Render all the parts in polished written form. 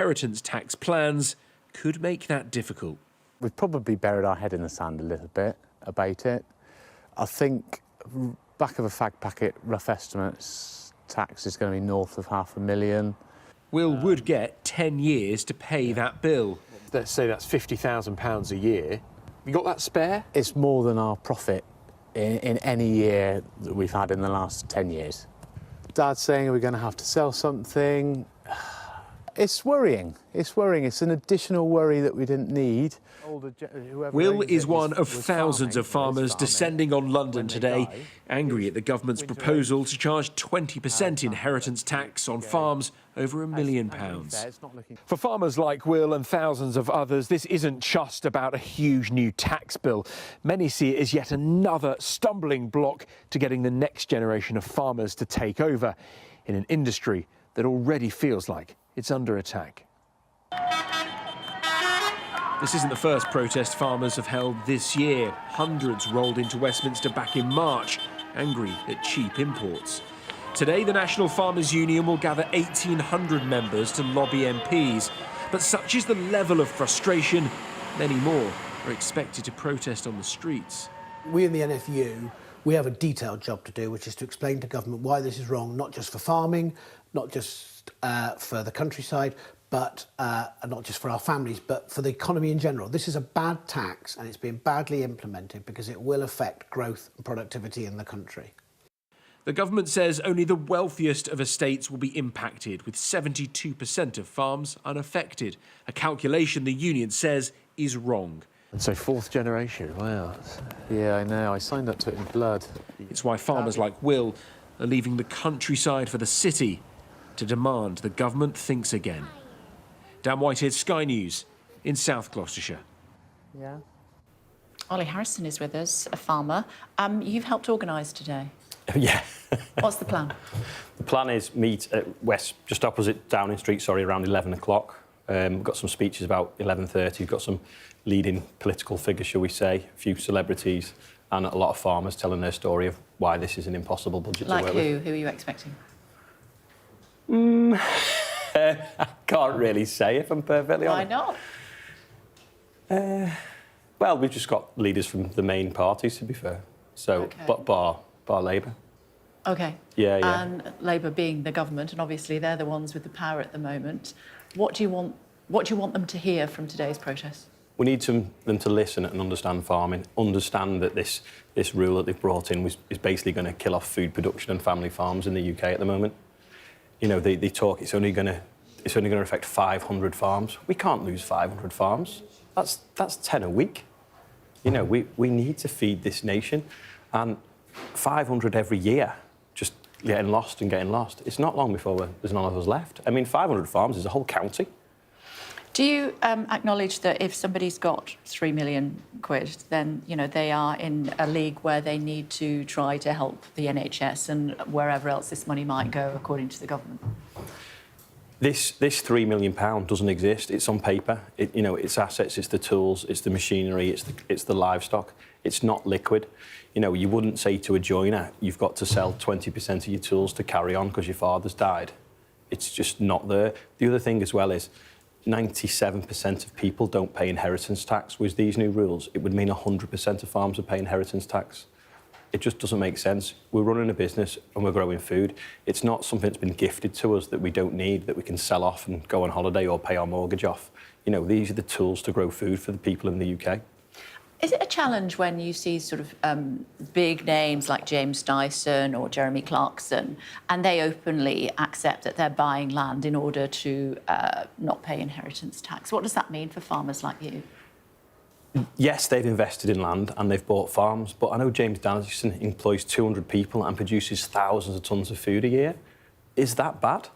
Inheritance tax plans could make that difficult. We've probably buried our head in the sand a little bit about it. I think, back of a fag packet, rough estimates, tax is going to be north of £500,000. Will would get 10 years to pay that bill. Let's say that's £50,000 a year. You got that spare? It's more than our profit in any year that we've had in the last 10 years. Dad's saying, are we going to have to sell something? It's worrying. It's worrying. It's an additional worry that we didn't need. Will is one of thousands of farmers descending on London today, angry at the government's proposal to charge 20% inheritance tax on farms over £1 million. For farmers like Will and thousands of others, this isn't just about a huge new tax bill. Many see it as yet another stumbling block to getting the next generation of farmers to take over in an industry that already feels like it's under attack. This isn't the first protest farmers have held this year. Hundreds rolled into Westminster back in March, angry at cheap imports. Today, the National Farmers Union will gather 1,800 members to lobby MPs. But such is the level of frustration, many more are expected to protest on the streets. We in the NFU, we have a detailed job to do, which is to explain to government why this is wrong, not just for farming, not just for the countryside, but not just for our families, but for the economy in general. This is a bad tax and it's been badly implemented because it will affect growth and productivity in the country. The government says only the wealthiest of estates will be impacted, with 72% of farms unaffected, a calculation the union says is wrong. And so fourth generation, wow. Yeah, I know. I signed up to it in blood. It's why farmers like Will are leaving the countryside for the city to demand the government thinks again. Dan Whitehead, Sky News in South Gloucestershire. Yeah. Ollie Harrison is with us, a farmer. You've helped organise today. Yeah. What's the plan? The plan is meet at West, just opposite Downing Street, around 11 o'clock. We've got some speeches about 11:30. We've got some leading political figures, shall we say, a few celebrities, and a lot of farmers telling their story of why this is an impossible budget to work with. Like who? Who are you expecting? I can't really say, if I'm perfectly honest. Why not? Well, we've just got leaders from the main parties, to be fair. So, Okay. but bar Labour. OK. Yeah. And Labour being the government, and obviously they're the ones with the power at the moment. What do you want them to hear from today's protest? We need them to listen and understand farming, understand that this rule that they've brought in is basically going to kill off food production and family farms in the UK at the moment. You know, they talk it's only going to affect 500 farms. We can't lose 500 farms. That's 10 a week. You know, we need to feed this nation, and 500 every year, just getting lost. It's not long before there's none of us left. I mean, 500 farms is a whole county. Do you acknowledge that if somebody's got £3 million, then, you know, they are in a league where they need to try to help the NHS and wherever else this money might go, according to the government? This £3 million doesn't exist. It's on paper. You know, it's assets, it's the tools, it's the machinery, it's the livestock. It's not liquid. You know, you wouldn't say to a joiner, you've got to sell 20% of your tools to carry on because your father's died. It's just not there. The other thing as well is 97% of people don't pay inheritance tax. With these new rules, it would mean 100% of farms would pay inheritance tax. It just doesn't make sense. We're running a business and we're growing food. It's not something that's been gifted to us that we don't need, that we can sell off and go on holiday or pay our mortgage off. You know, these are the tools to grow food for the people in the UK. Is it a challenge when you see sort of big names like James Dyson or Jeremy Clarkson, and they openly accept that they're buying land in order to not pay inheritance tax? What does that mean for farmers like you? Yes, they've invested in land and they've bought farms, but I know James Dyson employs 200 people and produces thousands of tonnes of food a year. Is that bad?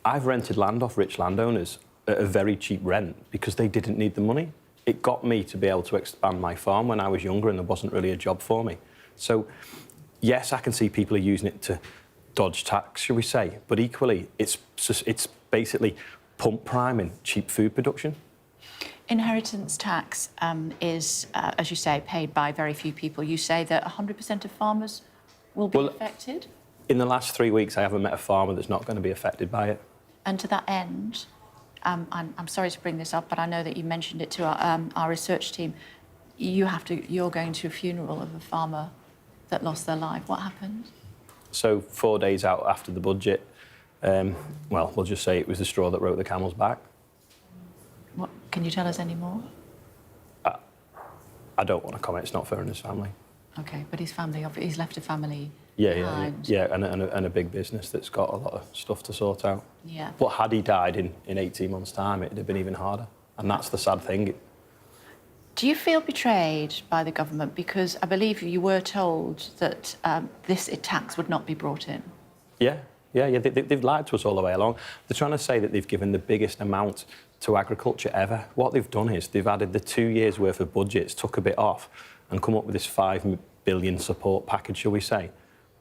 I've rented land off rich landowners at a very cheap rent because they didn't need the money. It got me to be able to expand my farm when I was younger and there wasn't really a job for me. So, yes, I can see people are using it to dodge tax, shall we say, but equally, it's basically pump priming cheap food production. Inheritance tax is, as you say, paid by very few people. You say that 100% of farmers will be affected? In the last 3 weeks, I haven't met a farmer that's not going to be affected by it. And to that end, I'm sorry to bring this up, but I know that you mentioned it to our research team. You're going to a funeral of a farmer that lost their life. What happened? So 4 days out after the budget, well, we'll just say it was the straw that broke the camel's back. What, can you tell us any more? I don't want to comment. It's not fair on his family. OK, but his family, he's left a family behind. And a big business that's got a lot of stuff to sort out. Yeah. But had he died in 18 months' time, it'd have been even harder. And that's the sad thing. Do you feel betrayed by the government? Because I believe you were told that this tax would not be brought in. Yeah. They've lied to us all the way along. They're trying to say that they've given the biggest amount to agriculture ever. What they've done is they've added the 2 years' worth of budgets, took a bit off, and come up with this £5 billion support package, shall we say.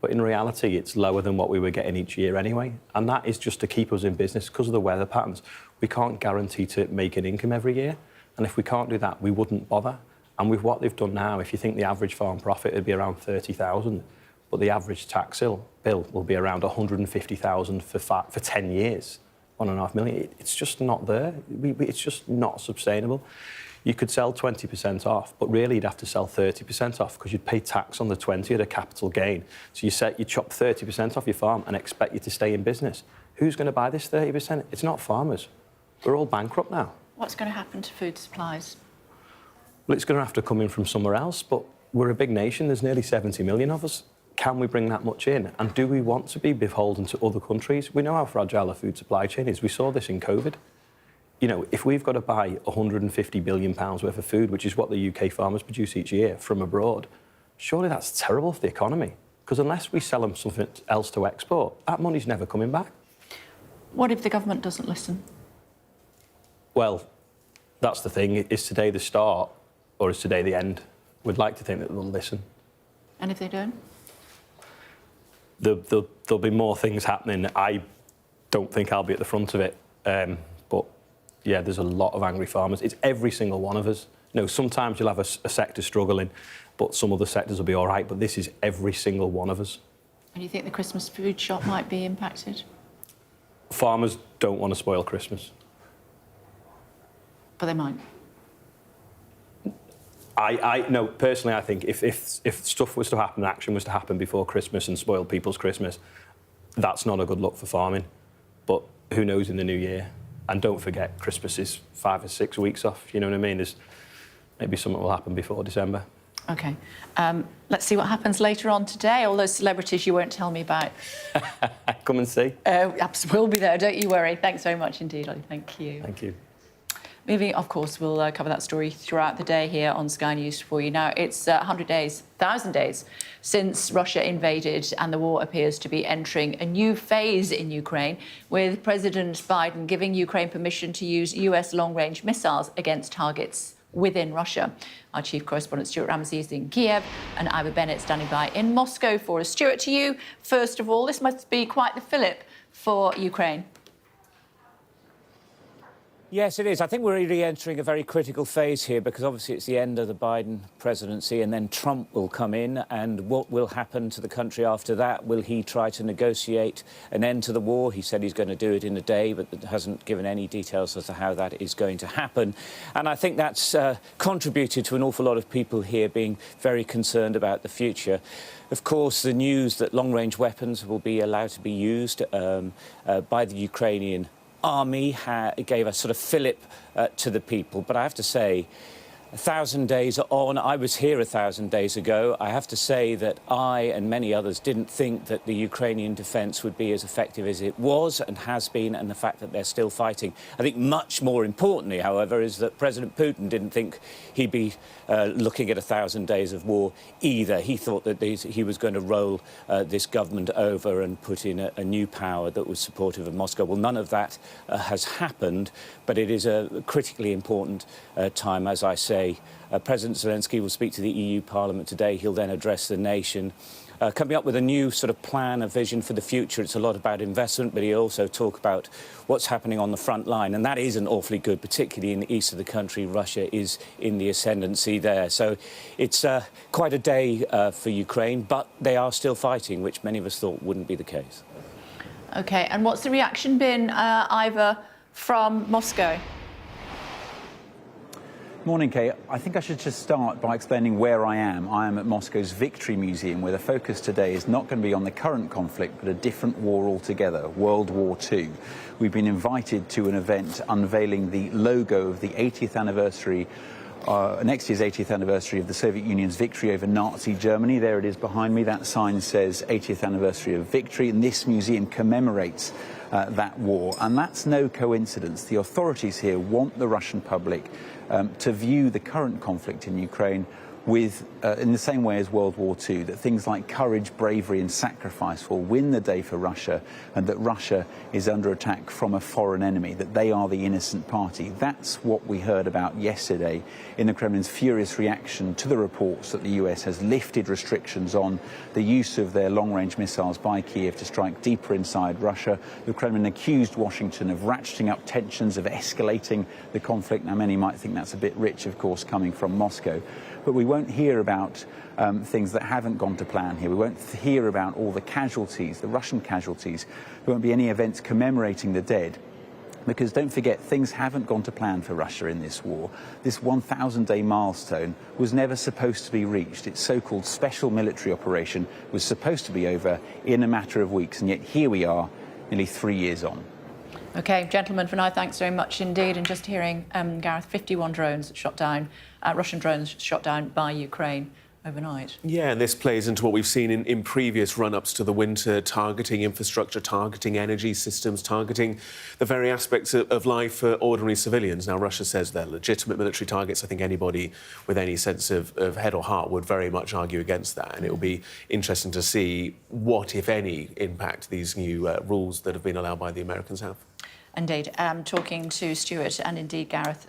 But in reality, it's lower than what we were getting each year anyway. And that is just to keep us in business because of the weather patterns. We can't guarantee to make an income every year. And if we can't do that, we wouldn't bother. And with what they've done now, if you think the average farm profit would be around 30,000, but the average tax bill will be around 150,000 for 10 years, 1.5 million. It's just not there. It's just not sustainable. You could sell 20% off, but really you'd have to sell 30% off because you'd pay tax on the 20 at a capital gain. So you chop 30% off your farm and expect you to stay in business. Who's going to buy this 30%? It's not farmers. We're all bankrupt now. What's going to happen to food supplies? Well, it's going to have to come in from somewhere else, but we're a big nation. There's nearly 70 million of us. Can we bring that much in? And do we want to be beholden to other countries? We know how fragile the food supply chain is. We saw this in COVID. You know, if we've got to buy £150 billion worth of food, which is what the UK farmers produce each year from abroad, surely that's terrible for the economy. Because unless we sell them something else to export, that money's never coming back. What if the government doesn't listen? Well, that's the thing. Is today the start or is today the end? We'd like to think that they'll listen. And if they don't? There'll be more things happening. I don't think I'll be at the front of it. But, yeah, there's a lot of angry farmers. It's every single one of us. You know, sometimes you'll have a sector struggling, but some other sectors will be all right. But this is every single one of us. And you think the Christmas food shop might be impacted? Farmers don't want to spoil Christmas. But they might. No, personally, I think if stuff was to happen, action was to happen before Christmas and spoil people's Christmas, that's not a good look for farming. But who knows in the new year? And don't forget, Christmas is 5 or 6 weeks off. You know what I mean? Maybe something will happen before December. OK. Let's see what happens later on today. All those celebrities you won't tell me about. Come and see. We'll be there, don't you worry. Thanks very much indeed, Ollie. Thank you. Thank you. Moving, of course, we'll cover that story throughout the day here on Sky News for you. Now, it's 1,000 days since Russia invaded, and the war appears to be entering a new phase in Ukraine, with President Biden giving Ukraine permission to use US long-range missiles against targets within Russia. Our chief correspondent, Stuart Ramsey, is in Kiev, and Ivor Bennett standing by in Moscow for us. Stuart, to you, first of all, this must be quite the fillip for Ukraine. Yes, it is. I think we're really entering a very critical phase here because obviously it's the end of the Biden presidency and then Trump will come in, and what will happen to the country after that? Will he try to negotiate an end to the war? He said he's going to do it in a day, but hasn't given any details as to how that is going to happen. And I think that's contributed to an awful lot of people here being very concerned about the future. Of course, the news that long-range weapons will be allowed to be used by the Ukrainian army gave a sort of fillip to the people. But I have to say, 1,000 days on, I was here 1,000 days ago. I have to say that I and many others didn't think that the Ukrainian defence would be as effective as it was and has been, and the fact that they're still fighting. I think much more importantly, however, is that President Putin didn't think he'd be looking at 1,000 days of war either. He thought that he was going to roll this government over and put in a new power that was supportive of Moscow. Well, none of that has happened, but it is a critically important time, as I say. President Zelensky will speak to the EU Parliament today. He'll then address the nation, coming up with a new sort of plan, a vision for the future. It's a lot about investment, but he'll also talk about what's happening on the front line. And that isn't awfully good, particularly in the east of the country. Russia is in the ascendancy there. So it's quite a day for Ukraine, but they are still fighting, which many of us thought wouldn't be the case. OK, and what's the reaction been, Ivor, from Moscow. Morning, Kate. I think I should just start by explaining where I am. I am at Moscow's Victory Museum, where the focus today is not going to be on the current conflict, but a different war altogether, World War II. We've been invited to an event unveiling the logo of the 80th anniversary, next year's 80th anniversary of the Soviet Union's victory over Nazi Germany. There it is behind me. That sign says 80th anniversary of victory, and this museum commemorates that war. And that's no coincidence. The authorities here want the Russian public to view the current conflict in Ukraine with, in the same way as World War II, that things like courage, bravery and sacrifice will win the day for Russia, and that Russia is under attack from a foreign enemy, that they are the innocent party. That's what we heard about yesterday in the Kremlin's furious reaction to the reports that the US has lifted restrictions on the use of their long-range missiles by Kiev to strike deeper inside Russia. The Kremlin accused Washington of ratcheting up tensions, of escalating the conflict. Now, many might think that's a bit rich, of course, coming from Moscow. But we won't hear about things that haven't gone to plan here. We won't hear about all the casualties, the Russian casualties. There won't be any events commemorating the dead. Because don't forget, things haven't gone to plan for Russia in this war. This 1,000-day milestone was never supposed to be reached. Its so-called special military operation was supposed to be over in a matter of weeks. And yet here we are, nearly 3 years on. OK, gentlemen, for now, thanks very much indeed. And just hearing, Gareth, 51 drones shot down, Russian drones shot down by Ukraine overnight. Yeah, and this plays into what we've seen in previous run-ups to the winter, targeting infrastructure, targeting energy systems, targeting the very aspects of life for ordinary civilians. Now, Russia says they're legitimate military targets. I think anybody with any sense of head or heart would very much argue against that. And it will be interesting to see what, if any, impact these new rules that have been allowed by the Americans have. Indeed. Talking to Stuart and indeed Gareth,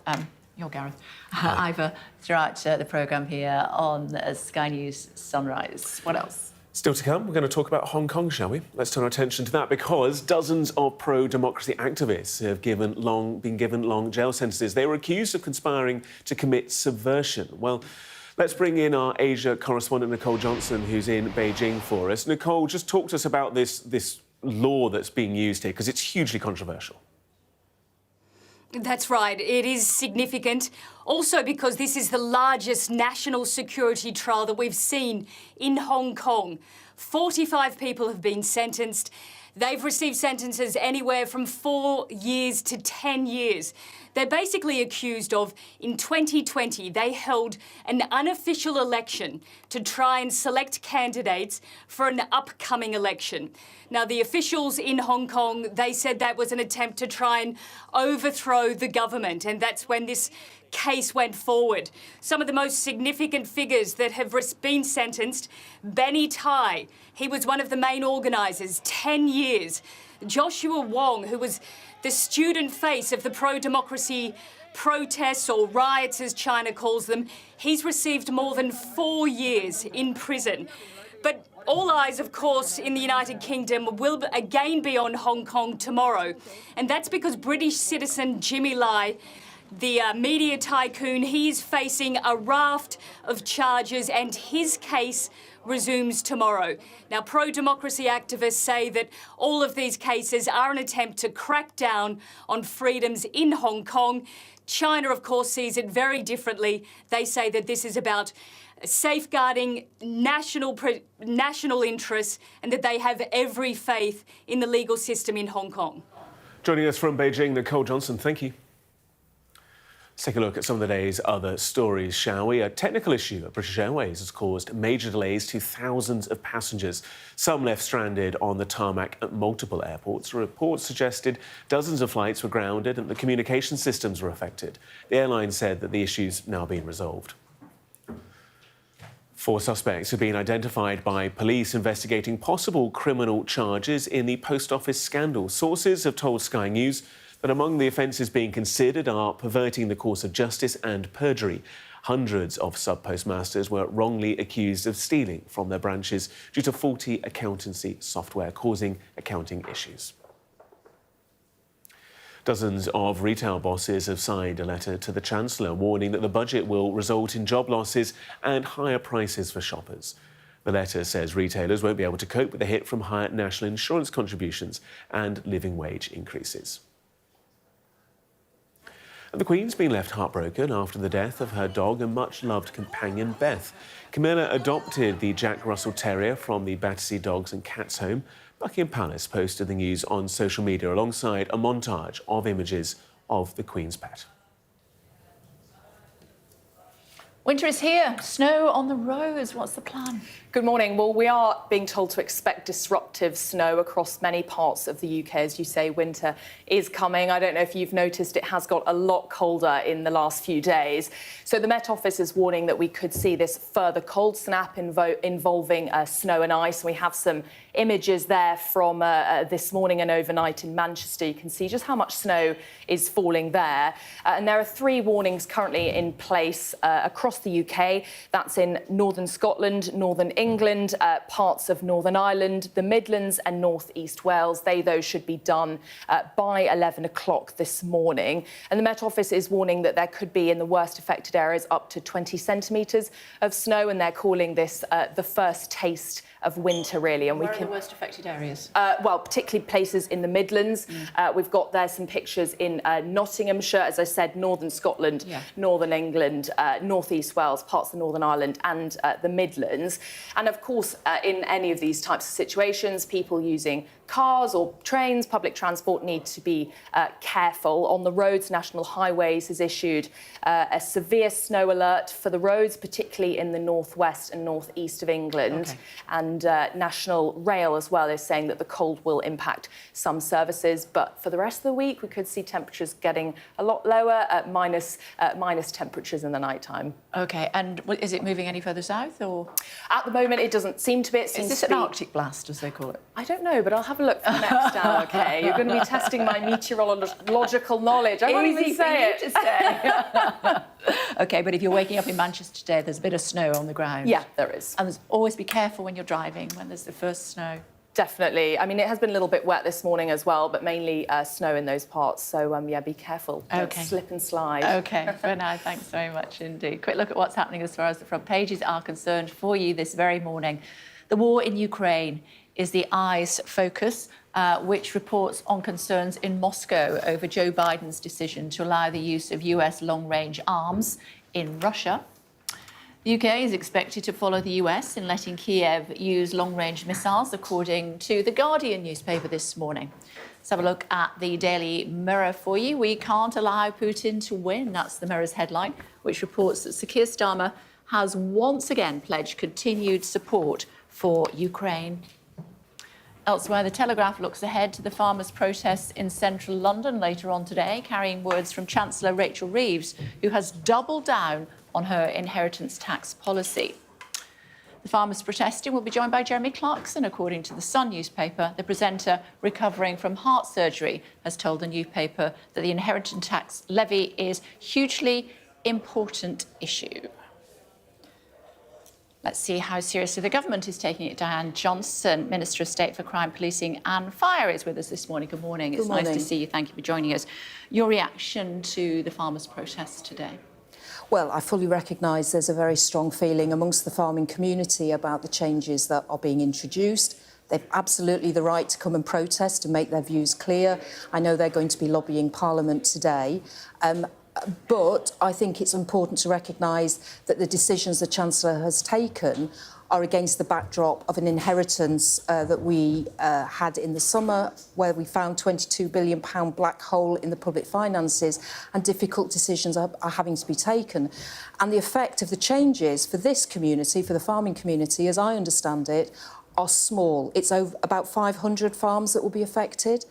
you're Gareth, Ivor, throughout the programme here on Sky News Sunrise. What else? Still to come, we're going to talk about Hong Kong, shall we? Let's turn our attention to that because dozens of pro-democracy activists have been given long jail sentences. They were accused of conspiring to commit subversion. Well, let's bring in our Asia correspondent, Nicole Johnson, who's in Beijing for us. Nicole, just talk to us about this law that's being used here, because it's hugely controversial. That's right. It is significant. Also because this is the largest national security trial that we've seen in Hong Kong. 45 people have been sentenced. They've received sentences anywhere from 4 years to 10 years. They're basically accused of, in 2020, they held an unofficial election to try and select candidates for an upcoming election. Now, the officials in Hong Kong, they said that was an attempt to try and overthrow the government, and that's when this case went forward. Some of the most significant figures that have been sentenced: Benny Tai, he was one of the main organisers, 10 years. Joshua Wong, who was the student face of the pro-democracy protests, or riots as China calls them, he's received more than 4 years in prison. But all eyes, of course, in the United Kingdom will again be on Hong Kong tomorrow. And that's because British citizen Jimmy Lai, the media tycoon, he's facing a raft of charges and his case resumes tomorrow. Now, pro-democracy activists say that all of these cases are an attempt to crack down on freedoms in Hong Kong. China, of course, sees it very differently. They say that this is about safeguarding national interests and that they have every faith in the legal system in Hong Kong. Joining us from Beijing, Nicole Johnson, thank you. Let's take a look at some of the day's other stories, shall we? A technical issue at British Airways has caused major delays to thousands of passengers. Some left stranded on the tarmac at multiple airports. Reports suggested dozens of flights were grounded and the communication systems were affected. The airline said that the issue's now been resolved. 4 suspects have been identified by police investigating possible criminal charges in the post office scandal. Sources have told Sky News that among the offences being considered are perverting the course of justice and perjury. Hundreds of sub-postmasters were wrongly accused of stealing from their branches due to faulty accountancy software, causing accounting issues. Dozens of retail bosses have signed a letter to the Chancellor warning that the budget will result in job losses and higher prices for shoppers. The letter says retailers won't be able to cope with the hit from higher national insurance contributions and living wage increases. And the Queen's been left heartbroken after the death of her dog and much-loved companion, Beth. Camilla adopted the Jack Russell Terrier from the Battersea Dogs and Cats home. Buckingham Palace posted the news on social media alongside a montage of images of the Queen's pet. Winter is here. Snow on the roads. What's the plan? Good morning. Well, we are being told to expect disruptive snow across many parts of the UK. As you say, winter is coming. I don't know if you've noticed it has got a lot colder in the last few days. So the Met Office is warning that we could see this further cold snap involving snow and ice. We have some images there from this morning and overnight in Manchester. You can see just how much snow is falling there. And there are 3 warnings currently in place across the UK. That's in northern Scotland, northern England, parts of Northern Ireland, the Midlands and North East Wales. Those should be done by 11 o'clock this morning. And the Met Office is warning that there could be, in the worst affected areas, up to 20 centimetres of snow, and they're calling this the first taste of winter, really. And Where are the worst affected areas? Well, particularly places in the Midlands. We've got there some pictures in Nottinghamshire, as I said, northern Scotland, northern England, North East Wales, parts of Northern Ireland and the Midlands. And of course, in any of these types of situations, people using cars or trains, public transport, need to be careful. On the roads, National Highways has issued a severe snow alert for the roads, particularly in the northwest and northeast of England. Okay. And National Rail as well is saying that the cold will impact some services. But for the rest of the week, we could see temperatures getting a lot lower, minus temperatures in the night time. OK, and is it moving any further south, or...? At the moment, it doesn't seem to be. It seems Is this to be an Arctic blast, as they call it? I don't know, but I'll have a look for the next hour, OK? You're going to be testing my meteorological knowledge. I won't even say it. To say. OK, but if you're waking up in Manchester today, there's a bit of snow on the ground. Yeah, there is. And always be careful when you're driving, when there's the first snow. Definitely. I mean, it has been a little bit wet this morning as well, but mainly snow in those parts. So, yeah, be careful. Don't slip and slide. OK, for now, thanks very much indeed. Quick look at what's happening as far as the front pages are concerned for you this very morning. The war in Ukraine is the eye's focus, which reports on concerns in Moscow over Joe Biden's decision to allow the use of US long-range arms in Russia. The UK is expected to follow the US in letting Kiev use long-range missiles, according to The Guardian newspaper this morning. Let's have a look at the Daily Mirror for you. We can't allow Putin to win. That's the Mirror's headline, which reports that Sir Keir Starmer has once again pledged continued support for Ukraine. Elsewhere, The Telegraph looks ahead to the farmers' protests in central London later on today, carrying words from Chancellor Rachel Reeves, who has doubled down on her inheritance tax policy. The farmers protesting will be joined by Jeremy Clarkson, according to The Sun newspaper. The presenter, recovering from heart surgery, has told the newspaper that the inheritance tax levy is a hugely important issue. Let's see how seriously the government is taking it. Diane Johnson, Minister of State for Crime, Policing and Fire, is with us this morning. Good morning. It's nice to see you. Thank you for joining us. Your reaction to the farmers' protests today? Well, I fully recognise there's a very strong feeling amongst the farming community about the changes that are being introduced. They've absolutely the right to come and protest and make their views clear. I know they're going to be lobbying Parliament today. But I think it's important to recognise that the decisions the Chancellor has taken are against the backdrop of an inheritance that we had in the summer, where we found £22 billion black hole in the public finances, and difficult decisions are having to be taken. And the effect of the changes for this community, for the farming community, as I understand it, are small. It's about 500 farms that will be affected.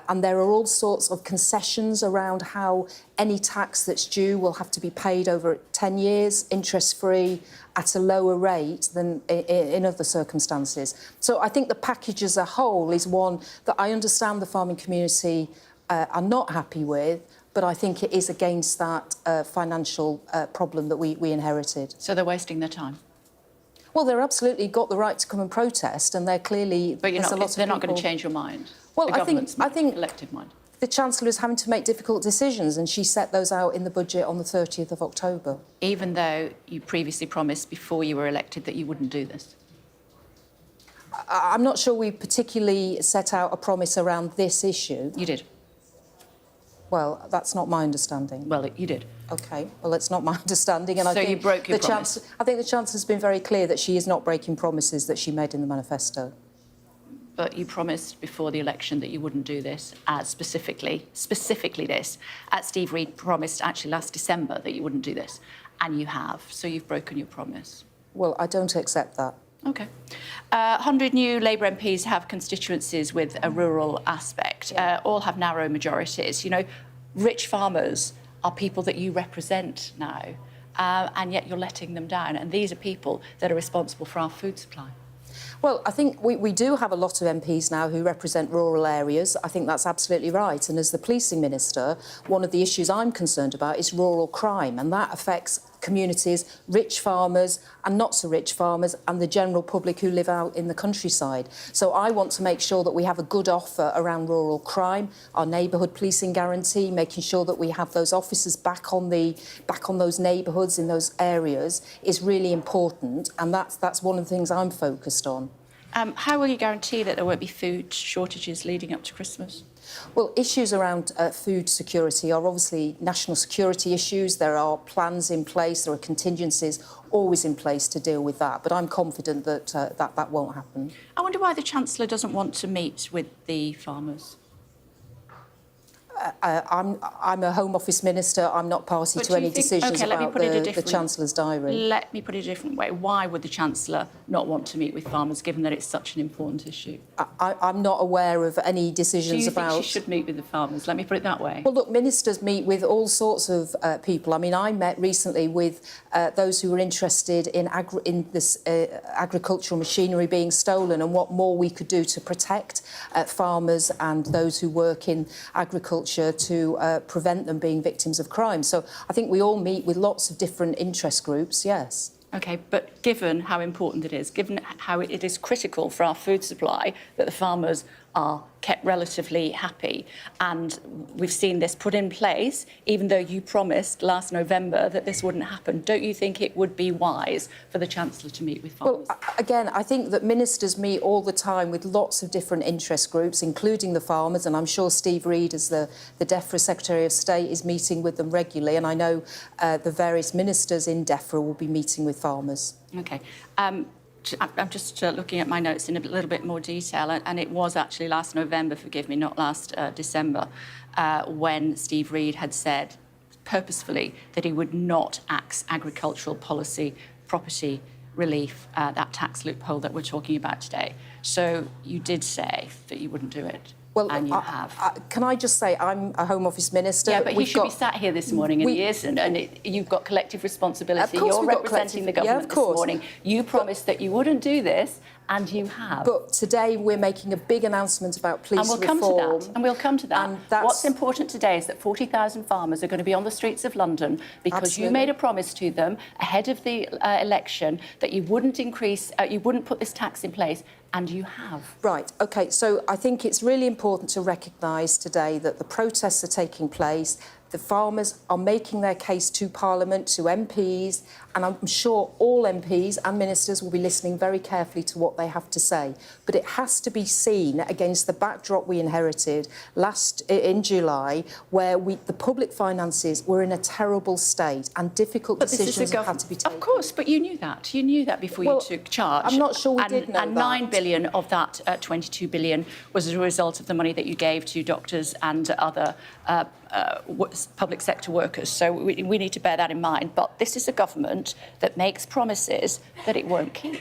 And there are all sorts of concessions around how any tax that's due will have to be paid over 10 years, interest-free, at a lower rate than in other circumstances. So I think the package as a whole is one that I understand the farming community are not happy with, but I think it is against that financial problem that we inherited. So they're wasting their time? Well, they're absolutely got the right to come and protest, and they're clearly... But they're not going to change your mind? Well, I think collective mind. The Chancellor is having to make difficult decisions, and she set those out in the budget on the 30th of October. Even though you previously promised before you were elected that you wouldn't do this? I'm not sure we particularly set out a promise around this issue. You did? Well, that's not my understanding. Well, you did. OK, well, it's not my understanding. And So I think you broke your promise? I think the Chancellor's been very clear that she is not breaking promises that she made in the manifesto. But you promised before the election that you wouldn't do this, specifically this. Steve Reid promised actually last December that you wouldn't do this, and you have. So you've broken your promise. Well, I don't accept that. OK. 100 new Labour MPs have constituencies with a rural aspect. All have narrow majorities. You know, rich farmers are people that you represent now, and yet you're letting them down. And these are people that are responsible for our food supply. Well, I think we do have a lot of MPs now who represent rural areas. I think that's absolutely right. And as the policing minister, one of the issues I'm concerned about is rural crime, and that affects communities, rich farmers and not so rich farmers, and the general public who live out in the countryside. So I want to make sure that we have a good offer around rural crime, our neighbourhood policing guarantee, making sure that we have those officers back on those neighbourhoods in those areas is really important, and that's one of the things I'm focused on. How will you guarantee that there won't be food shortages leading up to Christmas? Well, issues around food security are obviously national security issues. There are plans in place, there are contingencies always in place to deal with that. But I'm confident that that won't happen. I wonder why the Chancellor doesn't want to meet with the farmers. I'm a Home Office minister. I'm not party to any decisions about the Chancellor's diary. Let me put it a different way. Why would the Chancellor not want to meet with farmers, given that it's such an important issue? I'm not aware of any decisions about... Do you think she should meet with the farmers? Let me put it that way. Well, look, ministers meet with all sorts of people. I mean, I met recently with those who were interested in this agricultural machinery being stolen and what more we could do to protect farmers and those who work in agriculture to prevent them being victims of crime. So I think we all meet with lots of different interest groups, yes. OK, but given how important it is, given how it is critical for our food supply that the farmers are kept relatively happy, and we've seen this put in place, even though you promised last November that this wouldn't happen, don't you think it would be wise for the Chancellor to meet with farmers? Well, again, I think that ministers meet all the time with lots of different interest groups, including the farmers, and I'm sure Steve Reid, as the DEFRA Secretary of State, is meeting with them regularly, and I know the various ministers in DEFRA will be meeting with farmers. OK. I'm just looking at my notes in a little bit more detail, and it was actually last November, forgive me, not last December, when Steve Reid had said purposefully that he would not axe agricultural policy, property relief, that tax loophole that we're talking about today. So you did say that you wouldn't do it. Well, and you have. Can I just say, I'm a Home Office minister. Yeah, but he should be sat here this morning, and he isn't. And you've got collective responsibility. You're representing the government this morning. You promised that you wouldn't do this, and you have. But today we're making a big announcement about police reform. And we'll come to that. What's important today is that 40,000 farmers are going to be on the streets of London because you made a promise to them ahead of the election that you wouldn't you wouldn't put this tax in place. And you have. Right, OK, so I think it's really important to recognise today that the protests are taking place. The farmers are making their case to Parliament, to MPs, and I'm sure all MPs and ministers will be listening very carefully to what they have to say. But it has to be seen against the backdrop we inherited in July, where the public finances were in a terrible state and difficult decisions have had to be taken. Of course, but you knew that. You knew that before you took charge. I'm not sure we did know that. And 9 billion of that 22 billion was as a result of the money that you gave to doctors and other public sector workers. So we need to bear that in mind. But this is a government that makes promises that it won't keep.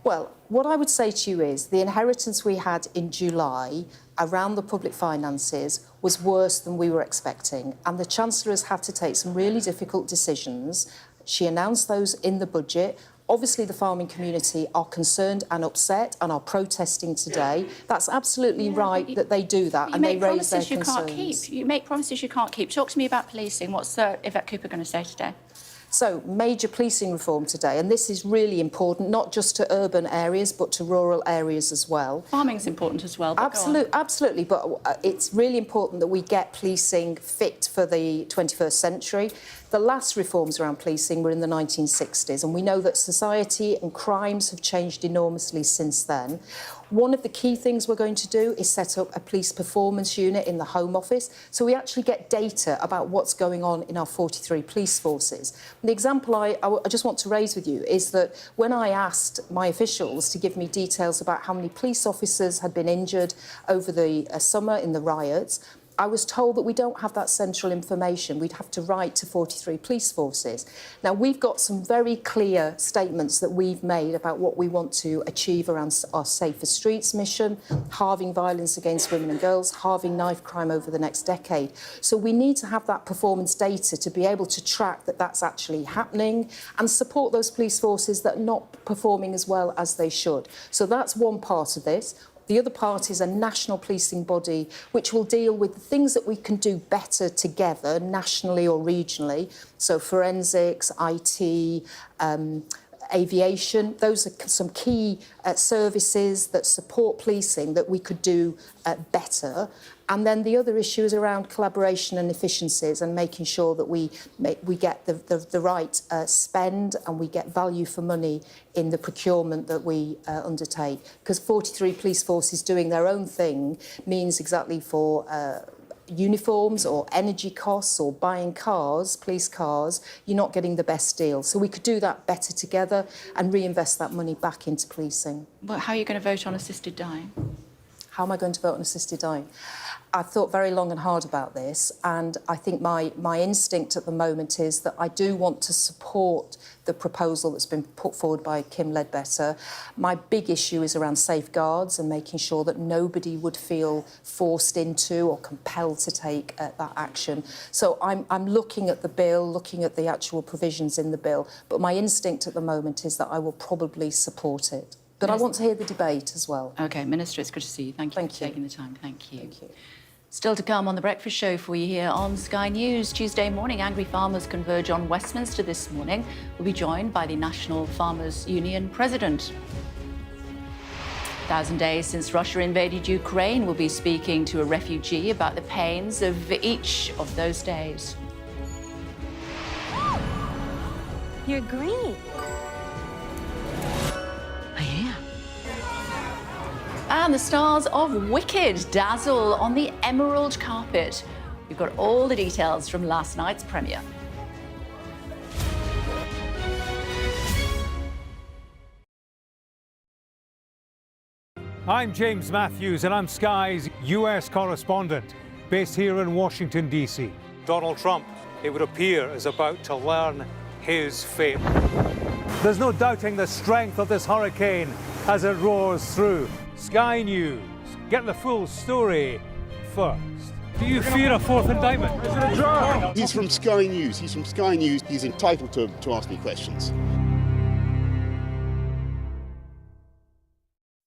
Well, what I would say to you is the inheritance we had in July around the public finances was worse than we were expecting. And the Chancellor has had to take some really difficult decisions. She announced those in the budget. Obviously, the farming community are concerned and upset and are protesting today. That's absolutely right that they do that and they raise their concerns. You make promises you can't keep. Talk to me about policing. What's Yvette Cooper going to say today? So, major policing reform today, and this is really important, not just to urban areas, but to rural areas as well. Farming's important as well. Absolutely, but it's really important that we get policing fit for the 21st century. The last reforms around policing were in the 1960s, and we know that society and crimes have changed enormously since then. One of the key things we're going to do is set up a police performance unit in the Home Office, so we actually get data about what's going on in our 43 police forces. And the example I just want to raise with you is that when I asked my officials to give me details about how many police officers had been injured over the summer in the riots, I was told that we don't have that central information. We'd have to write to 43 police forces. Now, we've got some very clear statements that we've made about what we want to achieve around our Safer Streets mission, halving violence against women and girls, halving knife crime over the next decade. So we need to have that performance data to be able to track that that's actually happening and support those police forces that are not performing as well as they should. So that's one part of this. The other part is a national policing body which will deal with the things that we can do better together, nationally or regionally. So forensics, IT, aviation, those are some key services that support policing that we could do better. And then the other issue is around collaboration and efficiencies and making sure that we get the right spend and we get value for money in the procurement that we undertake. Because 43 police forces doing their own thing means exactly for uniforms or energy costs or buying cars, police cars, you're not getting the best deal. So we could do that better together and reinvest that money back into policing. But how are you going to vote on assisted dying? How am I going to vote on assisted dying? I've thought very long and hard about this, and I think my instinct at the moment is that I do want to support the proposal that's been put forward by Kim Ledbetter. My big issue is around safeguards and making sure that nobody would feel forced into or compelled to take that action. So I'm looking at the bill, looking at the actual provisions in the bill, but my instinct at the moment is that I will probably support it. But I want to hear the debate as well. OK, Minister, it's good to see you. Thank you for taking the time. Thank you. Thank you. Still to come on The Breakfast Show for you here on Sky News. Tuesday morning, angry farmers converge on Westminster this morning. We'll be joined by the National Farmers Union President. 1,000 days since Russia invaded Ukraine, we'll be speaking to a refugee about the pains of each of those days. You're green. I am. And the stars of Wicked dazzle on the emerald carpet. We've got all the details from last night's premiere. I'm James Matthews and I'm Sky's US correspondent, based here in Washington, D.C. Donald Trump, it would appear, is about to learn his fate. There's no doubting the strength of this hurricane as it roars through. Sky News. Get the full story first. Do you fear a fourth indictment? He's from Sky News. He's from Sky News. He's entitled to ask me questions.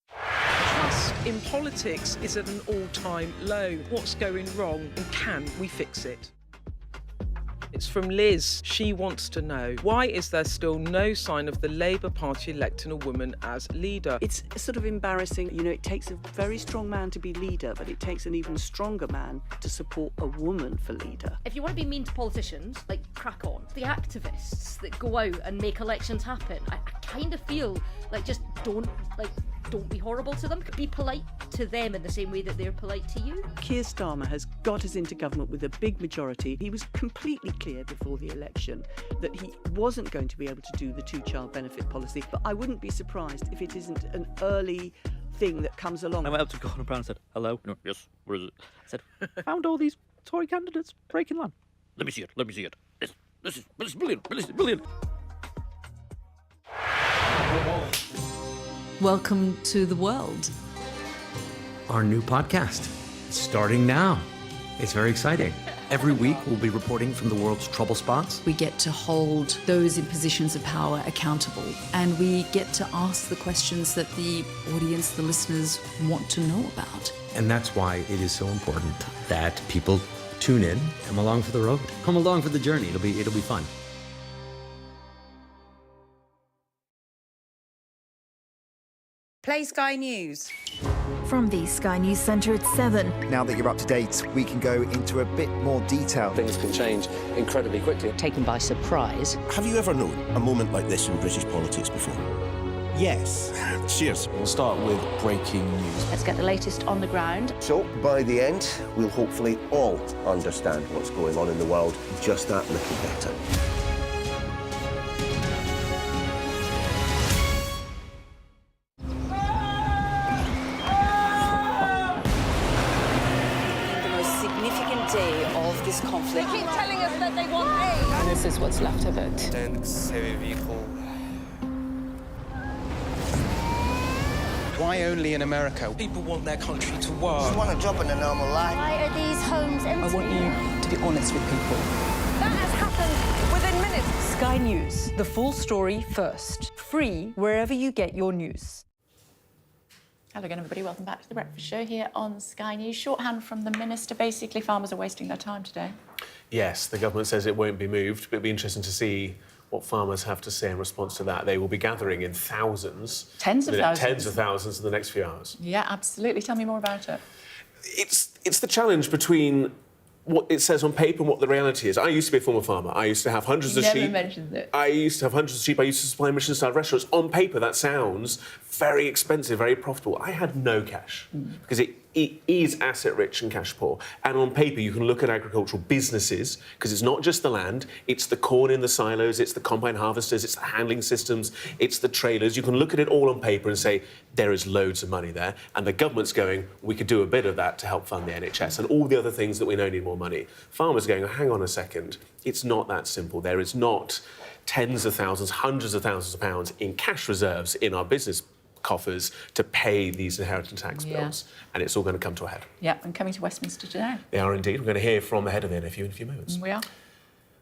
Trust in politics is at an all-time low. What's going wrong and can we fix it? It's from Liz. She wants to know, why is there still no sign of the Labour Party electing a woman as leader? It's sort of embarrassing. You know, it takes a very strong man to be leader, but it takes an even stronger man to support a woman for leader. If you want to be mean to politicians, like, crack on. The activists that go out and make elections happen, I kind of feel like just don't be horrible to them. Be polite to them in the same way that they're polite to you. Keir Starmer has got us into government with a big majority. He was completely clear before the election that he wasn't going to be able to do the two-child benefit policy, but I wouldn't be surprised if it isn't an early thing that comes along. I went up to Gordon Brown and said, hello? No, yes, where is it? I said, found all these Tory candidates breaking land. Let me see it, let me see it. This is brilliant, this is brilliant. Welcome to the world. Our new podcast, starting now. It's very exciting. Every week, we'll be reporting from the world's trouble spots. We get to hold those in positions of power accountable, and we get to ask the questions that the audience, the listeners, want to know about. And that's why it is so important that people tune in, come along for the road, come along for the journey. It'll be fun. Play Sky News. From the Sky News Centre at 7. Now that you're up to date, we can go into a bit more detail. Things can change incredibly quickly. Taken by surprise. Have you ever known a moment like this in British politics before? yes. Cheers. We'll start with breaking news. Let's get the latest on the ground. So, by the end, we'll hopefully all understand what's going on in the world just that little better. The most significant day of this conflict. They keep telling us that they want aid. And this is what's left of it. Tanks, heavy vehicle. Why only in America? People want their country to work. Just want a job in a normal life. Why are these homes empty? I want you to be honest with people. That has happened within minutes. Sky News, the full story first. Free wherever you get your news. Hello again, everybody. Welcome back to the Breakfast Show here on Sky News. Shorthand from the Minister. Basically, farmers are wasting their time today. Yes, the government says it won't be moved, but it'll be interesting to see what farmers have to say in response to that. They will be gathering in thousands. Tens of thousands. Tens of thousands in the next few hours. Yeah, absolutely. Tell me more about it. It's the challenge between what it says on paper and what the reality is. I used to be a former farmer. I used to have hundreds of sheep. Never mentioned it. I used to have hundreds of sheep. I used to supply Michelin-starred restaurants. On paper, that sounds very expensive, very profitable. I had no cash because it is asset-rich and cash-poor. And on paper, you can look at agricultural businesses because it's not just the land, it's the corn in the silos, it's the combine harvesters, it's the handling systems, it's the trailers. You can look at it all on paper and say, there is loads of money there. And the government's going, we could do a bit of that to help fund the NHS and all the other things that we know need more money. Farmers going, hang on a second, it's not that simple. There is not tens of thousands, hundreds of thousands of pounds in cash reserves in our business coffers to pay these inheritance tax bills, and it's all going to come to a head. Yeah, and coming to Westminster today. They are indeed. We're going to hear from the head of the NFU in a few moments. We are.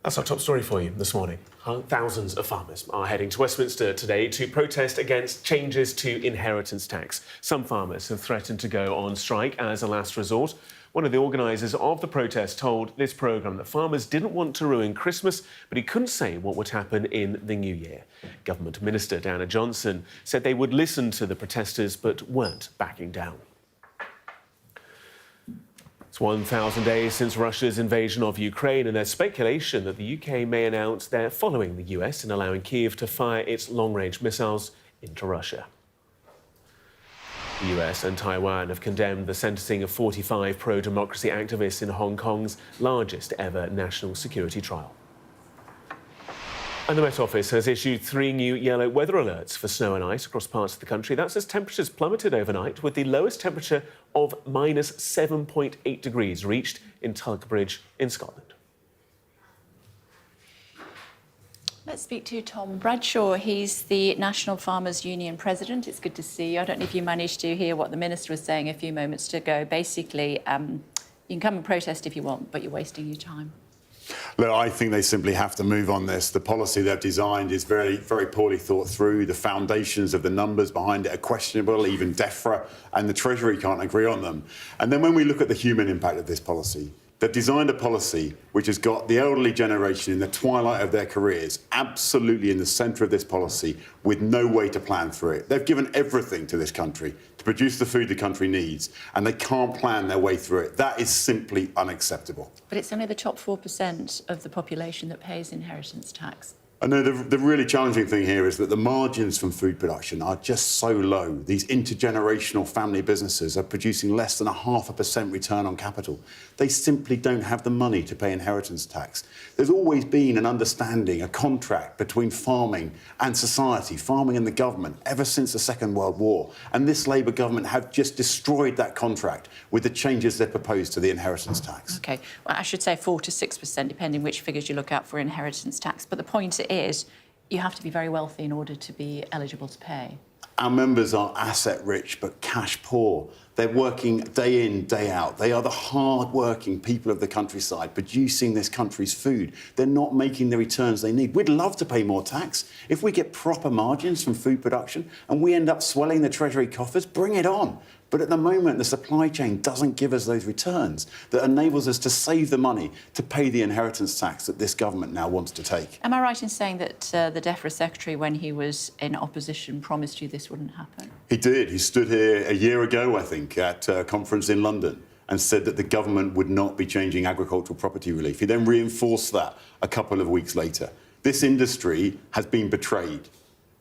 That's our top story for you this morning. Thousands of farmers are heading to Westminster today to protest against changes to inheritance tax. Some farmers have threatened to go on strike as a last resort. One of the organisers of the protest told this programme that farmers didn't want to ruin Christmas, but he couldn't say what would happen in the new year. Government Minister Diana Johnson said they would listen to the protesters but weren't backing down. It's 1,000 days since Russia's invasion of Ukraine, and there's speculation that the UK may announce they're following the US in allowing Kyiv to fire its long-range missiles into Russia. The US and Taiwan have condemned the sentencing of 45 pro-democracy activists in Hong Kong's largest ever national security trial. And the Met Office has issued 3 new yellow weather alerts for snow and ice across parts of the country. That's as temperatures plummeted overnight, with the lowest temperature of minus 7.8 degrees reached in Tulkerbridge in Scotland. Let's speak to Tom Bradshaw. He's the National Farmers Union President. It's good to see you. I don't know if you managed to hear what the Minister was saying a few moments ago. Basically, you can come and protest if you want, but you're wasting your time. Look, I think they simply have to move on this. The policy they've designed is very, very poorly thought through. The foundations of the numbers behind it are questionable, even DEFRA and the Treasury can't agree on them. And then when we look at the human impact of this policy, they've designed a policy which has got the elderly generation in the twilight of their careers absolutely in the centre of this policy with no way to plan through it. They've given everything to this country to produce the food the country needs, and they can't plan their way through it. That is simply unacceptable. But it's only the top 4% of the population that pays inheritance tax. I know the really challenging thing here is that the margins from food production are just so low. These intergenerational family businesses are producing less than 0.5% return on capital. They simply don't have the money to pay inheritance tax. There's always been an understanding, a contract between farming and society, farming and the government, ever since the Second World War. And this Labour government have just destroyed that contract with the changes they proposed to the inheritance tax. OK, well, I should say 4 to 6%, depending which figures you look at for inheritance tax. But the point is, you have to be very wealthy in order to be eligible to pay. Our members are asset-rich but cash-poor. They're working day in, day out. They are the hard-working people of the countryside producing this country's food. They're not making the returns they need. We'd love to pay more tax. If we get proper margins from food production and we end up swelling the Treasury coffers, bring it on. But at the moment, the supply chain doesn't give us those returns that enables us to save the money to pay the inheritance tax that this government now wants to take. Am I right in saying that the DEFRA secretary, when he was in opposition, promised you this wouldn't happen? He did. He stood here a year ago, I think, at a conference in London and said that the government would not be changing agricultural property relief. He then reinforced that a couple of weeks later. This industry has been betrayed.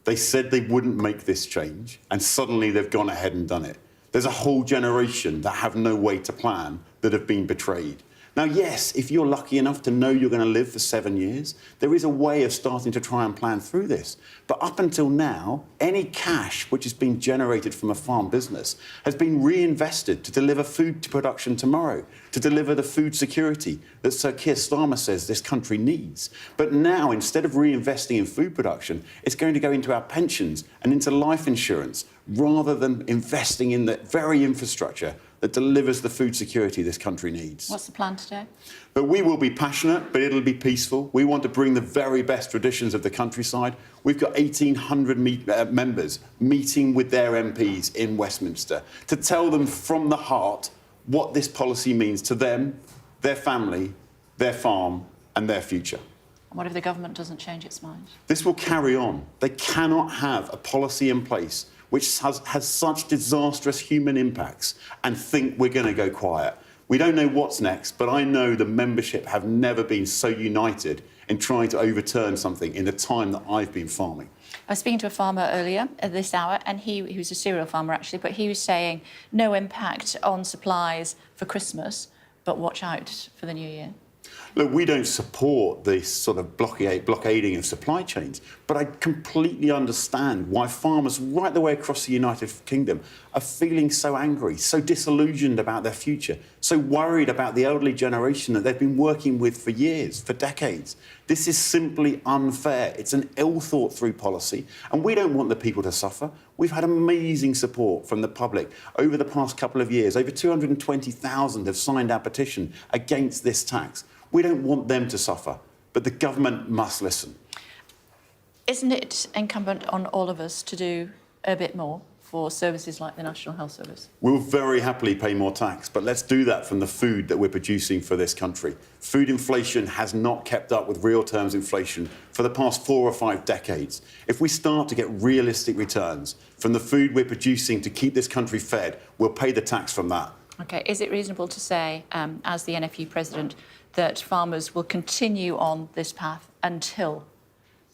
They said they wouldn't make this change, and suddenly they've gone ahead and done it. There's a whole generation that have no way to plan that have been betrayed. Now, yes, if you're lucky enough to know you're going to live for 7 years, there is a way of starting to try and plan through this. But up until now, any cash which has been generated from a farm business has been reinvested to deliver food to production tomorrow, to deliver the food security that Sir Keir Starmer says this country needs. But now, instead of reinvesting in food production, it's going to go into our pensions and into life insurance, rather than investing in the very infrastructure that delivers the food security this country needs. What's the plan today? But we will be passionate, but it'll be peaceful. We want to bring the very best traditions of the countryside. We've got 1,800 members meeting with their MPs in Westminster to tell them from the heart what this policy means to them, their family, their farm and their future. And what if the government doesn't change its mind? This will carry on. They cannot have a policy in place which has such disastrous human impacts and think we're going to go quiet. We don't know what's next, but I know the membership have never been so united in trying to overturn something in the time that I've been farming. I was speaking to a farmer earlier at this hour, and he was a cereal farmer, actually, but he was saying no impact on supplies for Christmas, but watch out for the new year. Look, we don't support this sort of blockading of supply chains, but I completely understand why farmers right the way across the United Kingdom are feeling so angry, so disillusioned about their future, so worried about the elderly generation that they've been working with for years, for decades. This is simply unfair. It's an ill-thought-through policy, and we don't want the people to suffer. We've had amazing support from the public over the past couple of years. Over 220,000 have signed our petition against this tax. We don't want them to suffer, but the government must listen. Isn't it incumbent on all of us to do a bit more for services like the National Health Service? We'll very happily pay more tax, but let's do that from the food that we're producing for this country. Food inflation has not kept up with real terms inflation for the past 4 or 5 decades. If we start to get realistic returns from the food we're producing to keep this country fed, we'll pay the tax from that. OK, is it reasonable to say, as the NFU President, that farmers will continue on this path until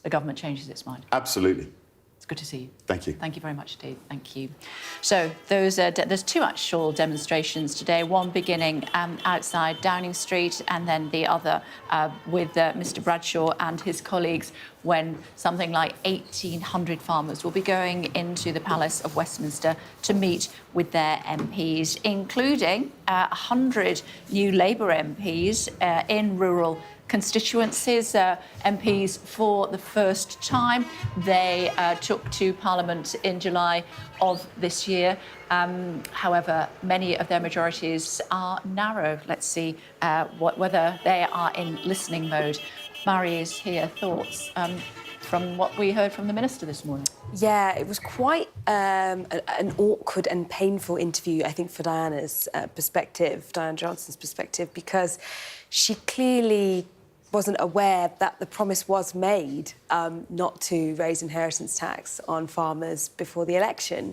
the government changes its mind? Absolutely. It's good to see you. Thank you. Thank you very much indeed. Thank you. So there's 2 actual demonstrations today, one beginning outside Downing Street and then the other with Mr Bradshaw and his colleagues, when something like 1,800 farmers will be going into the Palace of Westminster to meet with their MPs, including 100 new Labour MPs in rural constituencies, MPs for the first time. They took to Parliament in July of this year. However, many of their majorities are narrow. Let's see whether they are in listening mode. Mary is here. Thoughts from what we heard from the Minister this morning? Yeah, it was quite an awkward and painful interview, I think, for Diana's perspective, Diana Johnson's perspective, because she clearly wasn't aware that the promise was made not to raise inheritance tax on farmers before the election.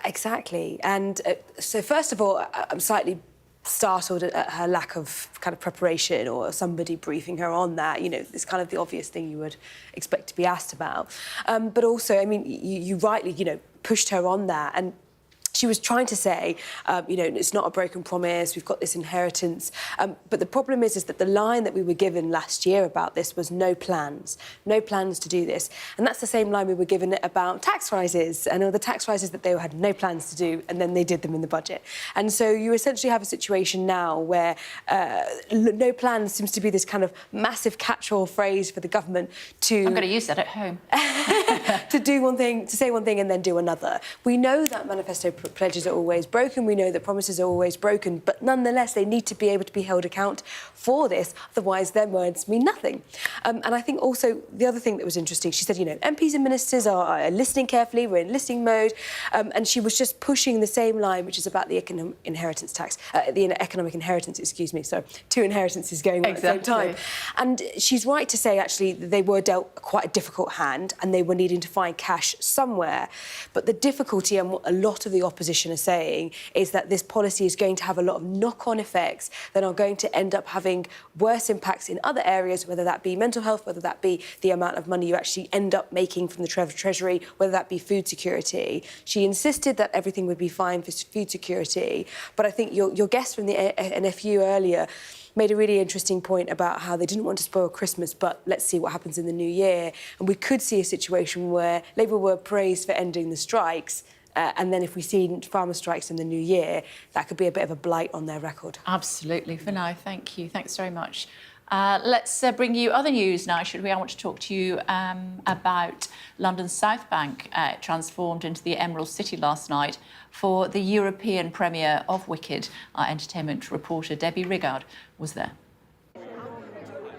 Exactly. And so, first of all, I'm slightly startled at her lack of kind of preparation or somebody briefing her on that. You know, it's kind of the obvious thing you would expect to be asked about. But also, I mean, you rightly, you know, pushed her on that. And she was trying to say, you know, it's not a broken promise, we've got this inheritance. But the problem is that the line that we were given last year about this was no plans to do this. And that's the same line we were given about tax rises and all the tax rises that they had no plans to do, and then they did them in the budget. And so you essentially have a situation now where no plans seems to be this kind of massive catch-all phrase for the government to... I'm going to use that at home. to do one thing, to say one thing and then do another. We know that manifesto pledges are always broken, we know that promises are always broken, but nonetheless they need to be able to be held account for this, otherwise their words mean nothing. And I think also the other thing that was interesting, she said, you know, MPs and ministers are listening carefully, we're in listening mode, and she was just pushing the same line, which is about the inheritance tax, the economic inheritance, excuse me, so 2 inheritances going on at the same time. And she's right to say, actually, they were dealt quite a difficult hand and they were needing needing to find cash somewhere. But the difficulty, and what a lot of the opposition are saying, is that this policy is going to have a lot of knock-on effects that are going to end up having worse impacts in other areas, whether that be mental health, whether that be the amount of money you actually end up making from the Treasury, whether that be food security. She insisted that everything would be fine for food security, but I think your guest from the NFU earlier made a really interesting point about how they didn't want to spoil Christmas, but let's see what happens in the new year. And we could see a situation where Labour were praised for ending the strikes, and then if we see farmer strikes in the new year, that could be a bit of a blight on their record. Absolutely. For now, thank you. Thanks very much. Let's bring you other news now, should we? I want to talk to you about London's South Bank. It transformed into the Emerald City last night for the European premiere of Wicked. Our entertainment reporter Debbie Riggard was there.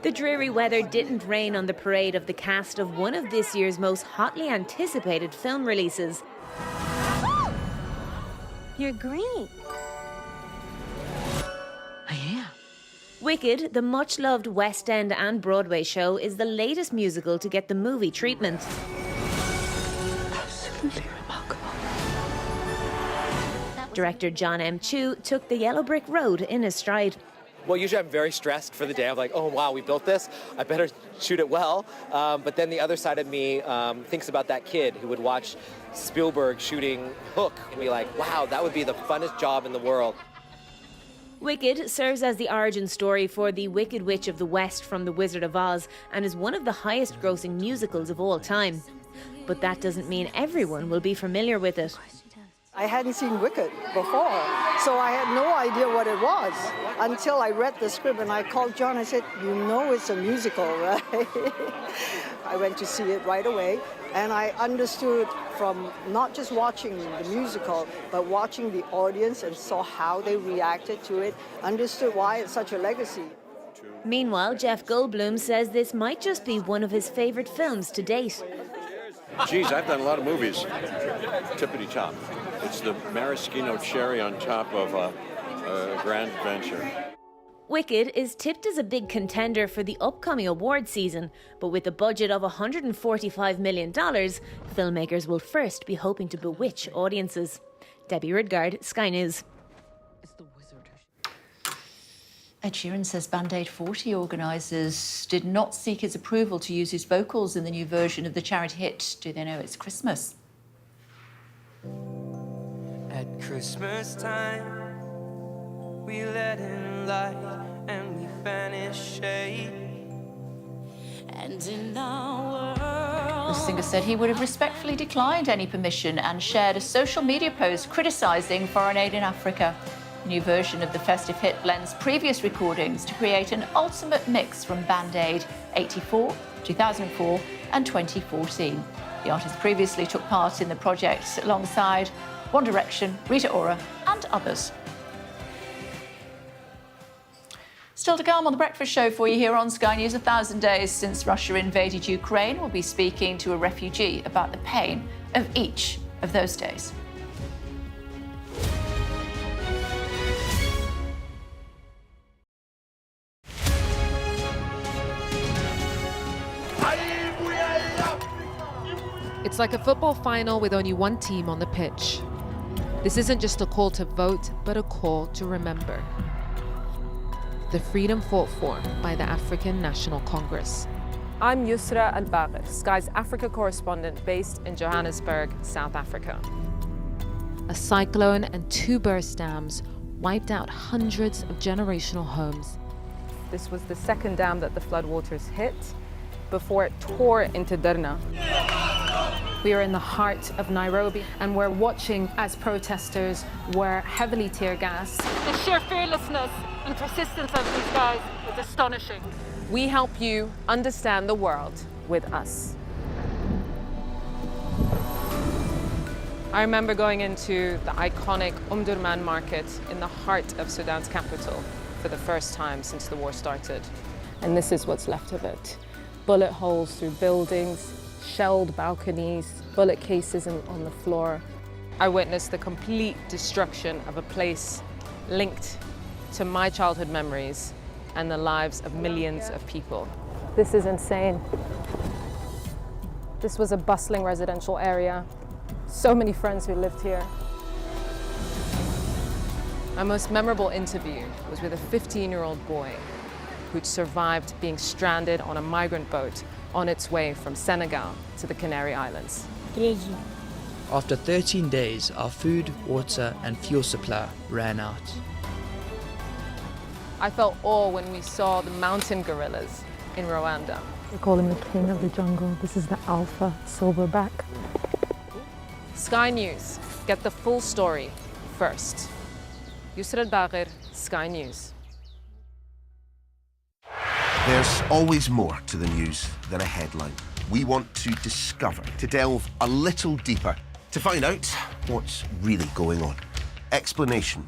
The dreary weather didn't rain on the parade of the cast of one of this year's most hotly anticipated film releases. You're green. I am. Wicked, the much-loved West End and Broadway show, is the latest musical to get the movie treatment. Absolutely remarkable. Director John M. Chu took the yellow brick road in his stride. Well, usually I'm very stressed for the day. I'm like, oh, wow, we built this. I better shoot it well. But then the other side of me thinks about that kid who would watch Spielberg shooting Hook and be like, wow, that would be the funnest job in the world. Wicked serves as the origin story for the Wicked Witch of the West from The Wizard of Oz and is one of the highest-grossing musicals of all time. But that doesn't mean everyone will be familiar with it. I hadn't seen Wicked before, so I had no idea what it was until I read the script and I called John. I said, you know it's a musical, right? I went to see it right away and I understood from not just watching the musical, but watching the audience and saw how they reacted to it, understood why it's such a legacy. Meanwhile, Jeff Goldblum says this might just be one of his favourite films to date. Geez, I've done a lot of movies. Tippity top. It's the maraschino cherry on top of a grand adventure. Wicked is tipped as a big contender for the upcoming award season, but with a budget of $145 million, filmmakers will first be hoping to bewitch audiences. Debbie Riggard, Sky News. Ed Sheeran says Band-Aid 40 organisers did not seek his approval to use his vocals in the new version of the charity hit Do They Know It's Christmas? At Christmas time, we let in light and we banish shade. And in our world... The singer said he would have respectfully declined any permission and shared a social media post criticising foreign aid in Africa. The new version of the festive hit blends previous recordings to create an ultimate mix from Band-Aid 84, 2004 and 2014. The artist previously took part in the project alongside One Direction, Rita Ora and others. Still to come on The Breakfast Show for you here on Sky News. 1,000 days since Russia invaded Ukraine. We'll be speaking to a refugee about the pain of each of those days. It's like a football final with only one team on the pitch. This isn't just a call to vote, but a call to remember. The freedom fought for by the African National Congress. I'm Yusra Al-Bagher, Sky's Africa correspondent based in Johannesburg, South Africa. A cyclone and 2 burst dams wiped out hundreds of generational homes. This was the second dam that the floodwaters hit before it tore into Derna. We are in the heart of Nairobi and we're watching as protesters were heavily tear gassed. The sheer fearlessness and persistence of these guys is astonishing. We help you understand the world with us. I remember going into the iconic Omdurman market in the heart of Sudan's capital for the first time since the war started. And this is what's left of it. Bullet holes through buildings, shelled balconies, bullet cases on the floor. I witnessed the complete destruction of a place linked to my childhood memories and the lives of millions of people. This is insane. This was a bustling residential area. So many friends who lived here. My most memorable interview was with a 15-year-old boy who'd survived being stranded on a migrant boat on its way from Senegal to the Canary Islands. After 13 days, our food, water and fuel supply ran out. I felt awe when we saw the mountain gorillas in Rwanda. They call him the king of the jungle. This is the alpha silverback. Sky News. Get the full story first. Yusra Al-Bagher, Sky News. There's always more to the news than a headline. We want to discover, to delve a little deeper, to find out what's really going on. Explanation,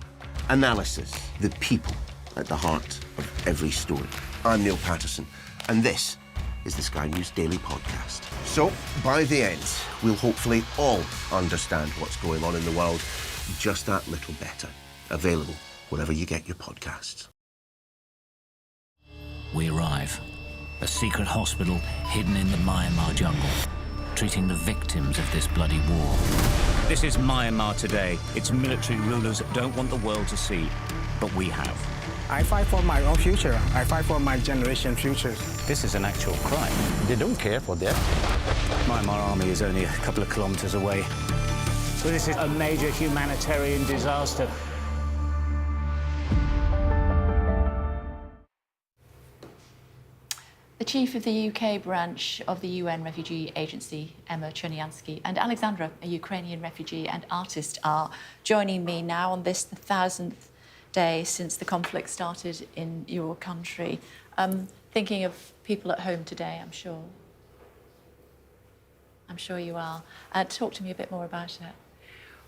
analysis, the people at the heart of every story. I'm Neil Patterson, and this is the Sky News Daily Podcast. So, by the end, we'll hopefully all understand what's going on in the world just that little better. Available wherever you get your podcasts. We arrive. A secret hospital hidden in the Myanmar jungle, treating the victims of this bloody war. This is Myanmar today. Its military rulers don't want the world to see, but we have. I fight for my own future. I fight for my generation's future. This is an actual crime. They don't care for that. Myanmar army is only a couple of kilometers away. So this is a major humanitarian disaster. The chief of the UK branch of the UN Refugee Agency, Emma Cherniavsky, and Alexandra, a Ukrainian refugee and artist, are joining me now on this, the 1000th day since the conflict started in your country. Thinking of people at home today, I'm sure. I'm sure you are. Talk to me a bit more about it.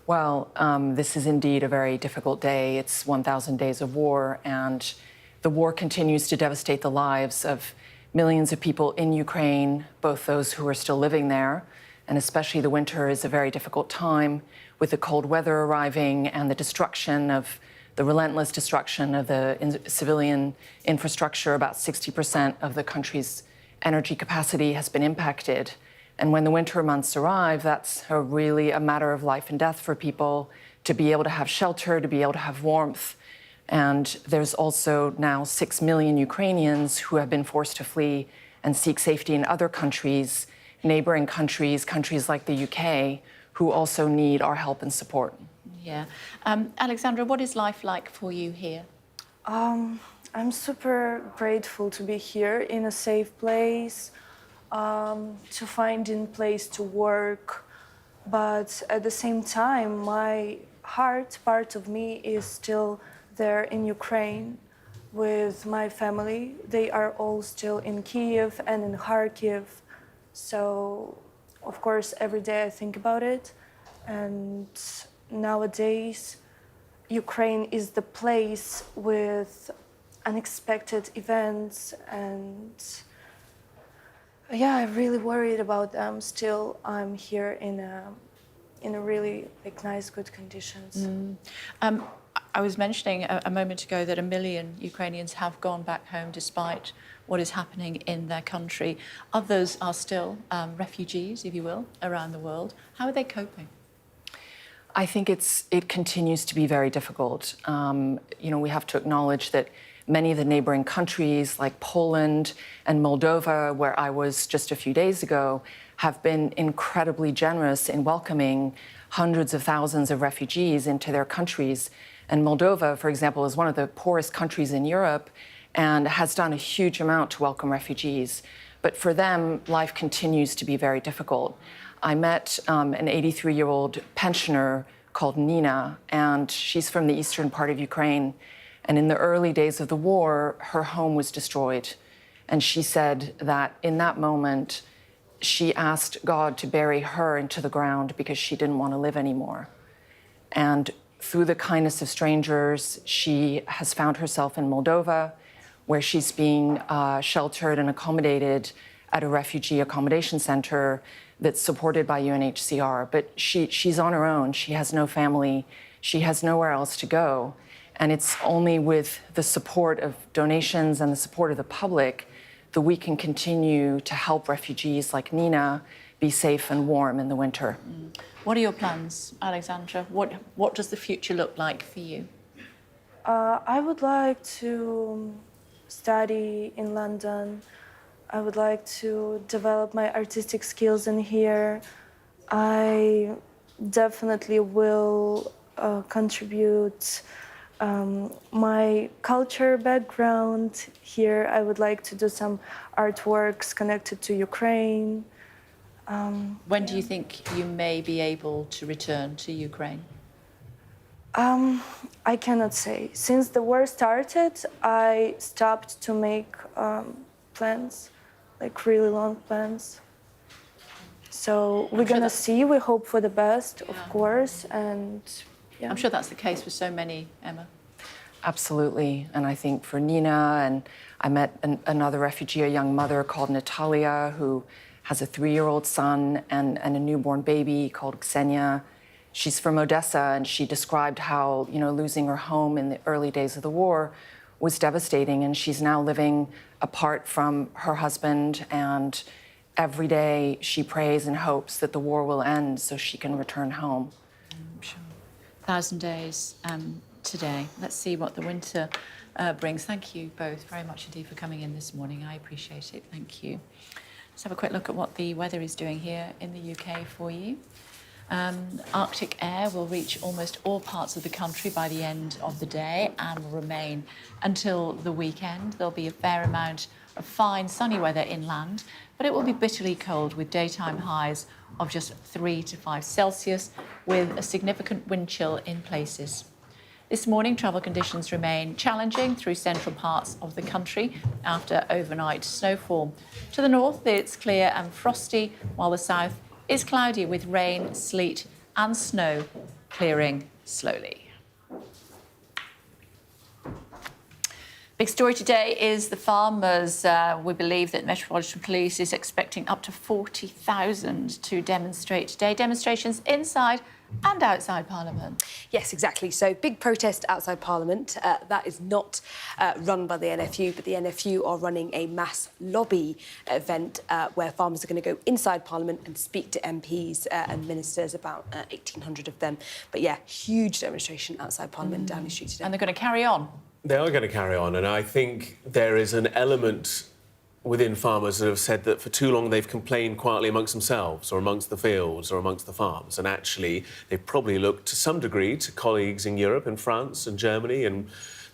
Well, this is indeed a very difficult day. It's 1,000 days of war, and the war continues to devastate the lives of millions of people in Ukraine, both those who are still living there, and especially the winter is a very difficult time with the cold weather arriving and the relentless destruction of the civilian infrastructure. About 60% of the country's energy capacity has been impacted. And when the winter months arrive, that's really a matter of life and death for people to be able to have shelter, to be able to have warmth. And there's also now 6 million Ukrainians who have been forced to flee and seek safety in other countries, neighboring countries, countries like the UK, who also need our help and support. Yeah. Alexandra, what is life like for you here? I'm super grateful to be here in a safe place, to find a place to work. But at the same time, my heart, part of me is still there in Ukraine with my family. They are all still in Kyiv and in Kharkiv. So, of course, every day I think about it. And nowadays, Ukraine is the place with unexpected events, and yeah, I'm really worried about them. Still, I'm here in a really nice, good conditions. I was mentioning a moment ago that 1 million Ukrainians have gone back home despite what is happening in their country. Others are still refugees, if you will, around the world. How are they coping? I think it continues to be very difficult. We have to acknowledge that many of the neighboring countries like Poland and Moldova, where I was just a few days ago, have been incredibly generous in welcoming hundreds of thousands of refugees into their countries. And Moldova, for example, is one of the poorest countries in Europe and has done a huge amount to welcome refugees. But for them, life continues to be very difficult. I met an 83-year-old pensioner called Nina, and she's from the eastern part of Ukraine. And in the early days of the war, her home was destroyed. And she said that in that moment, she asked God to bury her into the ground because she didn't want to live anymore. And through the kindness of strangers, she has found herself in Moldova, where she's being sheltered and accommodated at a refugee accommodation center that's supported by UNHCR. But she's on her own. She has no family. She has nowhere else to go. And it's only with the support of donations and the support of the public that we can continue to help refugees like Nina be safe and warm in the winter. What are your plans, Alexandra? What does the future look like for you? I would like to study in London. I would like to develop my artistic skills in here. I definitely will contribute my culture background here. I would like to do some artworks connected to Ukraine. When do you think you may be able to return to Ukraine? I cannot say. Since the war started, I stopped to make plans, like really long plans. So we're gonna see. We hope for the best, of course, and yeah. I'm sure that's the case for so many, Emma. Absolutely, and I think for Nina, and I met another refugee, a young mother called Natalia, who has a 3-year-old son and a newborn baby called Ksenia. She's from Odessa, and she described how, losing her home in the early days of the war was devastating, and she's now living apart from her husband, and every day she prays and hopes that the war will end so she can return home. Sure. 1,000 days today. Let's see what the winter brings. Thank you both very much indeed for coming in this morning. I appreciate it. Thank you. Let's have a quick look at what the weather is doing here in the UK for you. Arctic air will reach almost all parts of the country by the end of the day and will remain until the weekend. There'll be a fair amount of fine sunny weather inland, but it will be bitterly cold with daytime highs of just 3 to 5 Celsius with a significant wind chill in places. This morning, travel conditions remain challenging through central parts of the country after overnight snowfall. To the north, it's clear and frosty, while the south is cloudy with rain, sleet and snow clearing slowly. Big story today is the farmers. We believe that Metropolitan Police is expecting up to 40,000 to demonstrate today. Demonstrations inside and outside Parliament. Yes, exactly. So big protest outside Parliament. That is not run by the NFU, but the NFU are running a mass lobby event where farmers are going to go inside Parliament and speak to MPs and ministers, about 1,800 of them. But yeah, huge demonstration outside Parliament down the street today. And they're going to carry on. They are going to carry on, and I think there is an element within farmers that have said that for too long they've complained quietly amongst themselves or amongst the fields or amongst the farms, and actually they've probably looked to some degree to colleagues in Europe, in France and Germany and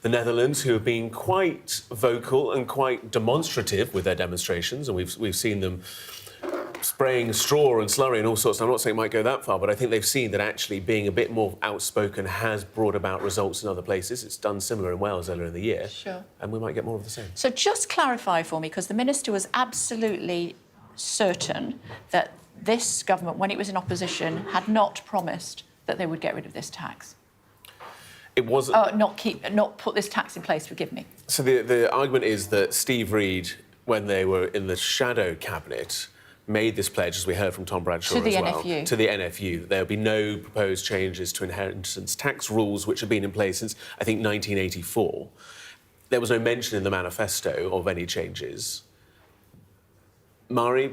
the Netherlands, who have been quite vocal and quite demonstrative with their demonstrations, and we've seen them spraying straw and slurry and all sorts. I'm not saying it might go that far, but I think they've seen that actually being a bit more outspoken has brought about results in other places. It's done similar in Wales earlier in the year. Sure. And we might get more of the same. So just clarify for me, because the Minister was absolutely certain that this government, when it was in opposition, had not promised that they would get rid of this tax. It wasn't... not put this tax in place, forgive me. So the argument is that Steve Reid, when they were in the shadow cabinet, made this pledge, as we heard from Tom Bradshaw as well, to the NFU, that there would be no proposed changes to inheritance tax rules which have been in place since, I think, 1984. There was no mention in the manifesto of any changes. Mari,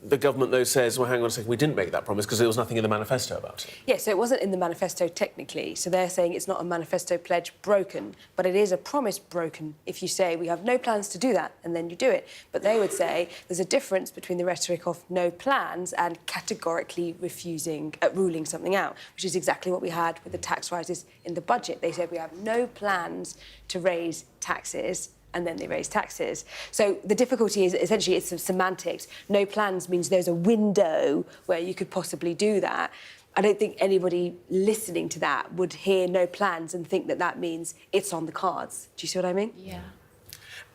the government, though, says, well, hang on a second, we didn't make that promise because there was nothing in the manifesto about it. Yeah, so it wasn't in the manifesto technically, so they're saying it's not a manifesto pledge broken, but it is a promise broken if you say we have no plans to do that and then you do it. But they would say there's a difference between the rhetoric of no plans and categorically refusing, ruling something out, which is exactly what we had with the tax rises in the budget. They said we have no plans to raise taxes, and then they raise taxes. So the difficulty is essentially it's some semantics. No plans means there's a window where you could possibly do that. I don't think anybody listening to that would hear no plans and think that that means it's on the cards. Do you see what I mean? Yeah.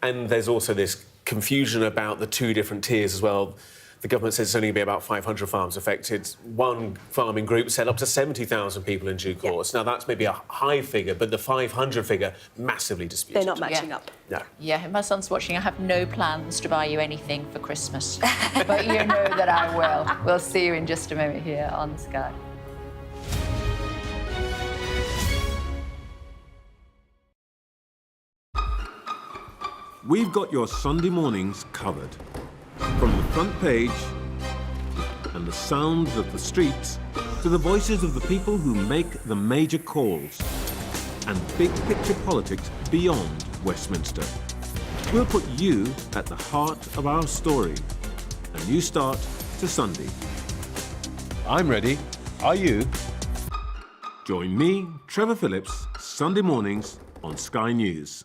And there's also this confusion about the two different tiers as well. The government says it's only going to be about 500 farms affected. One farming group said up to 70,000 people in due course. Yeah. Now, that's maybe a high figure, but the 500 figure, massively disputed. They're not matching up. No. Yeah, my son's watching. I have no plans to buy you anything for Christmas. But you know that I will. We'll see you in just a moment here on Sky. We've got your Sunday mornings covered. From the front page and the sounds of the streets to the voices of the people who make the major calls and big-picture politics beyond Westminster. We'll put you at the heart of our story. A new start to Sunday. I'm ready. Are you? Join me, Trevor Phillips, Sunday mornings on Sky News.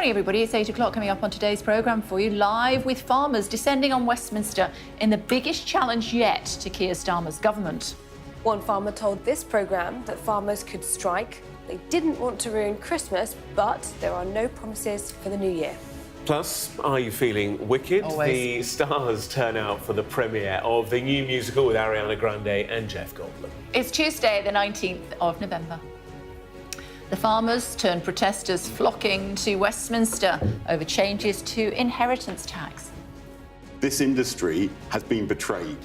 Morning everybody, it's 8 o'clock coming up on today's programme for you, live with farmers descending on Westminster in the biggest challenge yet to Keir Starmer's government. One farmer told this programme that farmers could strike. They didn't want to ruin Christmas, but there are no promises for the new year. Plus, are you feeling wicked? Always. The stars turn out for the premiere of the new musical with Ariana Grande and Jeff Goldblum. It's Tuesday, the 19th of November. The farmers turned protesters flocking to Westminster over changes to inheritance tax. This industry has been betrayed.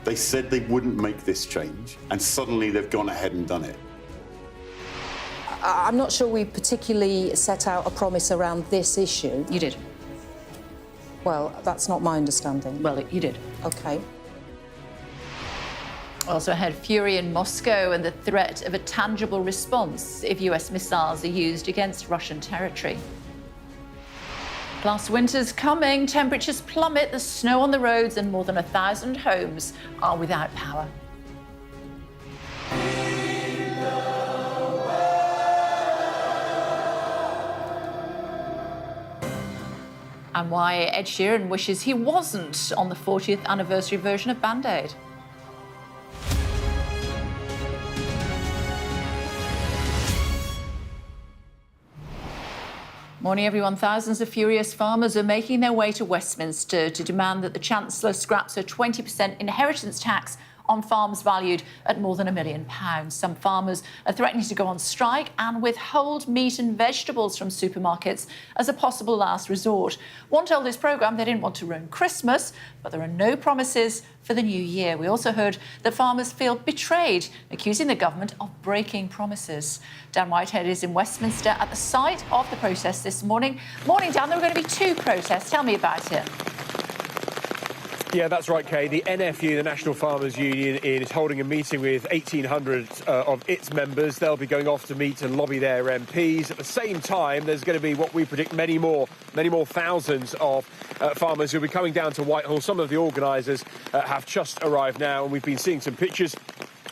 They said they wouldn't make this change, and suddenly they've gone ahead and done it. I'm not sure we particularly set out a promise around this issue. You did. Well, that's not my understanding. Well, you did. OK. Also had fury in Moscow and the threat of a tangible response if US missiles are used against Russian territory. Plus, winter's coming, temperatures plummet, the snow on the roads, and more than 1,000 homes are without power. And why Ed Sheeran wishes he wasn't on the 40th anniversary version of Band-Aid. Morning, everyone. Thousands of furious farmers are making their way to Westminster to demand that the Chancellor scraps her 20% inheritance tax on farms valued at more than £1 million. Some farmers are threatening to go on strike and withhold meat and vegetables from supermarkets as a possible last resort. One told this programme they didn't want to ruin Christmas, but there are no promises for the new year. We also heard that farmers feel betrayed, accusing the government of breaking promises. Dan Whitehead is in Westminster at the site of the protest this morning. Morning, Dan. There were going to be 2 protests. Tell me about it. Yeah, that's right, Kay. The NFU, the National Farmers Union, is holding a meeting with 1,800 of its members. They'll be going off to meet and lobby their MPs. At the same time, there's going to be what we predict many more thousands of farmers who'll be coming down to Whitehall. Some of the organisers have just arrived now, and we've been seeing some pictures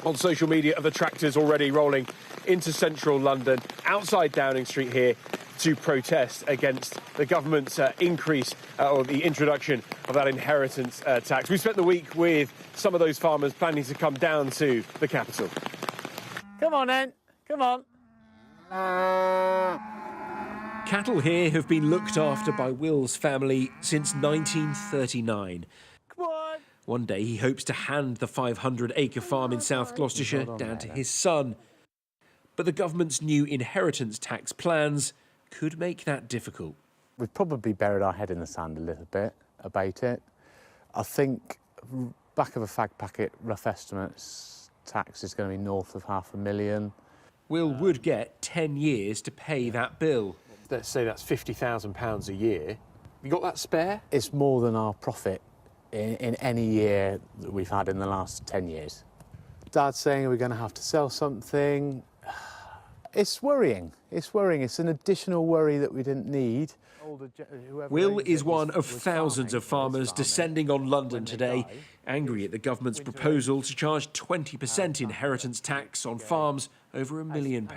on social media of the tractors already rolling into central London, outside Downing Street here, to protest against the government's increase or the introduction of that inheritance tax. We spent the week with some of those farmers planning to come down to the capital. Come on, then. Come on. Cattle here have been looked after by Will's family since 1939. Come on. One day he hopes to hand the 500-acre farm in South Gloucestershire down to his son. But the government's new inheritance tax plans could make that difficult. We've probably buried our head in the sand a little bit about it. I think, back of a fag packet, rough estimates, tax is going to be north of £500,000. Will would get 10 years to pay that bill. Let's say that's £50,000 a year. You got that spare? It's more than our profit in any year that we've had in the last 10 years. Dad's saying we're going to have to sell something. It's worrying. It's worrying. It's an additional worry that we didn't need. Will is one of thousands of farmers descending on London today, angry at the government's proposal to charge 20% inheritance tax on farms over £1 million.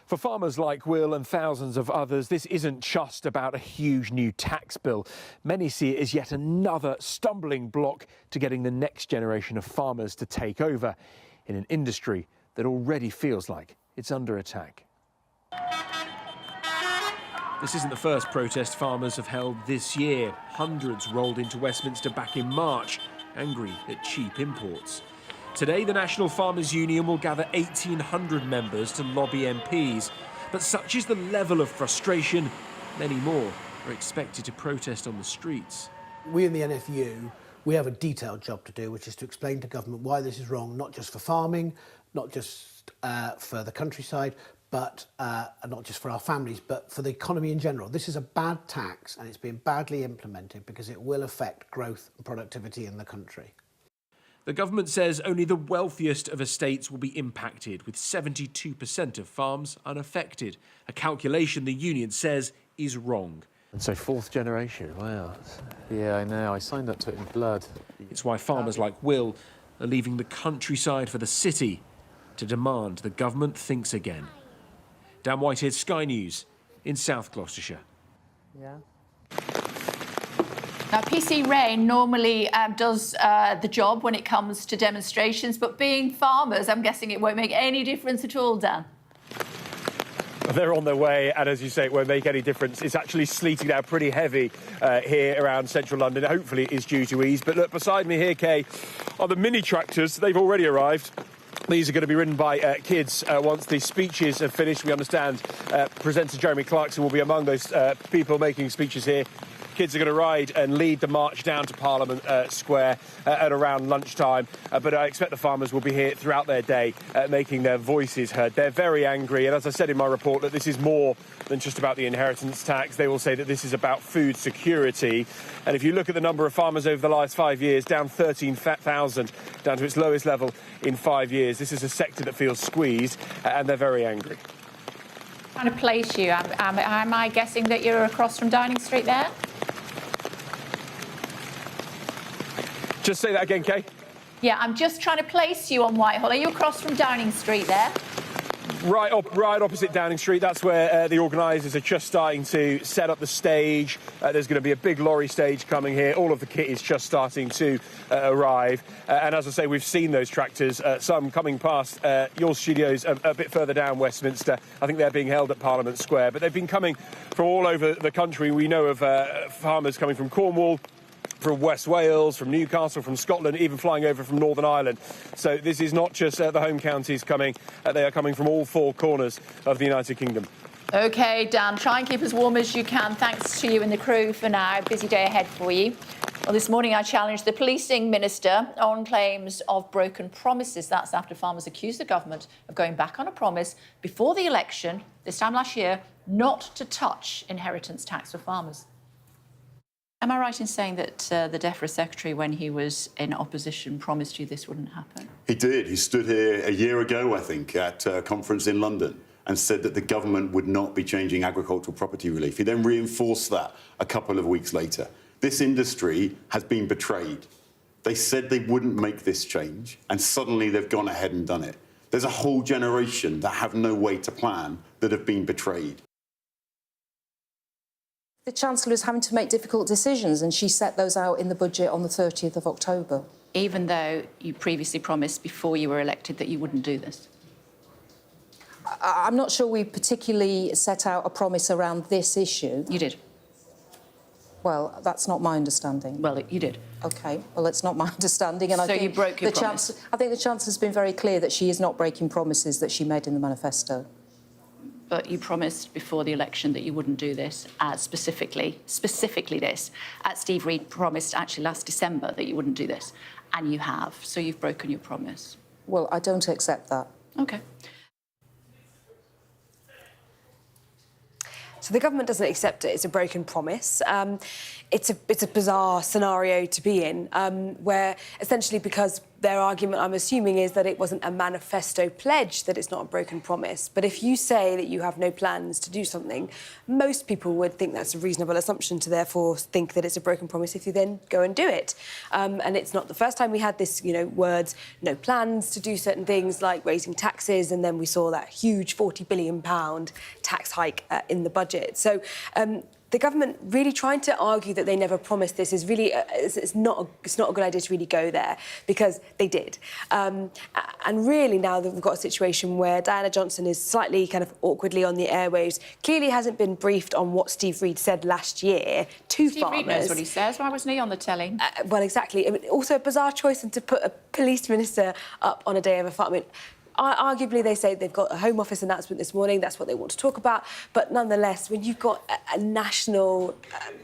For farmers like Will and thousands of others, this isn't just about a huge new tax bill. Many see it as yet another stumbling block to getting the next generation of farmers to take over in an industry that already feels like it's under attack. This isn't the first protest farmers have held this year. Hundreds rolled into Westminster back in March, angry at cheap imports. Today, the National Farmers Union will gather 1,800 members to lobby MPs. But such is the level of frustration, many more are expected to protest on the streets. We in the NFU, we have a detailed job to do, which is to explain to government why this is wrong, not just for farming, not just for the countryside, but not just for our families, but for the economy in general. This is a bad tax and it's been badly implemented because it will affect growth and productivity in the country. The government says only the wealthiest of estates will be impacted, with 72% of farms unaffected, a calculation the union says is wrong. And so 4th generation, wow. Yeah, I know. I signed up to it in blood. It's why farmers like Will are leaving the countryside for the city to demand the government thinks again. Dan Whitehead, Sky News, in South Gloucestershire. Yeah. Now, PC Rain normally does the job when it comes to demonstrations, but being farmers, I'm guessing it won't make any difference at all, Dan. They're on their way, and as you say, it won't make any difference. It's actually sleeting down pretty heavy here around central London. Hopefully it is due to ease. But look, beside me here, Kay, are the mini tractors. They've already arrived. These are going to be ridden by kids once the speeches are finished. We understand presenter Jeremy Clarkson will be among those people making speeches here. Kids are going to ride and lead the march down to Parliament Square at around lunchtime. But I expect the farmers will be here throughout their day making their voices heard. They're very angry. And as I said in my report, that this is more than just about the inheritance tax. They will say that this is about food security. And if you look at the number of farmers over the last 5 years, down 13,000, down to its lowest level in 5 years. This is a sector that feels squeezed, and they're very angry. Trying to place you. Am I guessing that you're across from Downing Street there? Just say that again, Kay. Yeah, I'm just trying to place you on Whitehall. Are you across from Downing Street there? Right opposite Downing Street. That's where the organisers are just starting to set up the stage. There's going to be a big lorry stage coming here. All of the kit is just starting to arrive. And as I say, we've seen those tractors, some coming past your studios a bit further down Westminster. I think they're being held at Parliament Square. But they've been coming from all over the country. We know of farmers coming from Cornwall, from West Wales, from Newcastle, from Scotland, even flying over from Northern Ireland. So this is not just the home counties coming, they are coming from all four corners of the United Kingdom. OK, Dan, try and keep as warm as you can. Thanks to you and the crew for now. Busy day ahead for you. Well, this morning I challenged the policing minister on claims of broken promises. That's after farmers accused the government of going back on a promise before the election, this time last year, not to touch inheritance tax for farmers. Am I right in saying that the DEFRA secretary, when he was in opposition, promised you this wouldn't happen? He did. He stood here a year ago, I think, at a conference in London and said that the government would not be changing agricultural property relief. He then reinforced that a couple of weeks later. This industry has been betrayed. They said they wouldn't make this change, and suddenly they've gone ahead and done it. There's a whole generation that have no way to plan that have been betrayed. The Chancellor is having to make difficult decisions, and she set those out in the budget on the 30th of October. Even though you previously promised before you were elected that you wouldn't do this? I'm not sure we particularly set out a promise around this issue. You did. Well, that's not my understanding. Well, you did. OK, well, it's not my understanding. And so I think you broke your promise? I think the Chancellor's been very clear that she is not breaking promises that she made in the manifesto. But you promised before the election that you wouldn't do this, specifically this. Steve Reid promised actually last December that you wouldn't do this, and you have. So you've broken your promise. Well, I don't accept that. OK. So the government doesn't accept it. It's a broken promise. It's a bizarre scenario to be in, where essentially because their argument, I'm assuming, is that it wasn't a manifesto pledge, that it's not a broken promise. But if you say that you have no plans to do something, most people would think that's a reasonable assumption to therefore think that it's a broken promise if you then go and do it. And it's not the first time we had this, words, no plans to do certain things like raising taxes, and then we saw that huge £40 billion tax hike in the budget. So the government really trying to argue that they never promised this is really it's not a good idea to really go there, because they did. And really now that we've got a situation where Diana Johnson is slightly kind of awkwardly on the airwaves, clearly hasn't been briefed on what Steve Reid said last year to Steve farmers. Reid knows what he says. Why wasn't he on the telly? Well, exactly. I mean, also a bizarre choice to put a police minister up on a day of a farm. I mean, arguably, they say they've got a Home Office announcement this morning. That's what they want to talk about. But nonetheless, when you've got a national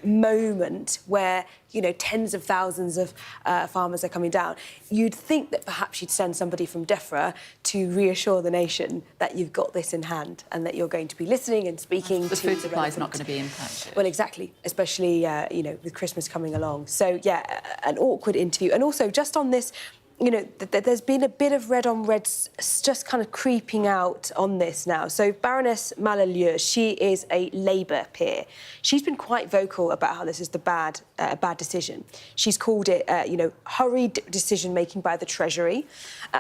moment where, tens of thousands of farmers are coming down, you'd think that perhaps you'd send somebody from DEFRA to reassure the nation that you've got this in hand and that you're going to be listening and speaking the to food supply is not going to be impacted. Well, exactly, especially, with Christmas coming along. So, yeah, an awkward interview. And also, just on this, there's been a bit of red on red just kind of creeping out on this now. So Baroness Mallalieu, she is a Labour peer. She's been quite vocal about how this is a bad decision. She's called it, hurried decision-making by the Treasury.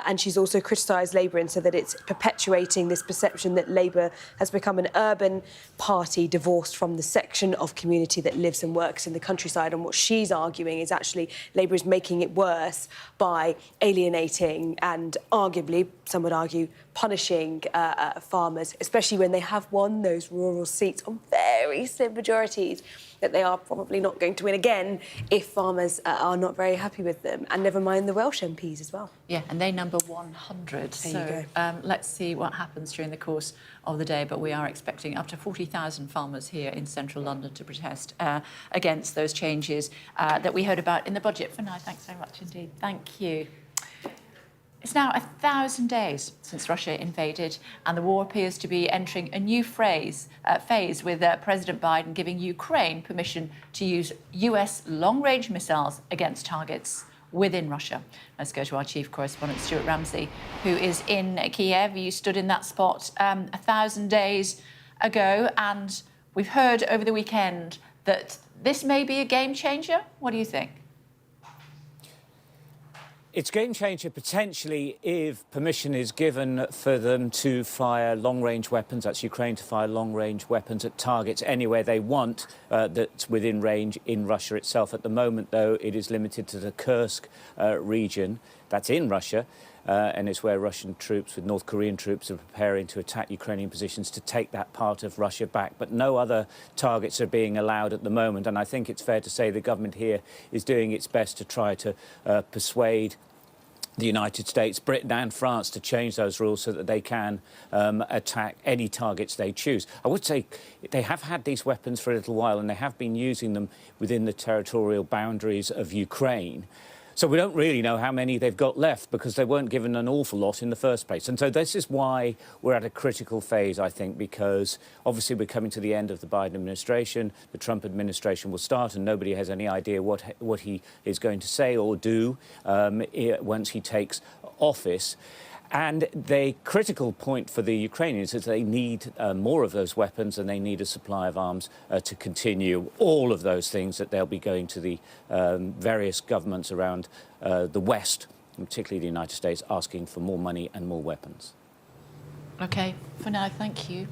And she's also criticised Labour and said that it's perpetuating this perception that Labour has become an urban party divorced from the section of community that lives and works in the countryside. And what she's arguing is actually Labour is making it worse by alienating and arguably, some would argue, punishing farmers, especially when they have won those rural seats on very slim majorities that they are probably not going to win again if farmers are not very happy with them. And never mind the Welsh MPs as well. Yeah, and they number 100. There you go. Let's see what happens during the course of the day. But we are expecting up to 40,000 farmers here in central London to protest against those changes that we heard about in the budget. For now, thanks very much indeed. Thank you. It's now 1,000 days since Russia invaded, and the war appears to be entering a new phase with President Biden giving Ukraine permission to use US long-range missiles against targets within Russia. Let's go to our chief correspondent, Stuart Ramsey, who is in Kiev. You stood in that spot 1,000 days ago, and we've heard over the weekend that this may be a game changer. What do you think? It's game changer potentially if permission is given for them to fire long-range weapons. That's Ukraine to fire long-range weapons at targets anywhere they want that's within range in Russia itself. At the moment, though, it is limited to the Kursk region. That's in Russia. and it's where Russian troops with North Korean troops are preparing to attack Ukrainian positions to take that part of Russia back. But no other targets are being allowed at the moment, and I think it's fair to say the government here is doing its best to try to persuade the United States, Britain and France to change those rules so that they can attack any targets they choose. I would say they have had these weapons for a little while and they have been using them within the territorial boundaries of Ukraine. So we don't really know how many they've got left because they weren't given an awful lot in the first place. And so this is why we're at a critical phase, I think, because obviously we're coming to the end of the Biden administration. The Trump administration will start and nobody has any idea what he is going to say or do once he takes office. And the critical point for the Ukrainians is they need more of those weapons and they need a supply of arms to continue all of those things that they'll be going to the various governments around the West, and particularly the United States, asking for more money and more weapons. OK, for now, thank you.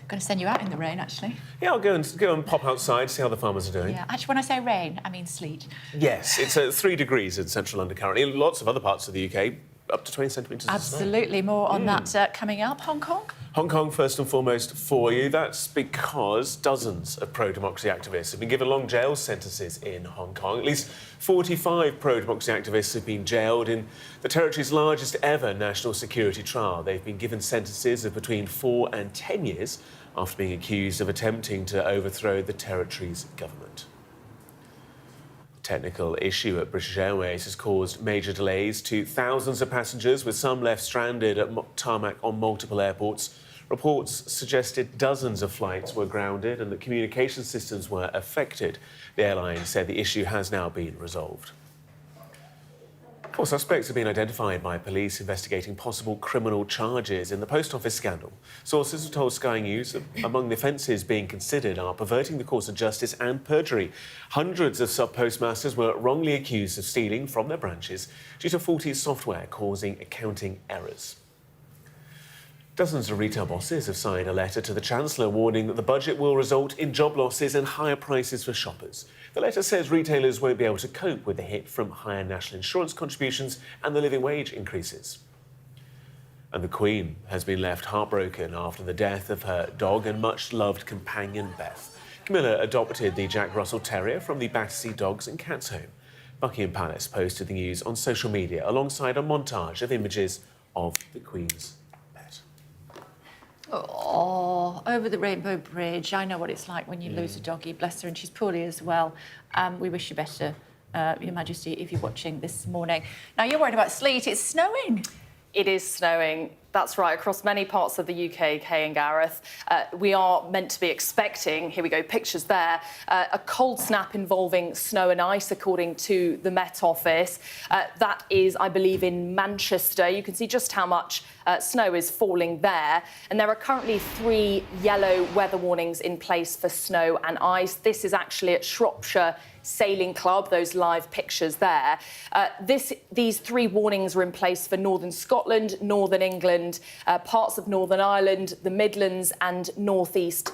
Going to send you out in the rain, actually. Yeah, I'll go and pop outside, see how the farmers are doing. Yeah, actually, when I say rain, I mean sleet. Yes, it's 3 degrees in central London currently. Lots of other parts of the UK, up to 20 centimetres of snow. Absolutely, more on that coming up. Hong Kong? Hong Kong, first and foremost, for you. That's because dozens of pro-democracy activists have been given long jail sentences in Hong Kong. At least 45 pro-democracy activists have been jailed in the territory's largest ever national security trial. They've been given sentences of between 4 and 10 years after being accused of attempting to overthrow the territory's government. A technical issue at British Airways has caused major delays to thousands of passengers, with some left stranded at tarmac on multiple airports. Reports suggested dozens of flights were grounded and that communication systems were affected. The airline said the issue has now been resolved. 4 suspects have been identified by police investigating possible criminal charges in the post office scandal. Sources have told Sky News that among the offences being considered are perverting the course of justice and perjury. Hundreds of sub-postmasters were wrongly accused of stealing from their branches due to faulty software causing accounting errors. Dozens of retail bosses have signed a letter to the Chancellor warning that the budget will result in job losses and higher prices for shoppers. The letter says retailers won't be able to cope with the hit from higher national insurance contributions and the living wage increases. And the Queen has been left heartbroken after the death of her dog and much-loved companion, Beth. Camilla adopted the Jack Russell Terrier from the Battersea Dogs and Cats Home. Buckingham Palace posted the news on social media alongside a montage of images of the Queen's pet. Oh, over the Rainbow Bridge. I know what it's like when you lose a doggy, bless her, and she's poorly as well. We wish you better, Your Majesty, if you're watching this morning. Now, you're worried about sleet. It's snowing. It is snowing. That's right, across many parts of the UK, Kay and Gareth. We are meant to be expecting, here we go, pictures there, a cold snap involving snow and ice, according to the Met Office. That is, I believe, in Manchester. You can see just how much snow is falling there. And there are currently 3 yellow weather warnings in place for snow and ice. This is actually at Shropshire Sailing Club, those live pictures there. These 3 warnings are in place for northern Scotland, northern England, parts of Northern Ireland, the Midlands and northeast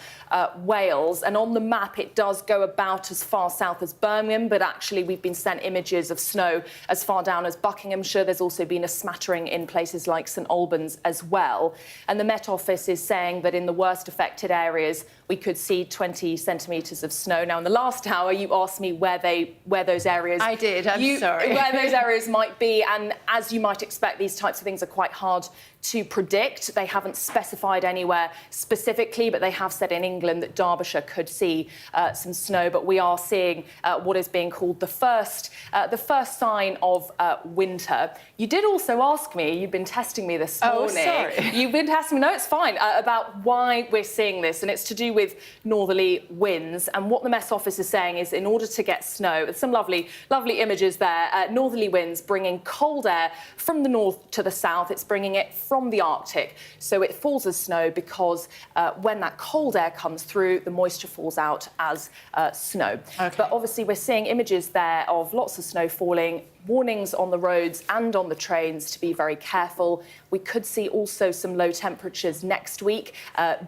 Wales. And on the map, it does go about as far south as Birmingham, but actually we've been sent images of snow as far down as Buckinghamshire. There's also been a smattering in places like St Albans as well. And the Met Office is saying that in the worst affected areas, we could see 20 centimetres of snow. Now, in the last hour, you asked me where those areas... I did, I'm sorry. Where those areas might be, and as you might expect, these types of things are quite hard to predict. They haven't specified anywhere specifically, but they have said in England that Derbyshire could see some snow. But we are seeing what is being called the first sign of winter. You did also ask me, you've been testing me this morning. Oh, sorry. You've been testing me, no, it's fine, about why we're seeing this, and it's to do with northerly winds. And what the Met Office is saying is in order to get snow, some lovely images there, northerly winds bringing cold air from the north to the south. It's bringing it from the Arctic. So it falls as snow because when that cold air comes through, the moisture falls out as snow. Okay. But obviously we're seeing images there of lots of snow falling, warnings on the roads and on the trains to be very careful. We could see also some low temperatures next week,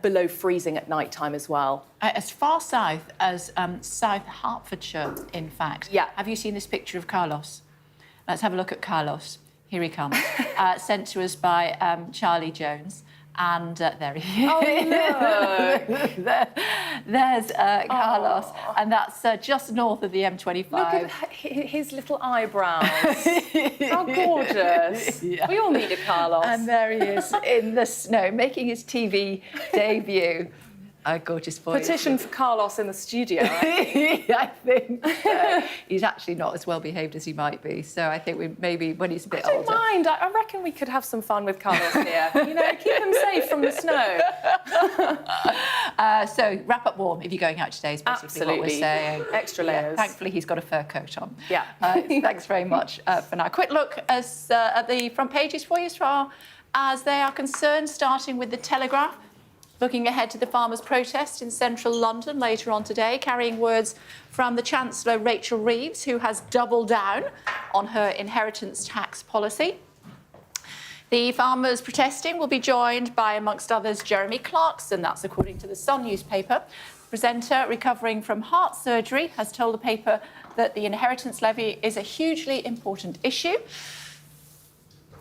below freezing at night time as well. As far south as South Hertfordshire, in fact. Yeah. Have you seen this picture of Carlos? Let's have a look at Carlos. Here he comes. Sent to us by Charlie Jones. And there he is. Oh, look. There's Carlos. And that's just north of the M25. Look at his little eyebrows. How gorgeous. Yeah. We all need a Carlos. And there he is in the snow, making his TV debut. A gorgeous boy. Petition for Carlos in the studio. I think so. He's actually not as well behaved as he might be. So I think we maybe when he's a bit older. I don't mind. I reckon we could have some fun with Carlos here. You know, keep him safe from the snow. So wrap up warm if you're going out today is basically what we're saying. Extra layers. Yeah, thankfully, he's got a fur coat on. Yeah. Thanks very much for now. Quick look at the front pages for you as far as they are concerned, starting with the Telegraph. Looking ahead to the farmers' protest in central London later on today, carrying words from the Chancellor Rachel Reeves, who has doubled down on her inheritance tax policy. The farmers protesting will be joined by, amongst others, Jeremy Clarkson. That's according to the Sun newspaper. The presenter, recovering from heart surgery, has told the paper that the inheritance levy is a hugely important issue.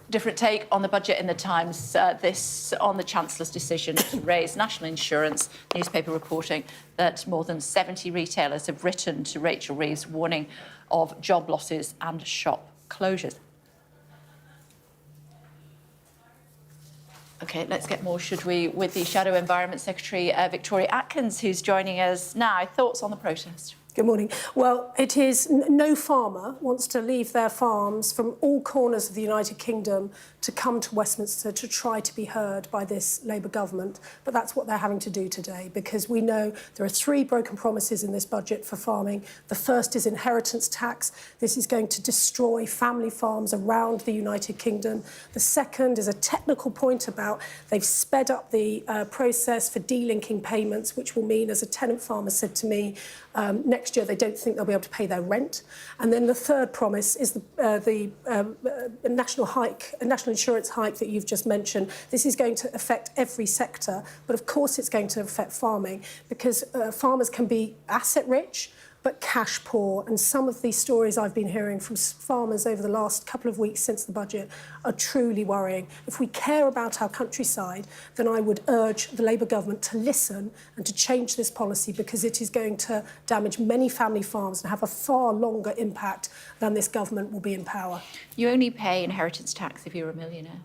Different take on the budget in the Times, this on the Chancellor's decision to raise national insurance. Newspaper reporting that more than 70 retailers have written to Rachel Reeves warning of job losses and shop closures. OK, let's get more, should we, with the Shadow Environment Secretary, Victoria Atkins, who's joining us now. Thoughts on the protest? Good morning. Well, it is no farmer wants to leave their farms from all corners of the United Kingdom to come to Westminster to try to be heard by this Labour government. But that's what they're having to do today, because we know there are 3 broken promises in this budget for farming. The first is inheritance tax. This is going to destroy family farms around the United Kingdom. The second is a technical point about they've sped up the process for delinking payments, which will mean, as a tenant farmer said to me, next year they don't think they'll be able to pay their rent. And then the third promise is the national insurance hike that you've just mentioned. This is going to affect every sector, but of course it's going to affect farming, because farmers can be asset rich but cash poor. And some of these stories I've been hearing from farmers over the last couple of weeks since the budget are truly worrying. If we care about our countryside, then I would urge the Labour government to listen and to change this policy, because it is going to damage many family farms and have a far longer impact than this government will be in power. You only pay inheritance tax if you're a millionaire.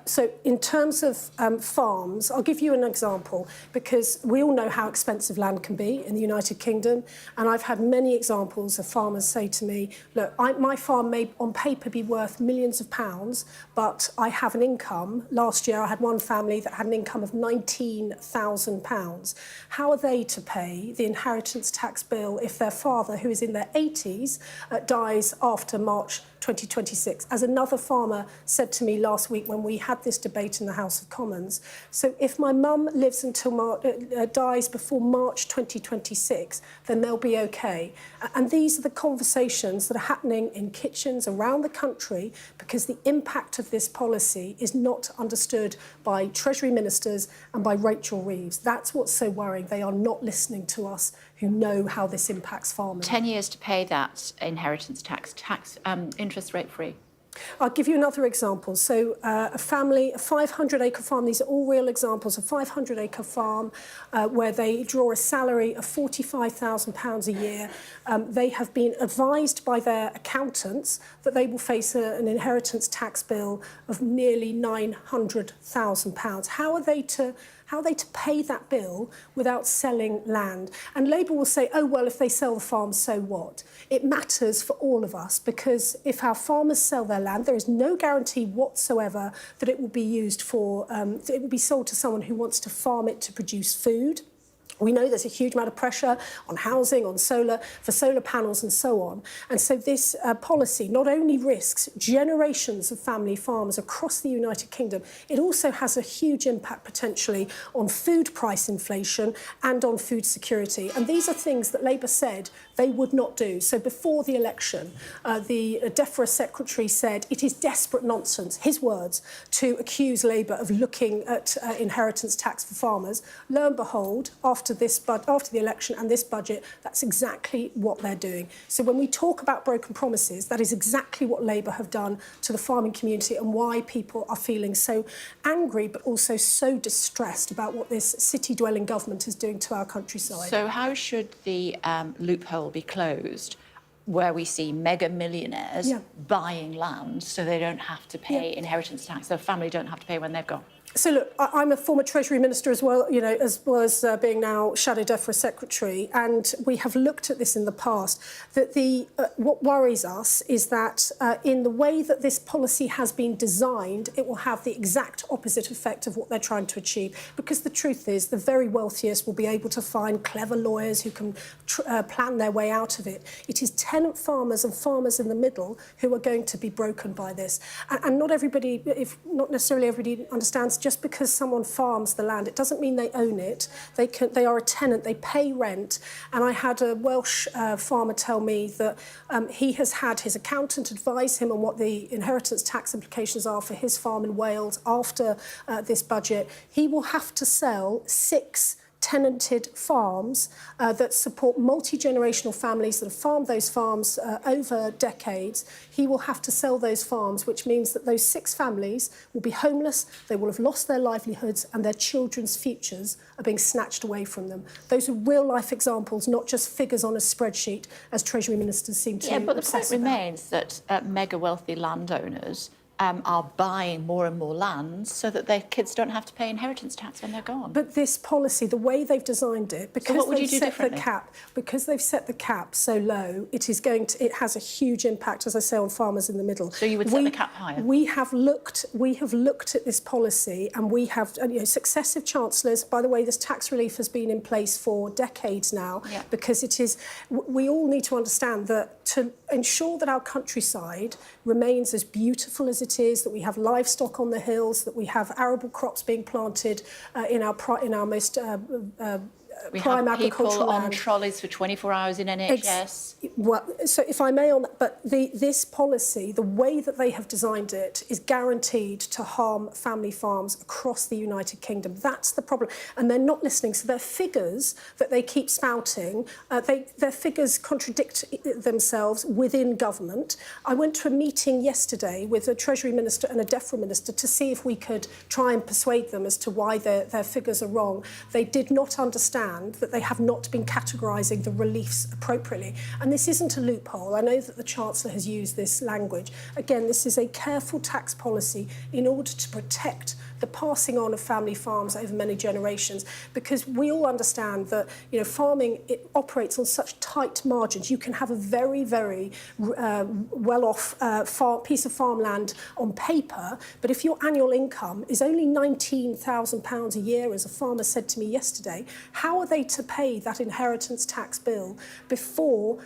So in terms of farms, I'll give you an example, because we all know how expensive land can be in the United Kingdom. And I've had many examples of farmers say to me, look, my farm may on paper be worth millions of pounds, but I have an income. Last year, I had one family that had an income of £19,000. How are they to pay the inheritance tax bill if their father, who is in their 80s, dies after March 2026, as another farmer said to me last week when we had this debate in the House of Commons? So if my mum lives until dies before March 2026, then they'll be OK. And these are the conversations that are happening in kitchens around the country, because the impact of this policy is not understood by Treasury ministers and by Rachel Reeves. That's what's so worrying. They are not listening to us, who know how this impacts farmers. 10 years to pay that inheritance tax, interest rate free. I'll give you another example. So a family, a 500-acre farm, these are all real examples, a 500-acre farm where they draw a salary of £45,000 a year. They have been advised by their accountants that they will face an inheritance tax bill of nearly £900,000. How are they to pay that bill without selling land? And Labour will say, oh, well, if they sell the farm, so what? It matters for all of us, because if our farmers sell their land, there is no guarantee whatsoever that it will be used for, it will be sold to someone who wants to farm it to produce food. We know there's a huge amount of pressure on housing, on solar, for solar panels and so on. And so this policy not only risks generations of family farms across the United Kingdom, it also has a huge impact potentially on food price inflation and on food security. And these are things that Labour said they would not do. So before the election, the DEFRA secretary said it is desperate nonsense, his words, to accuse Labour of looking at inheritance tax for farmers. Lo and behold, after after the election and this budget, that's exactly what they're doing. So when we talk about broken promises, that is exactly what Labour have done to the farming community and why people are feeling so angry but also so distressed about what this city-dwelling government is doing to our countryside. So how should the loophole be closed where we see mega millionaires buying land so they don't have to pay inheritance tax, their family don't have to pay when they've gone? So look, I'm a former Treasury Minister as well, you know, as well as being now Shadow DEFRA Secretary, and we have looked at this in the past. That what worries us is that in the way that this policy has been designed, it will have the exact opposite effect of what they're trying to achieve. Because the truth is, the very wealthiest will be able to find clever lawyers who can plan their way out of it. It is tenant farmers and farmers in the middle who are going to be broken by this. And not everybody, if not necessarily everybody, understands. Just because someone farms the land, it doesn't mean they own it. They are a tenant, they pay rent. And I had a Welsh farmer tell me that he has had his accountant advise him on what the inheritance tax implications are for his farm in Wales after this budget. He will have to sell 6 tenanted farms that support multi-generational families that have farmed those farms over decades. He will have to sell those farms, which means that those 6 families will be homeless, they will have lost their livelihoods, and their children's futures are being snatched away from them. Those are real-life examples, not just figures on a spreadsheet, as Treasury ministers seem to but the point obsess about. remains that mega-wealthy landowners are buying more and more land so that their kids don't have to pay inheritance tax when they're gone. But this policy, the way they've designed it, because they've set the cap so low, it has a huge impact, as I say, on farmers in the middle. So you would set the cap higher? We have looked at this policy, and we have successive chancellors. By the way, this tax relief has been in place for decades now, because it is. We all need to understand that to ensure that our countryside remains as beautiful as it is, that we have livestock on the hills, that we have arable crops being planted in our most we prime have people agricultural on land. trolleys for 24 hours in NHS. So if I may on that, but this policy, the way that they have designed it, is guaranteed to harm family farms across the United Kingdom. That's the problem. And they're not listening. So their figures that they keep spouting, their figures contradict themselves within government. I went to a meeting yesterday with a Treasury Minister and a DEFRA Minister to see if we could try and persuade them as to why their figures are wrong. They did not understand that they have not been categorising the reliefs appropriately. And this isn't a loophole. I know that the Chancellor has used this language. Again, this is a careful tax policy in order to protect the passing on of family farms over many generations, because we all understand that farming, it operates on such tight margins. You can have a very, very well-off piece of farmland on paper, but if your annual income is only £19,000 a year, as a farmer said to me yesterday, how are they to pay that inheritance tax bill before,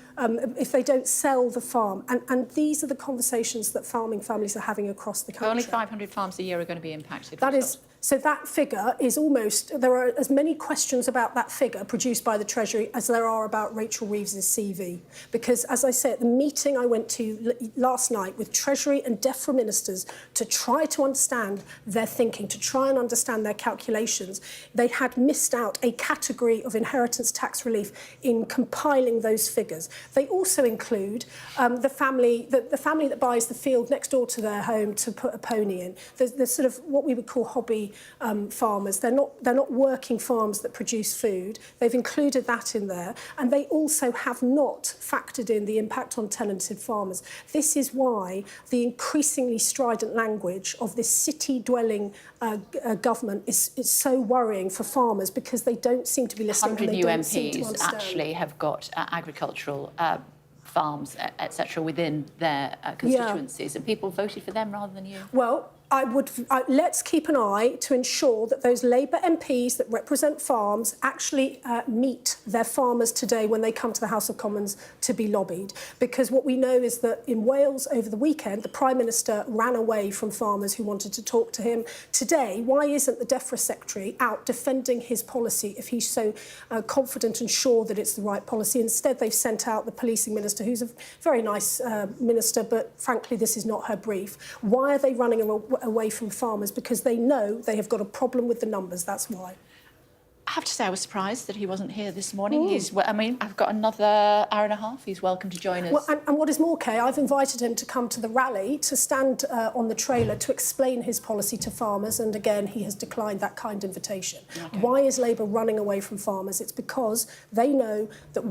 if they don't sell the farm? And these are the conversations that farming families are having across the country. Only 500 farms a year are going to be impacted. So that figure is almost, there are as many questions about that figure produced by the Treasury as there are about Rachel Reeves's CV. Because, as I say, at the meeting I went to last night with Treasury and DEFRA ministers to try to understand their thinking, to try and understand their calculations, they had missed out a category of inheritance tax relief in compiling those figures. They also include the family that buys the field next door to their home to put a pony in. There's sort of what we would call hobby farmers. They're not working farms that produce food. They've included that in there, and they also have not factored in the impact on tenanted farmers. This is why the increasingly strident language of this city-dwelling government is so worrying for farmers, because they don't seem to be listening. 100 new MPs actually have got agricultural farms, etc., within their constituencies, and people voted for them rather than you. Well, let's keep an eye to ensure that those Labour MPs that represent farms actually meet their farmers today when they come to the House of Commons to be lobbied. Because what we know is that in Wales over the weekend, the Prime Minister ran away from farmers who wanted to talk to him. Today, why isn't the DEFRA Secretary out defending his policy if he's so confident and sure that it's the right policy? Instead, they've sent out the Policing Minister, who's a very nice minister, but frankly, this is not her brief. Why are they running away from farmers? Because they know they have got a problem with the numbers, that's why. I have to say I was surprised that he wasn't here this morning. I've got another hour and a half. He's welcome to join us. Well, and what is more, Kay, I've invited him to come to the rally, to stand on the trailer to explain his policy to farmers, and again, he has declined that kind invitation. Okay. Why is Labour running away from farmers? It's because they know that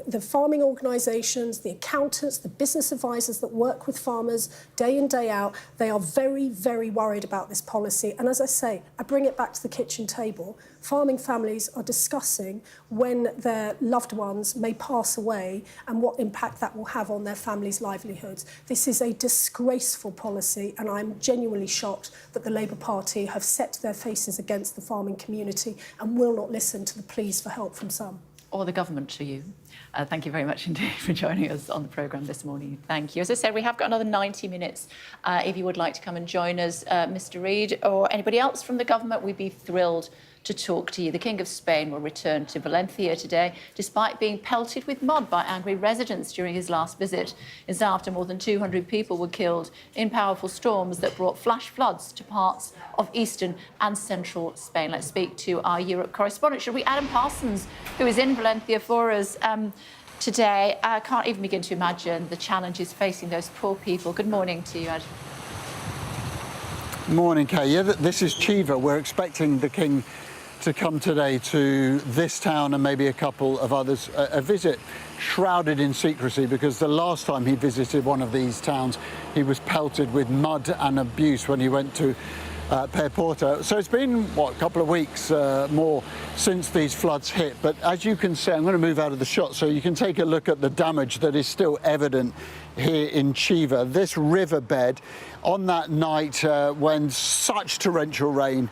the farming organisations, the accountants, the business advisors that work with farmers day in, day out, they are very, very worried about this policy. And as I say, I bring it back to the kitchen table. Farming families are discussing when their loved ones may pass away and what impact that will have on their families' livelihoods. This is a disgraceful policy, and I'm genuinely shocked that the Labour Party have set their faces against the farming community and will not listen to the pleas for help from some. Or the government to you. Thank you very much indeed for joining us on the programme this morning. Thank you. As I said, we have got another 90 minutes. If you would like to come and join us, Mr Reid, or anybody else from the government, we'd be thrilled to talk to you. The King of Spain will return to Valencia today, despite being pelted with mud by angry residents during his last visit. It's after more than 200 people were killed in powerful storms that brought flash floods to parts of eastern and central Spain. Let's speak to our Europe correspondent, shall we? Adam Parsons, who is in Valencia for us today. I can't even begin to imagine the challenges facing those poor people. Good morning to you, Ed. Morning, Kay. Yeah, this is Chiva. We're expecting the King to come today to this town and maybe a couple of others, a visit shrouded in secrecy, because the last time he visited one of these towns, he was pelted with mud and abuse when he went to Perporto. So it's been, a couple of weeks more since these floods hit. But as you can see, I'm going to move out of the shot so you can take a look at the damage that is still evident here in Chiva. This riverbed, on that night when such torrential rain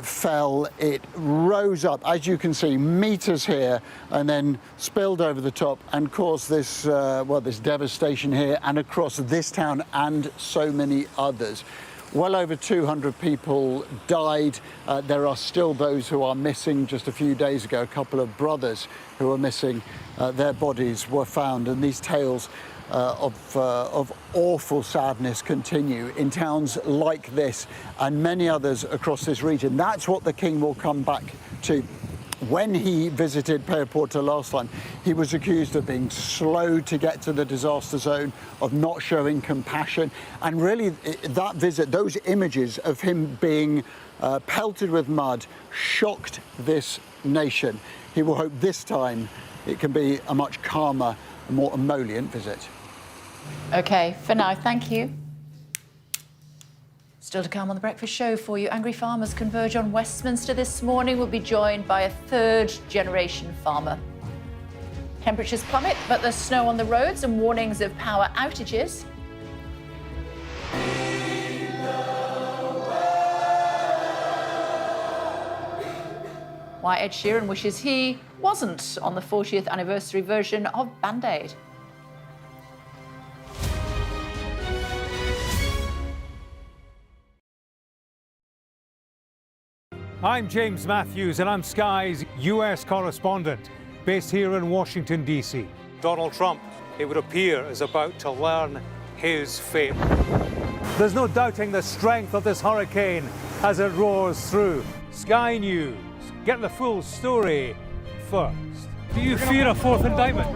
fell, it rose up, as you can see, metres here, and then spilled over the top and caused this, this devastation here and across this town and so many others. Well over 200 people died. There are still those who are missing. Just a few days ago, a couple of brothers who are missing, their bodies were found, and these tales of awful sadness continue in towns like this and many others across this region. That's what the King will come back to. When he visited Perporto last time, he was accused of being slow to get to the disaster zone, of not showing compassion, and really that visit, those images of him being pelted with mud, shocked this nation. He will hope this time it can be a much calmer, more emollient visit. OK, for now, thank you. Still to come on The Breakfast Show for you. Angry farmers converge on Westminster this morning. We'll be joined by a third-generation farmer. Temperatures plummet, but there's snow on the roads and warnings of power outages. Why Ed Sheeran wishes he wasn't on the 40th anniversary version of Band-Aid. I'm James Matthews, and I'm Sky's US correspondent, based here in Washington, D.C. Donald Trump, it would appear, is about to learn his fate. There's no doubting the strength of this hurricane as it roars through. Sky News, get the full story first. Do you fear a fourth indictment?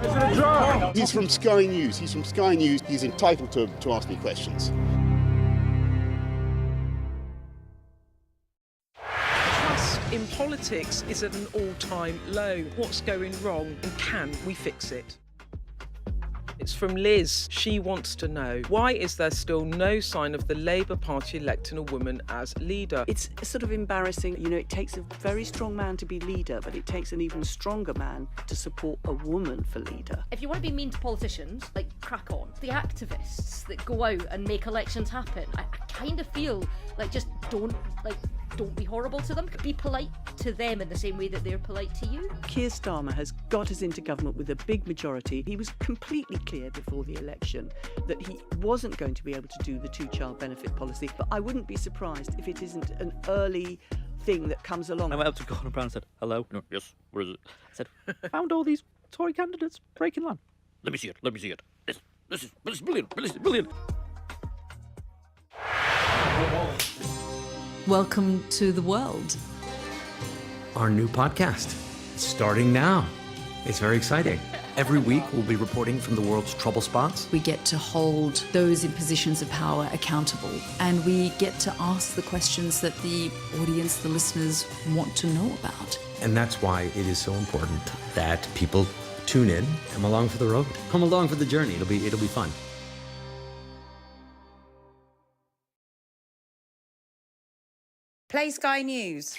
He's from Sky News. He's from Sky News. He's entitled to ask me questions. In politics is at an all-time low. What's going wrong and can we fix it? It's from Liz. She wants to know, why is there still no sign of the Labour Party electing a woman as leader? It's sort of embarrassing. You know, it takes a very strong man to be leader, but it takes an even stronger man to support a woman for leader. If you want to be mean to politicians, crack on. The activists that go out and make elections happen, I kind of feel just don't be horrible to them. Be polite to them in the same way that they're polite to you. Keir Starmer has got us into government with a big majority. He was completely clear before the election that he wasn't going to be able to do the two-child benefit policy, but I wouldn't be surprised if it isn't an early thing that comes along. I went up to Gordon Brown and said, hello? No, yes, what is it? I said, found all these Tory candidates breaking land. Let me see it. This is brilliant. Welcome to the world. our new podcast. It's starting now. It's very exciting. Every week, we'll be reporting from the world's trouble spots. We get to hold those in positions of power accountable, and we get to ask the questions that the audience, the listeners, want to know about. And that's why it is so important that people tune in, come along for the road, come along for the journey. It'll be fun. Play Sky News.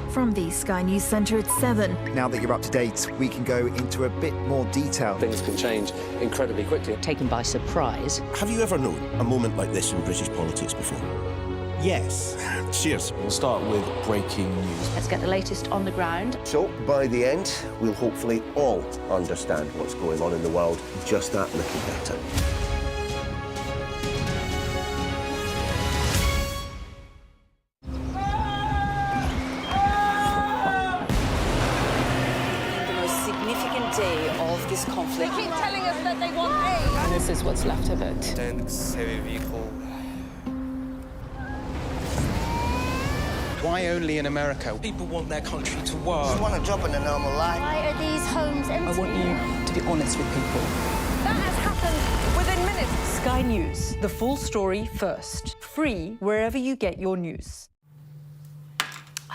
From the Sky News Centre at 7. Now that you're up to date, we can go into a bit more detail. Things can change incredibly quickly. Taken by surprise. Have you ever known a moment like this in British politics before? Yes. Cheers. We'll start with breaking news. Let's get the latest on the ground. So, by the end, we'll hopefully all understand what's going on in the world just that little better. This conflict. They keep telling us that they want aid. And this is what's left of it. Tanks, heavy vehicle. Why only in America? People want their country to work. Just want a job in a normal life. Why are these homes empty? I want you to be honest with people. That has happened within minutes. Sky News, the full story first. Free wherever you get your news.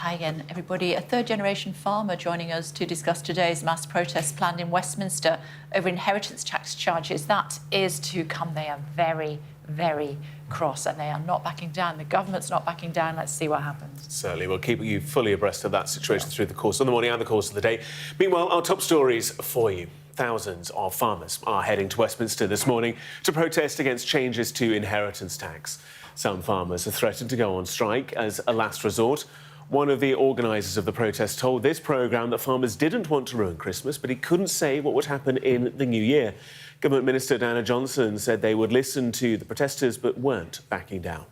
Hi again, everybody. A third-generation farmer joining us to discuss today's mass protest planned in Westminster over inheritance tax charges. That is to come. They are very, very cross, and they are not backing down. The government's not backing down. Let's see what happens. Certainly. We'll keep you fully abreast of that situation through the course of the morning and the course of the day. Meanwhile, our top stories for you. Thousands of farmers are heading to Westminster this morning to protest against changes to inheritance tax. Some farmers have threatened to go on strike as a last resort. One of the organisers of the protest told this programme that farmers didn't want to ruin Christmas, but he couldn't say what would happen in the new year. Government Minister Diana Johnson said they would listen to the protesters but weren't backing down.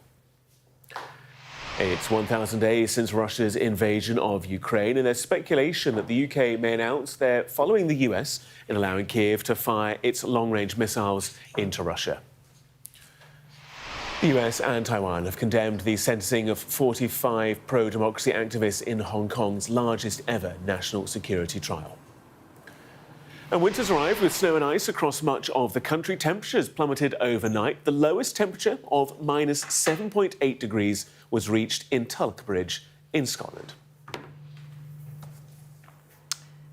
It's 1,000 days since Russia's invasion of Ukraine, and there's speculation that the UK may announce they're following the US in allowing Kiev to fire its long-range missiles into Russia. The US and Taiwan have condemned the sentencing of 45 pro-democracy activists in Hong Kong's largest ever national security trial. And winter's arrived with snow and ice across much of the country. Temperatures plummeted overnight. The lowest temperature of minus 7.8 degrees was reached in Tullochbridge in Scotland.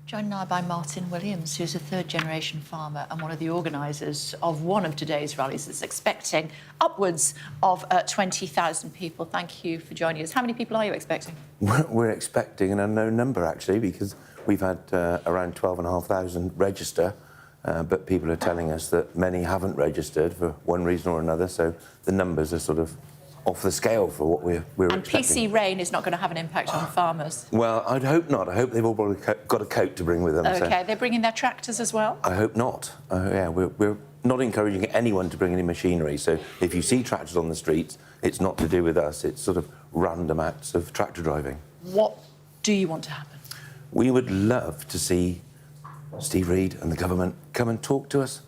Joined now by Martin Williams, who's a third-generation farmer and one of the organisers of one of today's rallies that's expecting upwards of 20,000 people. Thank you for joining us. How many people are you expecting? We're expecting an unknown number, actually, because we've had around 12,500 register, but people are telling us that many haven't registered for one reason or another, so the numbers are sort of off the scale for what we're and expecting. PC rain is not going to have an impact on farmers. Well, I'd hope not. I hope they've all probably got a coat to bring with them. OK, so they're bringing their tractors as well? I hope not. Yeah, we're not encouraging anyone to bring any machinery, so if you see tractors on the streets, it's not to do with us. It's sort of random acts of tractor driving. What do you want to happen? We would love to see Steve Reid and the government come and talk to us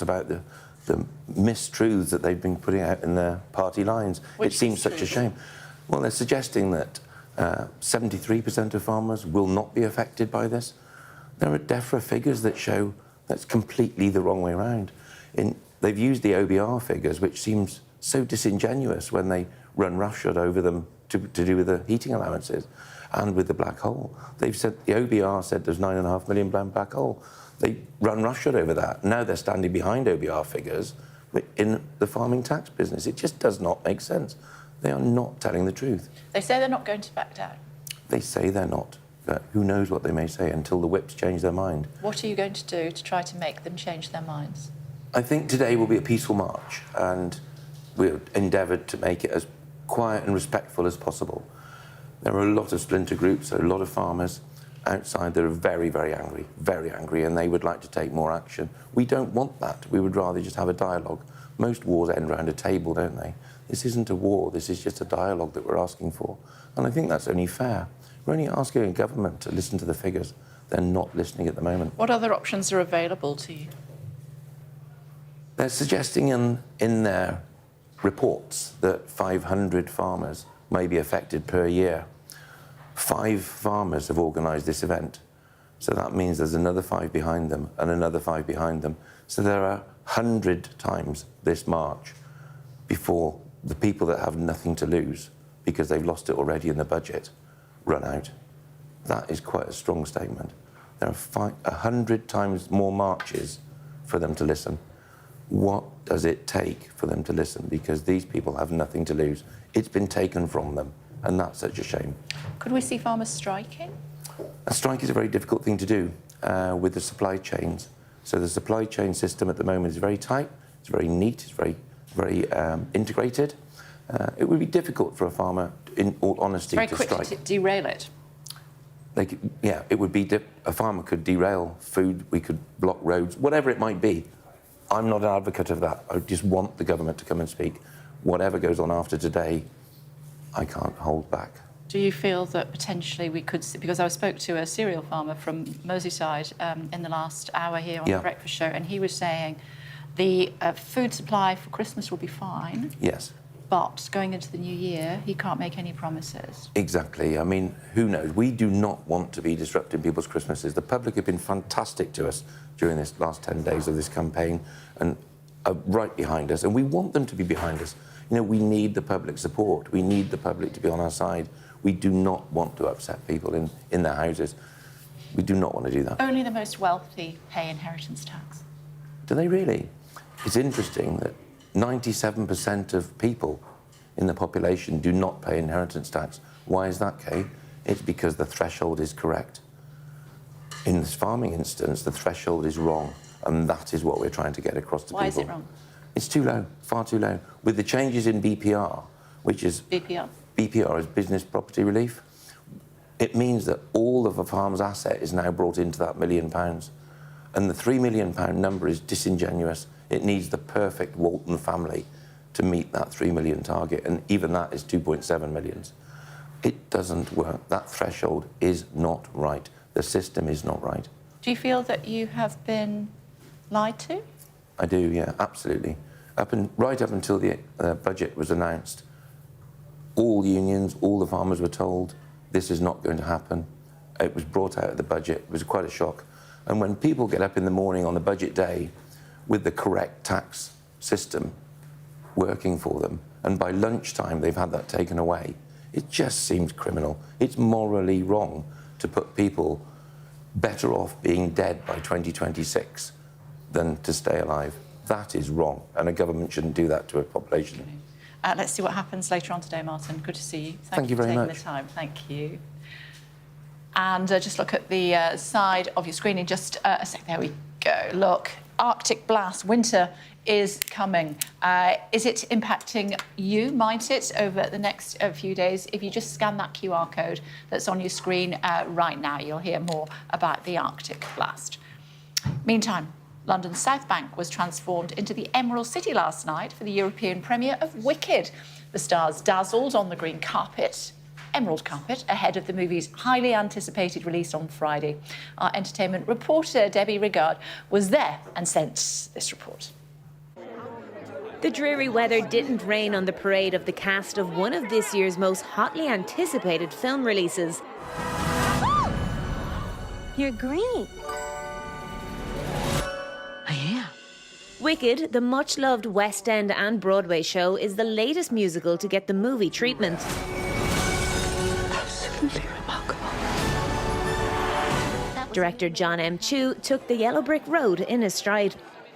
about the mistruths that they've been putting out in their party lines. It seems such a shame. Well, they're suggesting that 73% of farmers will not be affected by this. There are DEFRA figures that show that's completely the wrong way around. They've used the OBR figures, which seems so disingenuous when they run roughshod over them to do with the heating allowances and with the black hole. They've said, the OBR said there's 9.5 million black hole. They run roughshod over that. Now they're standing behind OBR figures in the farming tax business. It just does not make sense. They are not telling the truth. They say they're not going to back down. They say they're not, but who knows what they may say until the whips change their mind. What are you going to do to try to make them change their minds? I think today will be a peaceful march, and we've endeavoured to make it as quiet and respectful as possible. There are a lot of splinter groups, a lot of farmers outside that are very, very angry, and they would like to take more action. We don't want that. We would rather just have a dialogue. Most wars end around a table, don't they? This isn't a war. This is just a dialogue that we're asking for. And I think that's only fair. We're only asking a government to listen to the figures. They're not listening at the moment. What other options are available to you? They're suggesting in their reports that 500 farmers may be affected per year. 5 farmers have organised this event. So that means there's another 5 behind them and another 5 behind them. So there are 100 times this march before the people that have nothing to lose, because they've lost it already in the budget, run out. That is quite a strong statement. There are 100 times more marches for them to listen. What does it take for them to listen? Because these people have nothing to lose. It's been taken from them, and that's such a shame. Could we see farmers striking? A strike is a very difficult thing to do with the supply chains. So the supply chain system at the moment is very tight, it's very neat, it's very integrated. It would be difficult for a farmer, in all honesty, to strike. Very quick to derail it. It would be, a farmer could derail food, we could block roads, whatever it might be. I'm not an advocate of that. I just want the government to come and speak. Whatever goes on after today, I can't hold back. Do you feel that potentially we could see, because I spoke to a cereal farmer from Merseyside in the last hour here on the breakfast show, and he was saying the food supply for Christmas will be fine. Yes. But going into the new year, he can't make any promises. Exactly. I mean, who knows? We do not want to be disrupting people's Christmases. The public have been fantastic to us during this last 10 days of this campaign and are right behind us, and we want them to be behind us. You know, we need the public support. We need the public to be on our side. We do not want to upset people in their houses. We do not want to do that. Only the most wealthy pay inheritance tax. Do they really? It's interesting that 97% of people in the population do not pay inheritance tax. Why is that, Kay? It's because the threshold is correct. In this farming instance, the threshold is wrong, and that is what we're trying to get across to people. Why is it wrong? It's too low, far too low. With the changes in BPR, which is... BPR is business property relief. It means that all of a farm's asset is now brought into that £1 million. And the £3 million number is disingenuous. It needs the perfect Walton family to meet that 3 million target, and even that is 2.7 million. It doesn't work. That threshold is not right. The system is not right. Do you feel that you have been lied to? I do, yeah, absolutely. Right up until the budget was announced, all unions, all the farmers were told this is not going to happen. It was brought out of the budget. It was quite a shock. And when people get up in the morning on the budget day with the correct tax system working for them, and by lunchtime they've had that taken away, it just seems criminal. It's morally wrong to put people better off being dead by 2026 than to stay alive. That is wrong, and a government shouldn't do that to a population. Let's see what happens later on today, Martin. Good to see you. Thank you very for taking much. the time. Thank you. And just look at the side of your screen in just a sec. There we go. Look, Arctic blast. Winter is coming. Is it impacting you? Might it over the next few days? If you just scan that QR code that's on your screen right now, you'll hear more about the Arctic blast. Meantime, London's South Bank was transformed into the Emerald City last night for the European premiere of Wicked. The stars dazzled on the green carpet, emerald carpet, ahead of the movie's highly anticipated release on Friday. Our entertainment reporter, Debbie Rigard, was there and sent this report. The dreary weather didn't rain on the parade of the cast of one of this year's most hotly anticipated film releases. You're green. Wicked, the much-loved West End and Broadway show, is the latest musical to get the movie treatment. Absolutely remarkable. Director John M. Chu took the yellow brick road in his stride.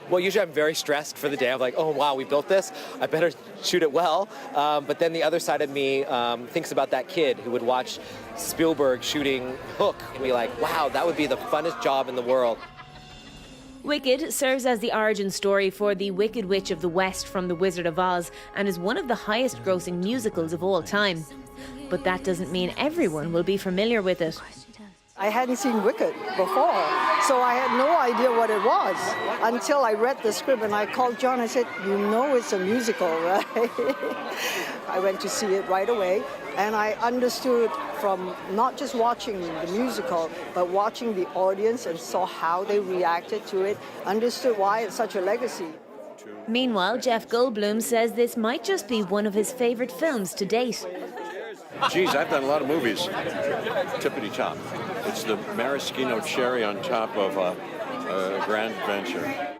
Well, usually I'm very stressed for the day. I'm like, oh, wow, we built this. I better shoot it well. But then the other side of me thinks about that kid who would watch Spielberg shooting Hook and be like, wow, that would be the funnest job in the world. Wicked serves as the origin story for the Wicked Witch of the West from The Wizard of Oz and is one of the highest grossing musicals of all time. But that doesn't mean everyone will be familiar with it. I hadn't seen Wicked before, so I had no idea what it was until I read the script and I called John. I said, you know it's a musical, right? I went to see it right away and I understood from not just watching the musical, but watching the audience and saw how they reacted to it, understood why it's such a legacy. Meanwhile, Jeff Goldblum says this might just be one of his favourite films to date. Geez, I've done a lot of movies. Tippity top. It's the maraschino cherry on top of a grand adventure.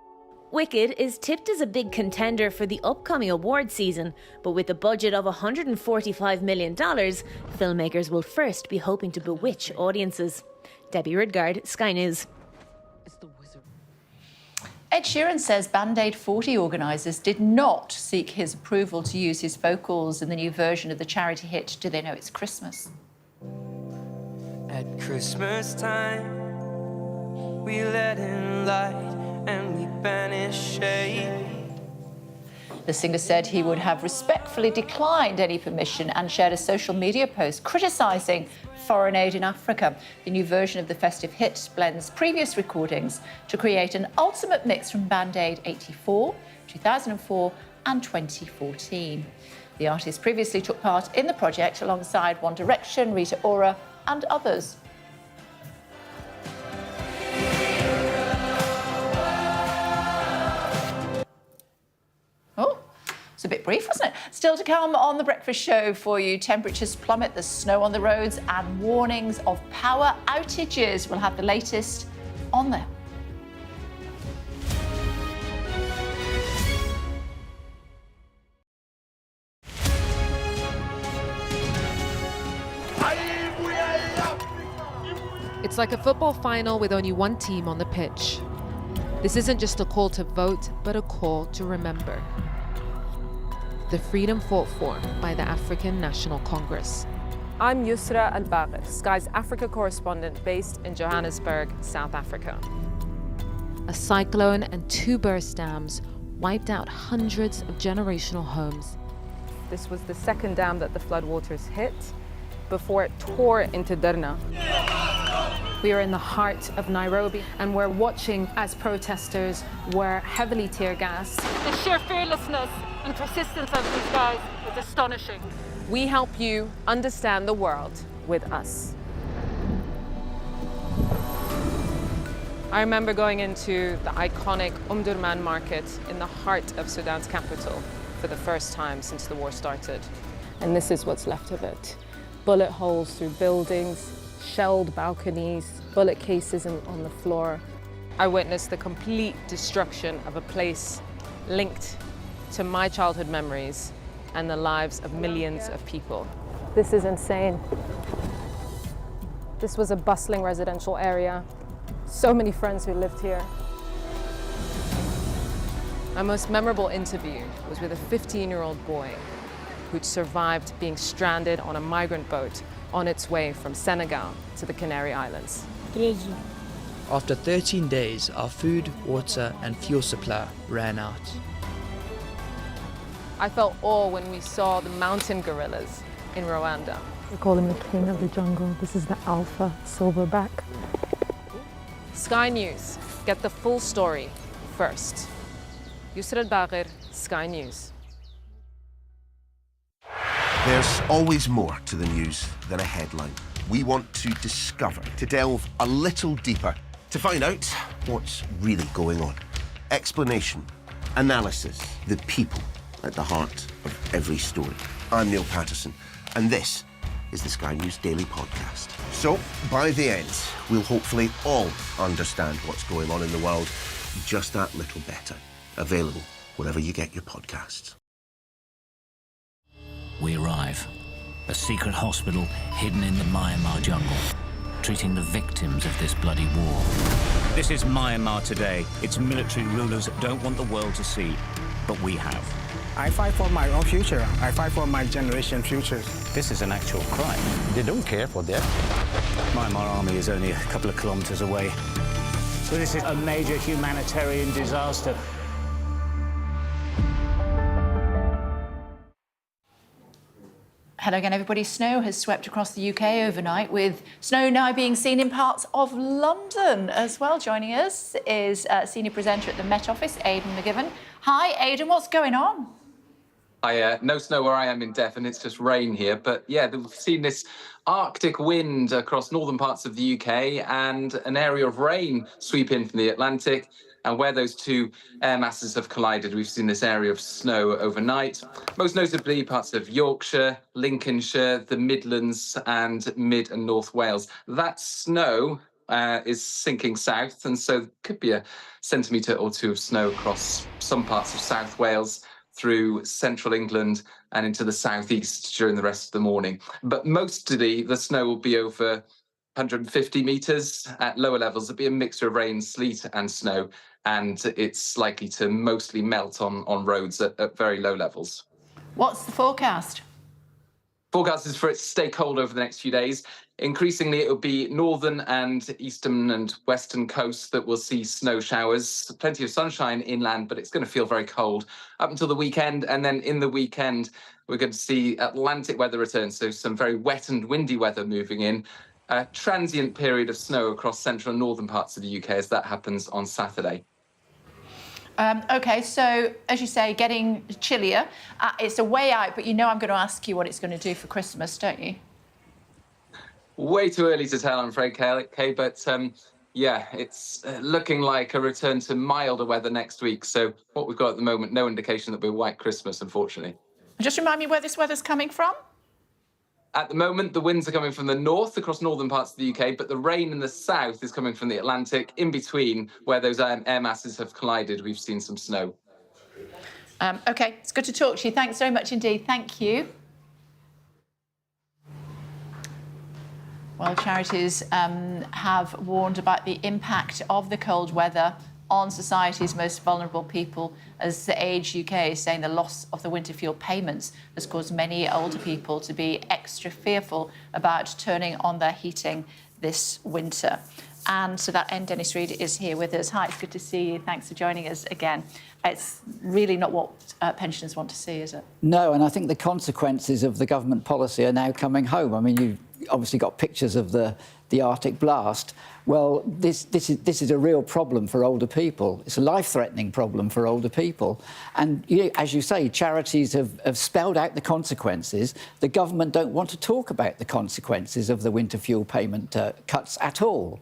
Wicked is tipped as a big contender for the upcoming award season, but with a budget of $145 million, filmmakers will first be hoping to bewitch audiences. Debbie Ridgard, Sky News. Ed Sheeran says Band Aid 40 organisers did not seek his approval to use his vocals in the new version of the charity hit Do They Know It's Christmas? At Christmas time, we let in light and we banish shade. The singer said he would have respectfully declined any permission and shared a social media post criticising foreign aid in Africa. The new version of the festive hit blends previous recordings to create an ultimate mix from Band Aid 84, 2004 and 2014. The artist previously took part in the project alongside One Direction, Rita Ora and others. Oh, it's a bit brief, wasn't it? Still to come on The Breakfast Show for you. Temperatures plummet, there's snow on the roads and warnings of power outages. We'll have the latest on them. It's like a football final with only one team on the pitch. This isn't just a call to vote, but a call to remember. The freedom fought for by the African National Congress. I'm Yusra Al-Bagher, Sky's Africa correspondent based in Johannesburg, South Africa. A cyclone and 2 burst dams wiped out hundreds of generational homes. This was the second dam that the floodwaters hit before it tore into Derna. We are in the heart of Nairobi and we're watching as protesters were heavily tear gassed. The sheer fearlessness and persistence of these guys is astonishing. We help you understand the world with us. I remember going into the iconic Durman market in the heart of Sudan's capital for the first time since the war started. And this is what's left of it. Bullet holes through buildings, shelled balconies, bullet cases on the floor. I witnessed the complete destruction of a place linked to my childhood memories and the lives of millions of people. This is insane. This was a bustling residential area. So many friends who lived here. My most memorable interview was with a 15-year-old boy who'd survived being stranded on a migrant boat on its way from Senegal to the Canary Islands. After 13 days, our food, water and fuel supply ran out. I felt awe when we saw the mountain gorillas in Rwanda. We call him the king of the jungle. This is the alpha silverback. Sky News. Get the full story first. Yusra Al-Bagher, Sky News. There's always more to the news than a headline. We want to discover, to delve a little deeper, to find out what's really going on. Explanation, analysis, the people at the heart of every story. I'm Neil Patterson, and this is the Sky News Daily Podcast. So, by the end, we'll hopefully all understand what's going on in the world just that little better. Available wherever you get your podcasts. We arrive. A secret hospital hidden in the Myanmar jungle, treating the victims of this bloody war. This is Myanmar today. Its military rulers don't want the world to see, but we have. I fight for my own future. I fight for my generation's future. This is an actual crime. They don't care for that. Myanmar army is only a couple of kilometers away. So this is a major humanitarian disaster. Hello again, everybody. Snow has swept across the UK overnight, with snow now being seen in parts of London as well. Joining us is senior presenter at the Met Office, Aidan McGivern. Hi, Aidan. What's going on? No snow where I am in Devon. It's just rain here. But yeah, we've seen this Arctic wind across northern parts of the UK and an area of rain sweep in from the Atlantic. And where those two air masses have collided, we've seen this area of snow overnight, most notably parts of Yorkshire, Lincolnshire, the Midlands and Mid and North Wales. That snow is sinking south, and so could be a centimetre or two of snow across some parts of South Wales, through central England and into the southeast during the rest of the morning. But mostly the snow will be over 150 metres. At lower levels, there'll be a mixture of rain, sleet and snow, and it's likely to mostly melt on roads at very low levels. What's the forecast? Forecast is for it to stay cold over the next few days. Increasingly, it will be northern and eastern and western coasts that will see snow showers. Plenty of sunshine inland, but it's going to feel very cold up until the weekend. And then in the weekend, we're going to see Atlantic weather return, so some very wet and windy weather moving in. A transient period of snow across central and northern parts of the UK as that happens on Saturday. OK, so, as you say, getting chillier. It's a way out, but you know I'm going to ask you what it's going to do for Christmas, don't you? Way too early to tell, I'm afraid, Kay, but yeah, it's looking like a return to milder weather next week. So what we've got at the moment, no indication that we're white Christmas, unfortunately. Just remind me where this weather's coming from? At the moment, the winds are coming from the north across northern parts of the UK, but the rain in the south is coming from the Atlantic. In between, where those air masses have collided, we've seen some snow. OK, it's good to talk to you. Thanks very much indeed. Thank you. Well, charities have warned about the impact of the cold weather on society's most vulnerable people, as the Age UK is saying the loss of the winter fuel payments has caused many older people to be extra fearful about turning on their heating this winter. And to that end, Dennis Reid is here with us. Hi, it's good to see you. Thanks for joining us again. It's really not what pensioners want to see, is it? No, and I think the consequences of the government policy are now coming home. I mean, you've obviously got pictures of the Arctic blast. Well, this is a real problem for older people. It's a life-threatening problem for older people. And as you say, charities have spelled out the consequences. The government don't want to talk about the consequences of the winter fuel payment cuts at all.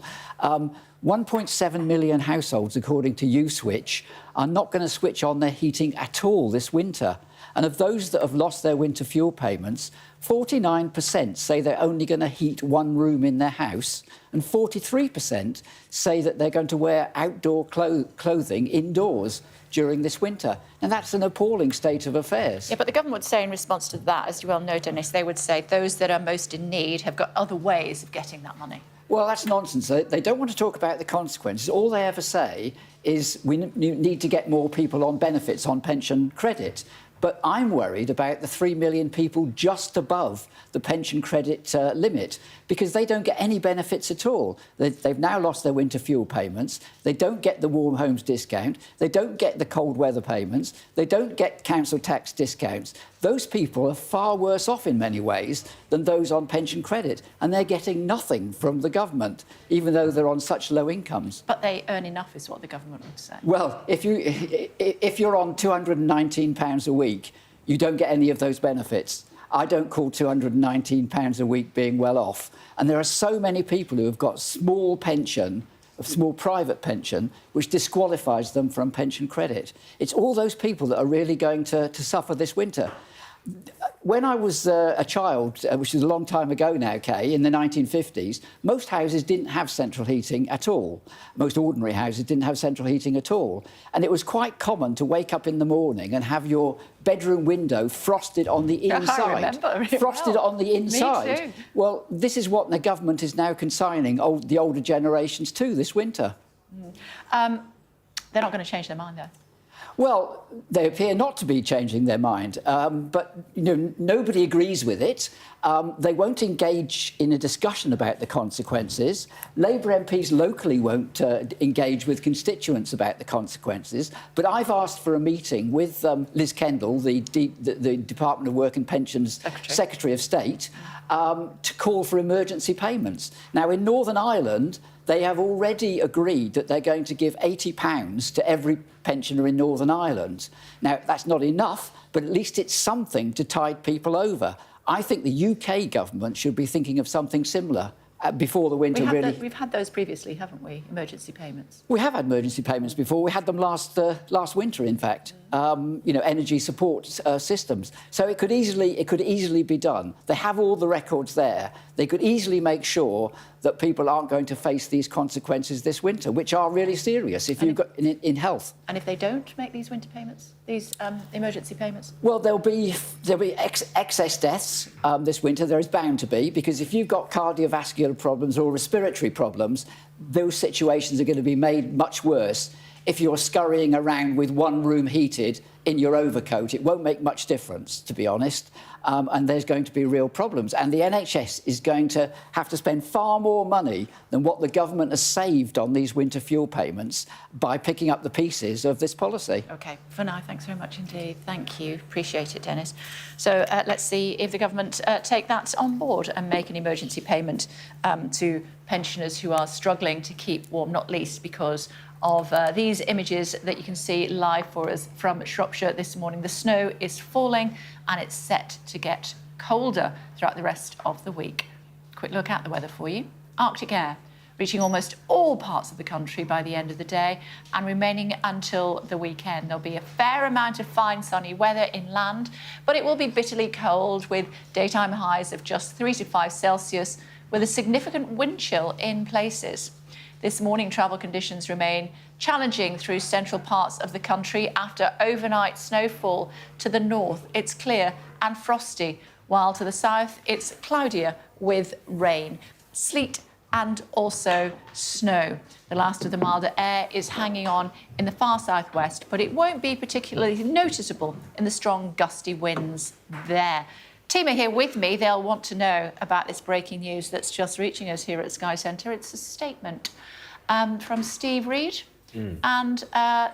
1.7 million households, according to USwitch, are not going to switch on their heating at all this winter. And of those that have lost their winter fuel payments, 49% say they're only going to heat one room in their house, and 43% say that they're going to wear outdoor clothing indoors during this winter. And that's an appalling state of affairs. Yeah, but the government would say in response to that, as you well know, Dennis, they would say those that are most in need have got other ways of getting that money. Well, that's nonsense. They don't want to talk about the consequences. All they ever say is we need to get more people on benefits, on pension credit. But I'm worried about the 3 million people just above the pension credit limit, because they don't get any benefits at all. They've now lost their winter fuel payments. They don't get the warm homes discount. They don't get the cold weather payments. They don't get council tax discounts. Those people are far worse off in many ways than those on pension credit, and they're getting nothing from the government, even though they're on such low incomes. But they earn enough, is what the government would say. Well, if you're on £219 a week, you don't get any of those benefits. I don't call £219 a week being well off. And there are so many people who have got small pension, a small private pension, which disqualifies them from pension credit. It's all those people that are really going to suffer this winter. When I was a child, which is a long time ago now, Kay, in the 1950s, most houses didn't have central heating at all. Most ordinary houses didn't have central heating at all. And it was quite common to wake up in the morning and have your bedroom window frosted on the inside. I remember really frosted well. On the inside. Me too. Well, this is what the government is now consigning the older generations to this winter. They're not going to change their mind, though. Well, they appear not to be changing their mind, but nobody agrees with it. They won't engage in a discussion about the consequences. Labour MPs locally won't engage with constituents about the consequences. But I've asked for a meeting with Liz Kendall, the Department of Work and Pensions Secretary of State, to call for emergency payments. Now, in Northern Ireland, they have already agreed that they're going to give £80 to every pensioner in Northern Ireland. Now, that's not enough, but at least it's something to tide people over. I think the UK government should be thinking of something similar. before the winter We've had those previously, haven't we? Emergency payments. We have had emergency payments before. We had them last winter, in fact. Energy support systems. So it could easily be done. They have all the records there. They could easily make sure that people aren't going to face these consequences this winter, which are really serious if you've got in health. And if they don't make these winter payments, these emergency payments? Well, there'll be excess deaths this winter. There is bound to be, because if you've got cardiovascular problems or respiratory problems, those situations are going to be made much worse. If you're scurrying around with one room heated in your overcoat, it won't make much difference, to be honest. And there's going to be real problems. And the NHS is going to have to spend far more money than what the government has saved on these winter fuel payments by picking up the pieces of this policy. OK, for now, thanks very much indeed. Thank you. Appreciate it, Dennis. So let's see if the government take that on board and make an emergency payment to pensioners who are struggling to keep warm, not least because of these images that you can see live for us from Shropshire this morning. The snow is falling and it's set to get colder throughout the rest of the week. Quick look at the weather for you. Arctic air reaching almost all parts of the country by the end of the day and remaining until the weekend. There'll be a fair amount of fine sunny weather inland, but it will be bitterly cold with daytime highs of just 3 to 5 Celsius with a significant wind chill in places. This morning, travel conditions remain challenging through central parts of the country after overnight snowfall. To the north, it's clear and frosty, while to the south, it's cloudier with rain, sleet and also snow. The last of the milder air is hanging on in the far southwest, but it won't be particularly noticeable in the strong gusty winds there. Team are here with me. They'll want to know about this breaking news that's just reaching us here at Sky Centre. It's a statement from Steve Reid and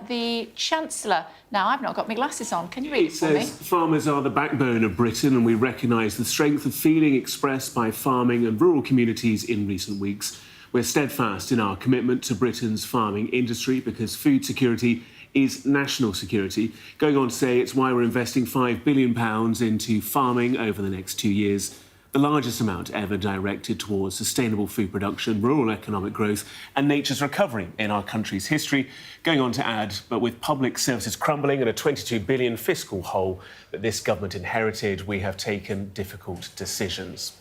the Chancellor. Now, I've not got my glasses on. Can you read it for me? It says, farmers are the backbone of Britain and we recognise the strength of feeling expressed by farming and rural communities in recent weeks. We're steadfast in our commitment to Britain's farming industry because food security is national security. Going on to say it's why we're investing £5 billion into farming over the next 2 years, the largest amount ever directed towards sustainable food production, rural economic growth and nature's recovery in our country's history. Going on to add, but with public services crumbling and a £22 billion fiscal hole that this government inherited, we have taken difficult decisions.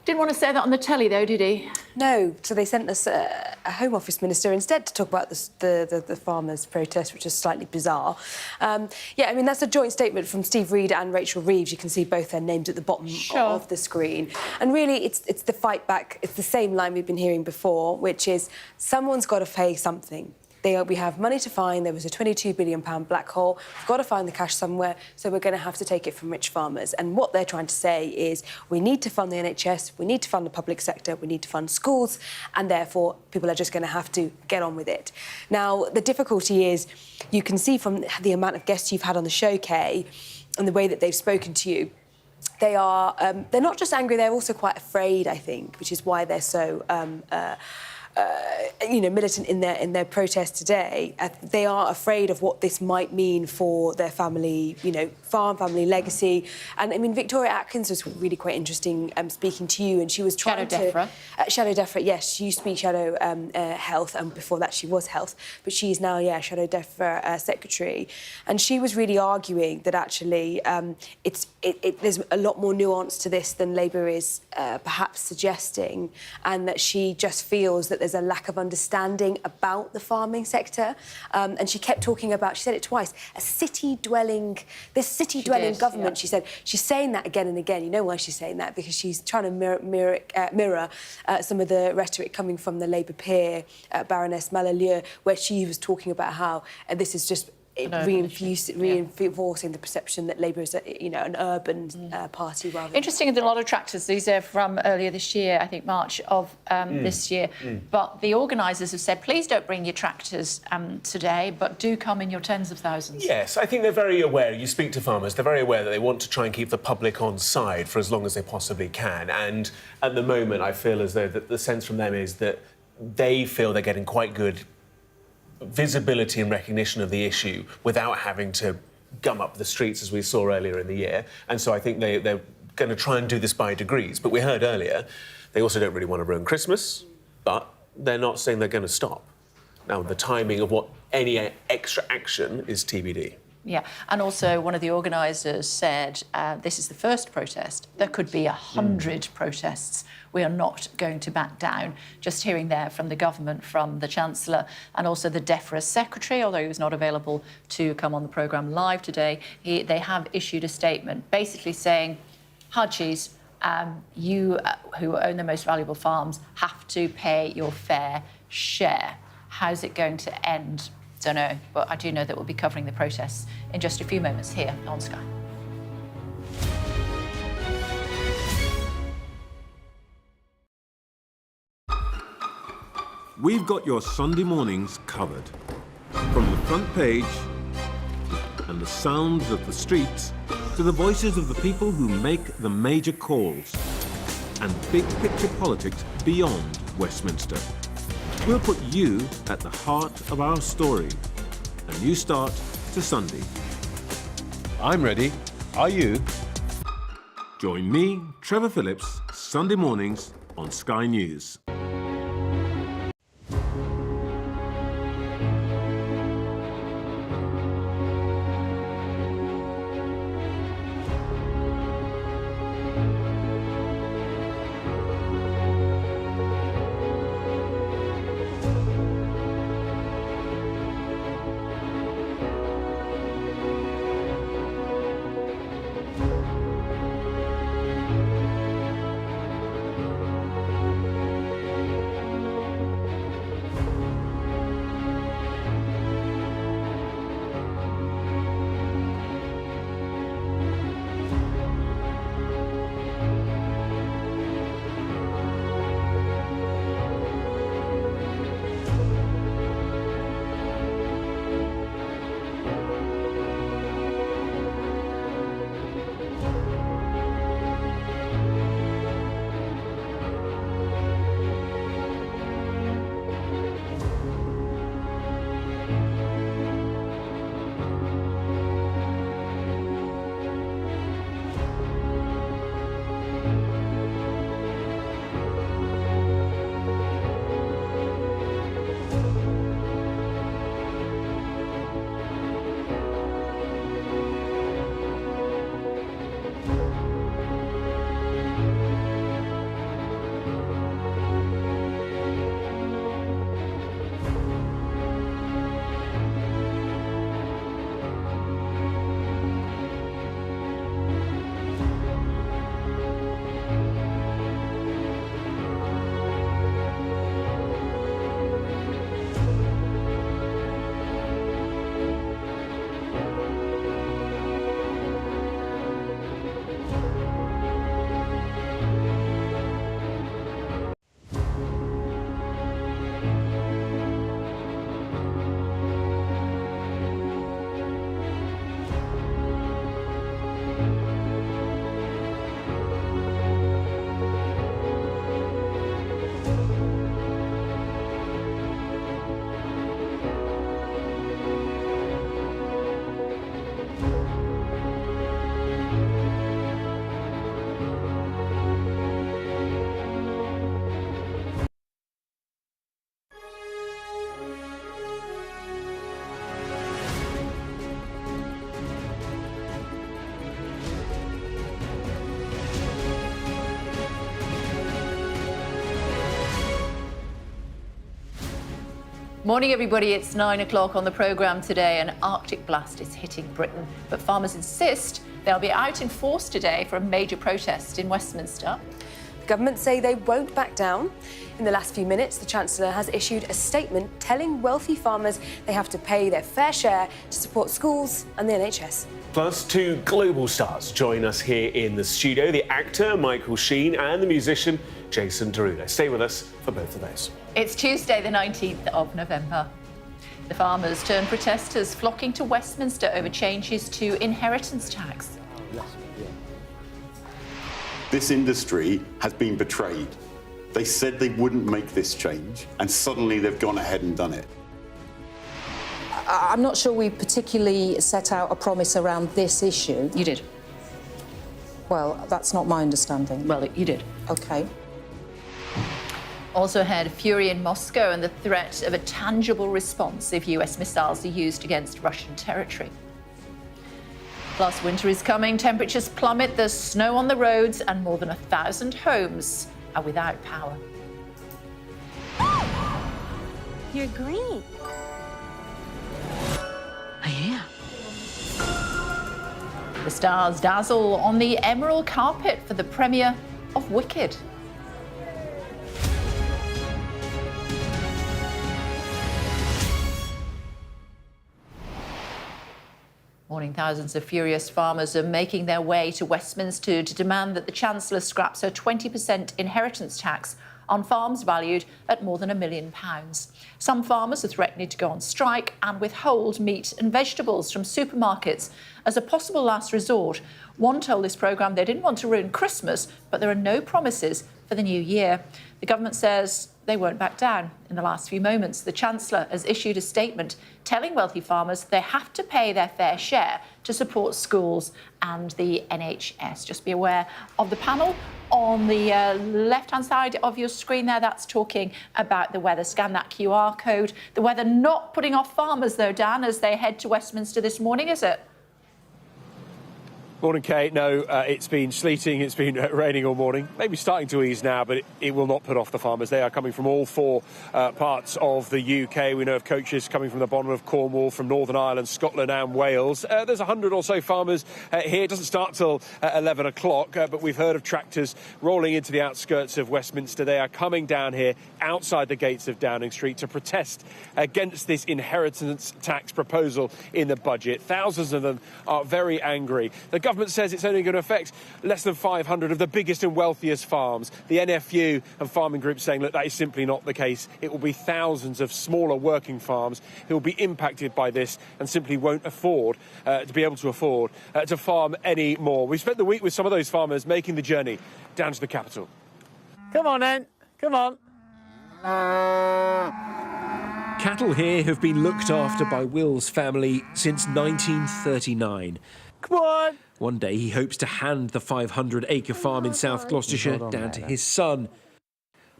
Didn't want to say that on the telly, though, did he? No. So they sent us a Home Office minister instead to talk about the farmers' protest, which is slightly bizarre. Yeah, I mean, that's a joint statement from Steve Reid and Rachel Reeves. You can see both their names at the bottom of the screen. And really, it's the fight back. It's the same line we've been hearing before, which is someone's got to pay something. We have money to find. There was a £22 billion black hole. We've got to find the cash somewhere, so we're going to have to take it from rich farmers. And what they're trying to say is we need to fund the NHS, we need to fund the public sector, we need to fund schools, and therefore people are just going to have to get on with it. Now, the difficulty is you can see from the amount of guests you've had on the show, Kay, and the way that they've spoken to you, they're not just angry, they're also quite afraid, I think, which is why they're so... militant in their protest today. They are afraid of what this might mean for their family, farm family legacy. And I mean, Victoria Atkins was really quite interesting speaking to you, and she was trying Shadow DEFRA, yes, she used to be Shadow Health, and before that she was Health, but she's now, Shadow DEFRA Secretary. And she was really arguing that actually there's a lot more nuance to this than Labour is perhaps suggesting, and that she just feels that there's a lack of understanding about the farming sector. And she kept talking about, she said it twice, this city-dwelling government, she said. She's saying that again and again. You know why she's saying that? Because she's trying to mirror some of the rhetoric coming from the Labour peer, Baroness Mallalieu, where she was talking about how this is just reinforcing the perception that Labour is, an urban party rather. Interesting, there are a lot of tractors. These are from earlier this year, I think March of this year. But the organisers have said, please don't bring your tractors today, but do come in your tens of thousands. Yes, I think they're very aware. You speak to farmers, they're very aware that they want to try and keep the public on side for as long as they possibly can. And at the moment, I feel as though the sense from them is that they feel they're getting quite good visibility and recognition of the issue without having to gum up the streets as we saw earlier in the year. And so I think they're going to try and do this by degrees. But we heard earlier, they also don't really want to ruin Christmas, but they're not saying they're going to stop. Now, the timing of what any extra action is TBD. Yeah, and also one of the organisers said this is the first protest. There could be 100 protests. We are not going to back down. Just hearing there from the government, from the Chancellor, and also the DEFRA Secretary, although he was not available to come on the programme live today, they have issued a statement basically saying, Hajis, you who own the most valuable farms have to pay your fair share. How's it going to end? Don't know, but I do know that we'll be covering the protests in just a few moments here on Sky. We've got your Sunday mornings covered. From the front page and the sounds of the streets to the voices of the people who make the major calls and big picture politics beyond Westminster. We'll put you at the heart of our story. A new start to Sunday. I'm ready. Are you? Join me, Trevor Phillips, Sunday mornings on Sky News. Morning, everybody. It's 9 o'clock on the programme today. An Arctic blast is hitting Britain, but farmers insist they'll be out in force today for a major protest in Westminster. The government say they won't back down. In the last few minutes, the Chancellor has issued a statement telling wealthy farmers they have to pay their fair share to support schools and the NHS. Plus, two global stars join us here in the studio, the actor Michael Sheen and the musician Jason Derulo. Stay with us for both of those. It's Tuesday, the 19th of November. The farmers turned protesters flocking to Westminster over changes to inheritance tax. This industry has been betrayed. They said they wouldn't make this change, and suddenly they've gone ahead and done it. I'm not sure we particularly set out a promise around this issue. You did. Well, that's not my understanding. Well, you did. OK. Also ahead, fury in Moscow and the threat of a tangible response if US missiles are used against Russian territory. Plus, winter is coming, temperatures plummet, there's snow on the roads, and more than 1,000 homes are without power. You're green. I am. The stars dazzle on the emerald carpet for the premiere of Wicked. Morning, thousands of furious farmers are making their way to Westminster to demand that the Chancellor scraps her 20% inheritance tax on farms valued at more than £1 million. Some farmers are threatening to go on strike and withhold meat and vegetables from supermarkets as a possible last resort. One told this programme they didn't want to ruin Christmas, but there are no promises for the new year. The government says they won't back down. In the last few moments, the Chancellor has issued a statement telling wealthy farmers they have to pay their fair share to support schools and the NHS. Just be aware of the panel on the left-hand side of your screen there. That's talking about the weather. Scan that QR code. The weather not putting off farmers, though, Dan, as they head to Westminster this morning, is it? Morning, Kate. No, it's been sleeting, it's been raining all morning. Maybe starting to ease now, but it will not put off the farmers. They are coming from all four parts of the UK. We know of coaches coming from the bottom of Cornwall, from Northern Ireland, Scotland and Wales. There's 100 or so farmers here. It doesn't start till 11 o'clock, but we've heard of tractors rolling into the outskirts of Westminster. They are coming down here outside the gates of Downing Street to protest against this inheritance tax proposal in the budget. Thousands of them are very angry. The government says it's only going to affect less than 500 of the biggest and wealthiest farms. The NFU and farming groups saying, look, that is simply not the case. It will be thousands of smaller working farms who will be impacted by this and simply won't afford to farm any more. We spent the week with some of those farmers making the journey down to the capital. Come on, then. Come on. Cattle here have been looked after by Will's family since 1939. Come on! One day he hopes to hand the 500-acre farm in South Gloucestershire down to his son.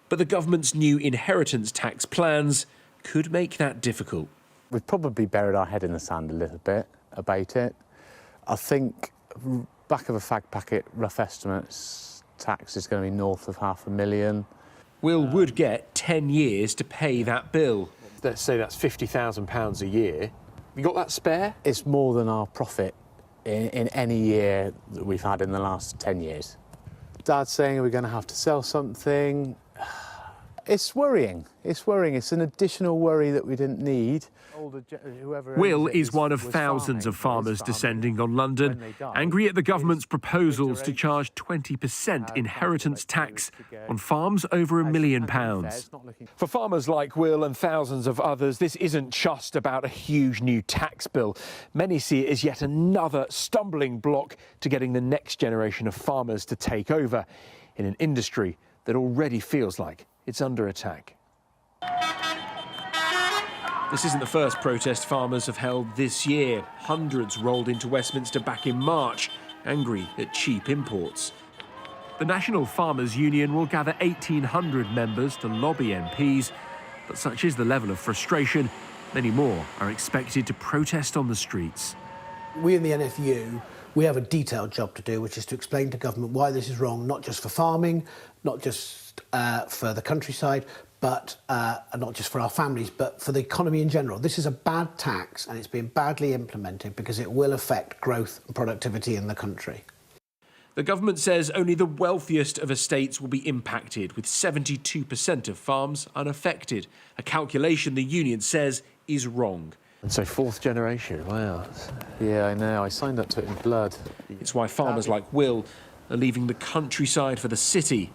But the government's new inheritance tax plans could make that difficult. We've probably buried our head in the sand a little bit about it. I think, back of a fag packet, rough estimates, tax is going to be north of £500,000. Will would get 10 years to pay that bill. Let's say that's £50,000 a year. You got that spare? It's more than our profit in any year that we've had in the last 10 years. Dad's saying, are we going to have to sell something? It's worrying. It's worrying. It's an additional worry that we didn't need. Will is one of thousands of farmers descending on London, angry at the government's proposals to charge 20% inheritance tax on farms over £1 million. For farmers like Will and thousands of others, this isn't just about a huge new tax bill. Many see it as yet another stumbling block to getting the next generation of farmers to take over in an industry that already feels like it's under attack. This isn't the first protest farmers have held this year. Hundreds rolled into Westminster back in March, angry at cheap imports. The National Farmers Union will gather 1,800 members to lobby MPs, but such is the level of frustration, many more are expected to protest on the streets. We in the NFU, we have a detailed job to do, which is to explain to government why this is wrong, not just for farming, not just for the countryside, but not just for our families, but for the economy in general. This is a bad tax and it's been badly implemented because it will affect growth and productivity in the country. The government says only the wealthiest of estates will be impacted, with 72% of farms unaffected, a calculation the union says is wrong. And so fourth generation, wow. Yeah, I know, I signed up to it in blood. It's why farmers like Will are leaving the countryside for the city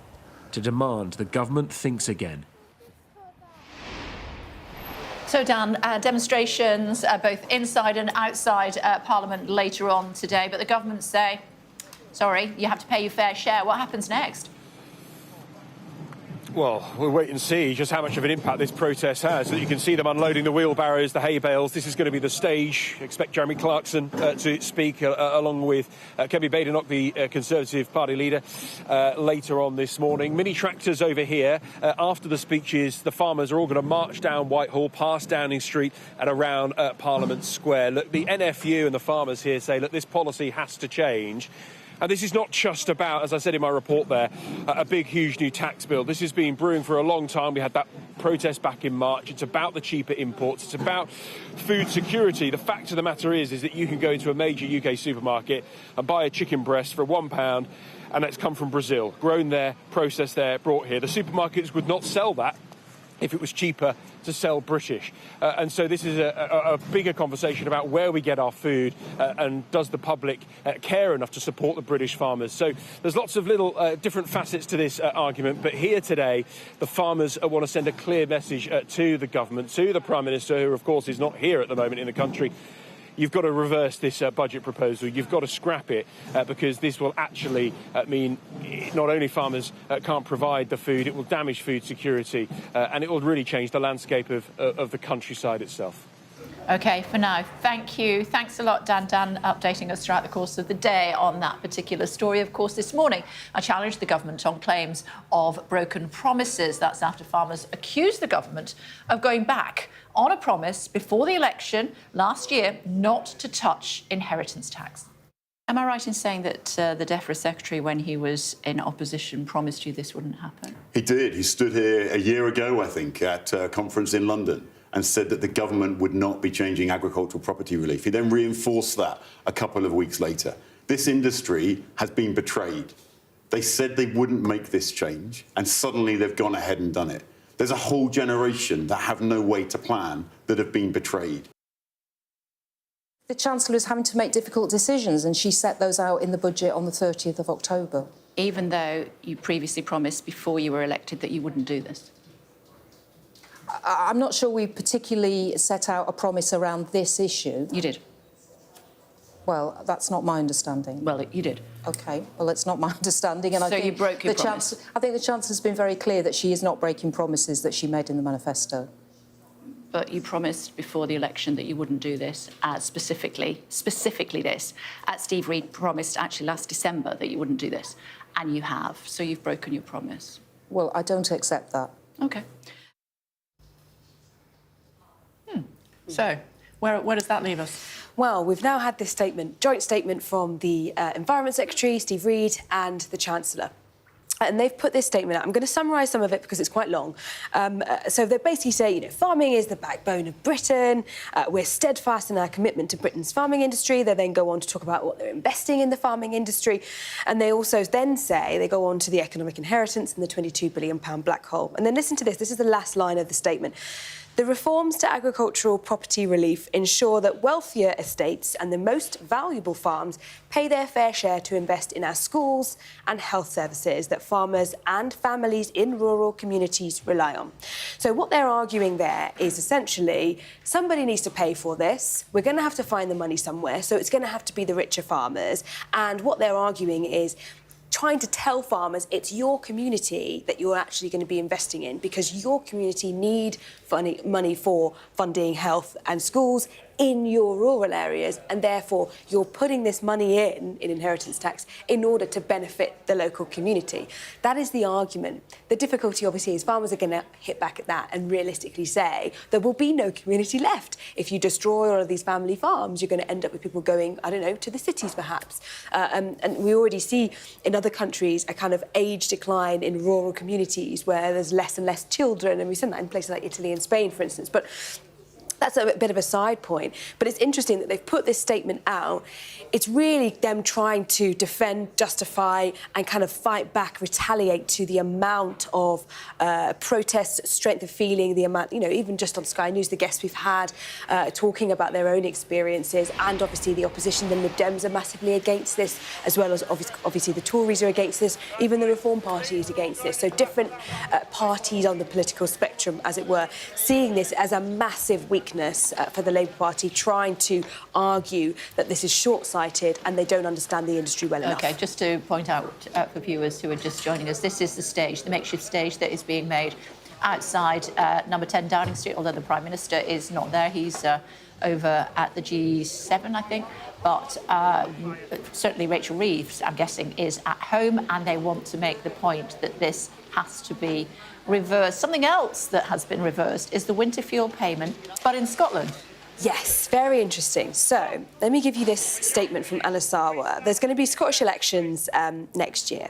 to demand the government thinks again. So, Dan, demonstrations both inside and outside Parliament later on today, but the government say, sorry, you have to pay your fair share. What happens next? Well, we'll wait and see just how much of an impact this protest has. You can see them unloading the wheelbarrows, the hay bales. This is going to be the stage. Expect Jeremy Clarkson to speak along with Kevin Badenoch, the Conservative Party leader, later on this morning. Mini tractors over here. After the speeches, the farmers are all going to march down Whitehall, past Downing Street and around Parliament Square. Look, the NFU and the farmers here say, look, this policy has to change. And this is not just about, as I said in my report there, a big, huge new tax bill. This has been brewing for a long time. We had that protest back in March. It's about the cheaper imports. It's about food security. The fact of the matter is that you can go into a major UK supermarket and buy a chicken breast for £1, and it's come from Brazil, grown there, processed there, brought here. The supermarkets would not sell that if it was cheaper to sell British. And so this is a bigger conversation about where we get our food and does the public care enough to support the British farmers. So there's lots of little different facets to this argument, but here today the farmers want to send a clear message to the government, to the Prime Minister, who of course is not here at the moment in the country. You've got to reverse this budget proposal. You've got to scrap it because this will actually mean not only farmers can't provide the food, it will damage food security and it will really change the landscape of the countryside itself. OK, for now, thank you. Thanks a lot, Dan, updating us throughout the course of the day on that particular story. Of course, this morning, I challenged the government on claims of broken promises. That's after farmers accused the government of going back on a promise before the election last year not to touch inheritance tax. Am I right in saying that the DEFRA secretary, when he was in opposition, promised you this wouldn't happen? He did. He stood here a year ago, I think, at a conference in London and said that the government would not be changing agricultural property relief. He then reinforced that a couple of weeks later. This industry has been betrayed. They said they wouldn't make this change, and suddenly they've gone ahead and done it. There's a whole generation that have no way to plan that have been betrayed. The Chancellor is having to make difficult decisions, and she set those out in the budget on the 30th of October. Even though you previously promised before you were elected that you wouldn't do this? I'm not sure we particularly set out a promise around this issue. You did. Well, that's not my understanding. Well, you did. OK, well, it's not my understanding. And so I think you broke your promise? I think the Chancellor's been very clear that she is not breaking promises that she made in the manifesto. But you promised before the election that you wouldn't do this, specifically this. Steve Reid promised actually last December that you wouldn't do this, and you have. So you've broken your promise. Well, I don't accept that. OK. So, where does that leave us? Well, we've now had this statement, joint statement from the Environment Secretary, Steve Reid, and the Chancellor. And they've put this statement out. I'm going to summarise some of it because it's quite long. So they basically say, farming is the backbone of Britain. We're steadfast in our commitment to Britain's farming industry. They then go on to talk about what they're investing in the farming industry. And they also then say, they go on to the economic inheritance and the £22 billion black hole. And then listen to this. This is the last line of the statement. The reforms to agricultural property relief ensure that wealthier estates and the most valuable farms pay their fair share to invest in our schools and health services that farmers and families in rural communities rely on. So what they're arguing there is essentially somebody needs to pay for this. We're going to have to find the money somewhere, so it's going to have to be the richer farmers. And what they're arguing is trying to tell farmers it's your community that you're actually going to be investing in because your community need money for funding health and schools in your rural areas, and therefore you're putting this money in inheritance tax in order to benefit the local community. That is the argument. The difficulty, obviously, is farmers are going to hit back at that and realistically say there will be no community left. If you destroy all of these family farms, you're going to end up with people going, I don't know, to the cities perhaps. And we already see in other countries a kind of age decline in rural communities where there's less and less children, and we've seen that in places like Italy and Spain, for instance. But that's a bit of a side point. But it's interesting that they've put this statement out. It's really them trying to defend, justify and kind of fight back, retaliate to the amount of protests, strength of feeling, the amount, even just on Sky News, the guests we've had talking about their own experiences, and obviously the opposition, the Lib Dems are massively against this, as well as obviously the Tories are against this, even the Reform Party is against this. So different parties on the political spectrum, as it were, seeing this as a massive weakness weakness for the Labour Party, trying to argue that this is short-sighted and they don't understand the industry well enough. OK, just to point out for viewers who are just joining us, this is the stage, the makeshift stage that is being made outside number 10 Downing Street, although the Prime Minister is not there. He's over at the G7, I think. But certainly Rachel Reeves, I'm guessing, is at home, and they want to make the point that this has to be reversed. Something else that has been reversed is the winter fuel payment, but in Scotland. Yes, very interesting. So let me give you this statement from Anna Sarwar. There's going to be Scottish elections next year.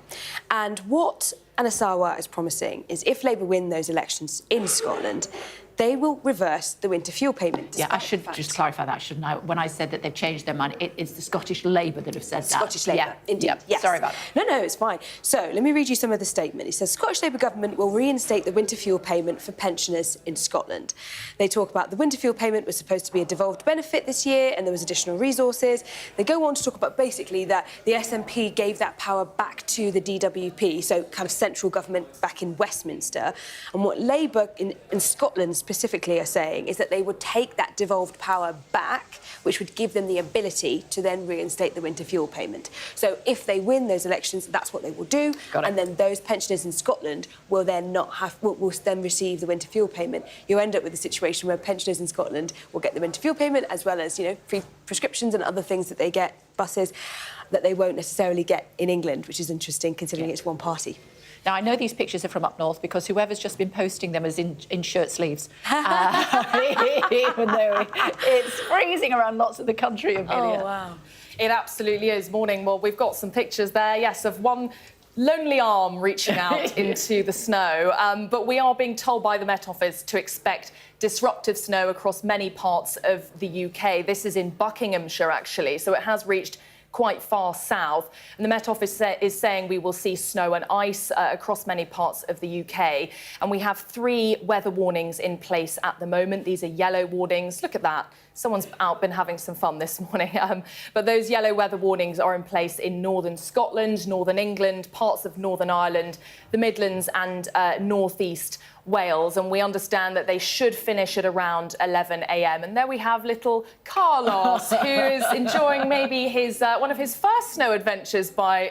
And what Anna Sarwar is promising is if Labour win those elections in Scotland, they will reverse the winter fuel payment. Yeah, I should just clarify that, shouldn't I? When I said that they've changed their mind, it's the Scottish Labour that have said that. Scottish Labour, yeah. indeed. Yeah. Yes. Sorry about that. No, it's fine. So let me read you some of the statement. It says, Scottish Labour government will reinstate the winter fuel payment for pensioners in Scotland. They talk about the winter fuel payment was supposed to be a devolved benefit this year and there was additional resources. They go on to talk about basically that the SNP gave that power back to the DWP, so kind of central government back in Westminster. And what Labour in Scotland specifically are saying is that they would take that devolved power back, which would give them the ability to then reinstate the winter fuel payment. So if they win those elections, that's what they will do. And then those pensioners in Scotland will then will then receive the winter fuel payment. You end up with a situation where pensioners in Scotland will get the winter fuel payment as well as, free prescriptions and other things that they get, buses, that they won't necessarily get in England, which is interesting considering it's one party. Now, I know these pictures are from up north because whoever's just been posting them is in shirt sleeves. Even though it's freezing around lots of the country, Amelia. Oh, wow. It absolutely is. Morning. Well, we've got some pictures there, yes, of one lonely arm reaching out into the snow. But we are being told by the Met Office to expect disruptive snow across many parts of the UK. This is in Buckinghamshire, actually, so it has reached quite far south. And the Met Office is saying we will see snow and ice across many parts of the UK. And we have 3 weather warnings in place at the moment. These are yellow warnings. Look at that. Someone's been having some fun this morning. But those yellow weather warnings are in place in northern Scotland, northern England, parts of Northern Ireland, the Midlands and northeast Wales, and we understand that they should finish at around 11 a.m. And there we have little Carlos, who is enjoying maybe his one of his first snow adventures by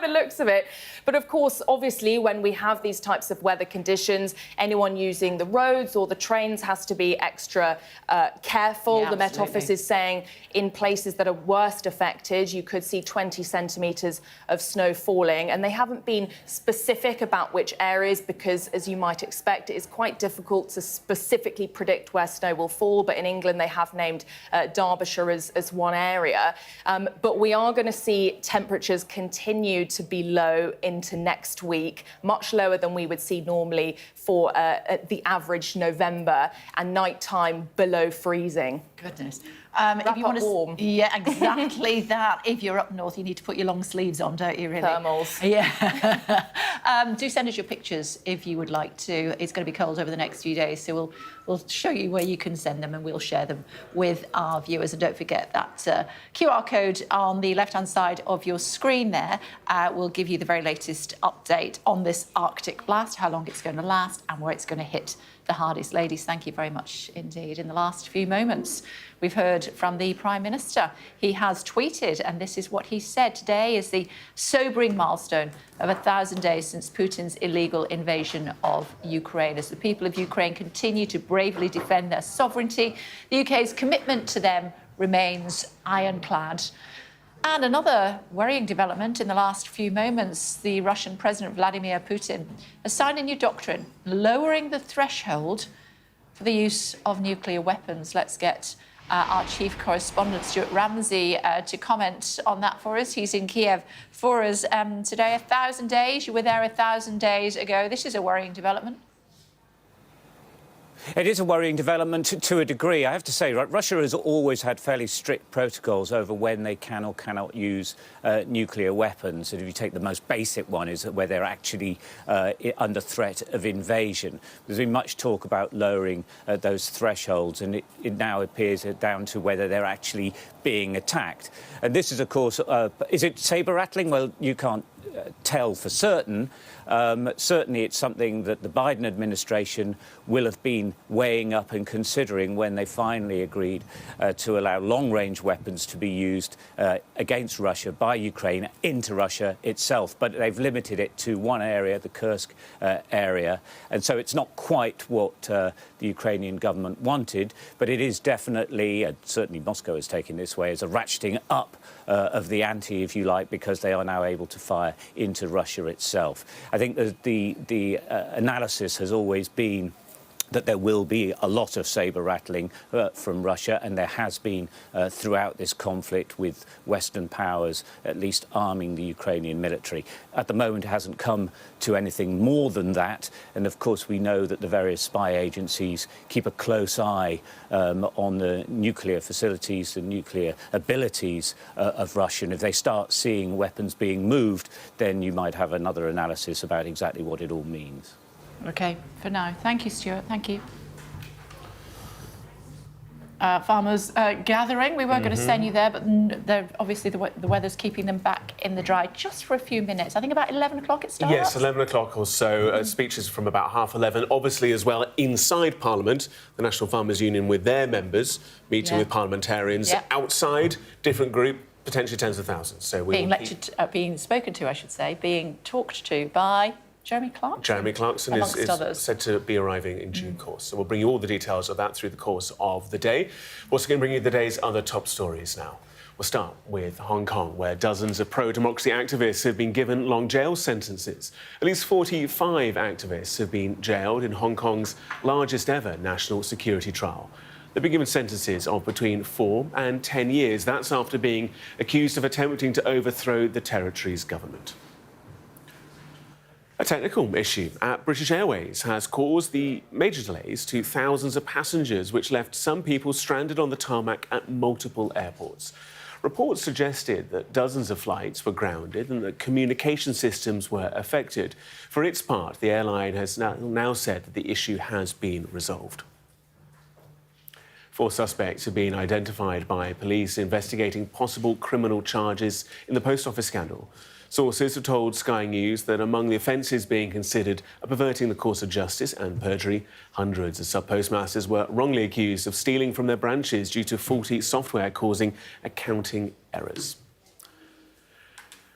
the looks of it. But of course, obviously, when we have these types of weather conditions, anyone using the roads or the trains has to be extra careful. Yeah, the Met Office is saying in places that are worst affected, you could see 20 centimetres of snow falling. And they haven't been specific about which areas because, as you might expect, it is quite difficult to specifically predict where snow will fall. But in England, they have named Derbyshire as one area. But we are going to see temperatures continue to be low into next week, much lower than we would see normally for the average November, and nighttime below freezing. Goodness. If you want to, warm. Yeah, exactly that. If you're up north, you need to put your long sleeves on, don't you, really? Thermals. Yeah. Do send us your pictures if you would like to. It's going to be cold over the next few days, so we'll show you where you can send them and we'll share them with our viewers. And don't forget that QR code on the left-hand side of your screen there will give you the very latest update on this Arctic blast, how long it's going to last and where it's going to hit the hardest. Ladies, thank you very much indeed. In the last few moments, we've heard from the Prime Minister. He has tweeted, and this is what he said. Today is the sobering milestone of 1,000 days since Putin's illegal invasion of Ukraine. As the people of Ukraine continue to bravely defend their sovereignty, the UK's commitment to them remains ironclad. And another worrying development in the last few moments, the Russian President Vladimir Putin has signed a new doctrine, lowering the threshold for the use of nuclear weapons. Let's get our chief correspondent, Stuart Ramsey, to comment on that for us. He's in Kiev for us today. 1,000 days. You were there 1,000 days ago. This is a worrying development. It is a worrying development to a degree. I have to say, Russia has always had fairly strict protocols over when they can or cannot use nuclear weapons. And if you take the most basic one, is where they're actually under threat of invasion. There's been much talk about lowering those thresholds, and it now appears down to whether they're actually being attacked. And this is, of course, is it saber-rattling? Well, you can't tell for certain. Certainly it's something that the Biden administration will have been weighing up and considering when they finally agreed to allow long-range weapons to be used against Russia by Ukraine into Russia itself. But they've limited it to one area, the Kursk area. And so it's not quite what the Ukrainian government wanted, but it is definitely, certainly Moscow is taking this way, as a ratcheting up of the ante, if you like, because they are now able to fire into Russia itself. I think the analysis has always been that there will be a lot of sabre rattling from Russia, and there has been throughout this conflict, with Western powers at least arming the Ukrainian military. At the moment, it hasn't come to anything more than that, and of course we know that the various spy agencies keep a close eye on the nuclear facilities, the nuclear abilities of Russia, and if they start seeing weapons being moved, then you might have another analysis about exactly what it all means. OK, for now. Thank you, Stuart. Thank you. Farmers gathering. We weren't going to send you there, but obviously the weather's keeping them back in the dry just for a few minutes. I think about 11 o'clock it starts? Yes, 11 o'clock or so. Speeches from about 11:30. Obviously, as well, inside Parliament, the National Farmers Union with their members, meeting with parliamentarians. Outside, different group, potentially tens of thousands. So being spoken to, I should say, being talked to by Jeremy Clarkson? Jeremy Clarkson is said to be arriving in due course. So we'll bring you all the details of that through the course of the day. We're also going to bring you the day's other top stories now. We'll start with Hong Kong, where dozens of pro-democracy activists have been given long jail sentences. At least 45 activists have been jailed in Hong Kong's largest ever national security trial. They've been given sentences of between 4 and 10 years. That's after being accused of attempting to overthrow the territory's government. A technical issue at British Airways has caused the major delays to thousands of passengers, which left some people stranded on the tarmac at multiple airports. Reports suggested that dozens of flights were grounded and that communication systems were affected. For its part, the airline has now said that the issue has been resolved. 4 suspects have been identified by police investigating possible criminal charges in the post office scandal. Sources have told Sky News that among the offences being considered are perverting the course of justice and perjury. Hundreds of sub-postmasters were wrongly accused of stealing from their branches due to faulty software causing accounting errors.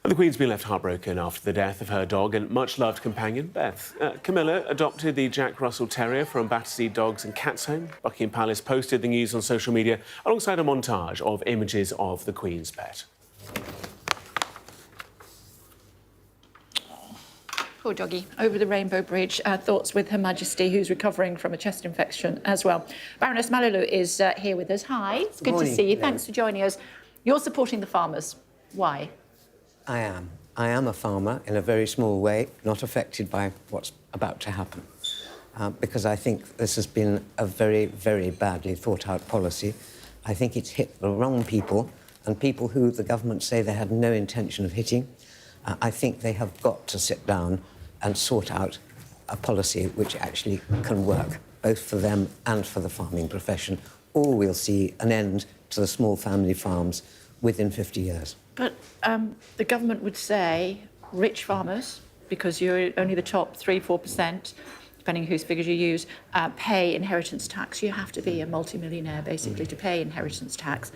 And the Queen's been left heartbroken after the death of her dog and much-loved companion, Beth. Camilla adopted the Jack Russell Terrier from Battersea Dogs and Cats Home. Buckingham Palace posted the news on social media alongside a montage of images of the Queen's pet. Poor doggy. Over the Rainbow Bridge. Thoughts with Her Majesty, who's recovering from a chest infection as well. Baroness Mallalieu is here with us. Hi. It's good to see you. Thanks for joining us. You're supporting the farmers. Why? I am. I am a farmer in a very small way, not affected by what's about to happen. Because I think this has been a very, very badly thought-out policy. I think it's hit the wrong people, and people who the government say they had no intention of hitting. I think they have got to sit down and sort out a policy which actually can work, both for them and for the farming profession, or we'll see an end to the small family farms within 50 years. But the government would say rich farmers, because you're only the top 3-4%, depending whose figures you use, pay inheritance tax. You have to be a multimillionaire, basically, to pay inheritance tax.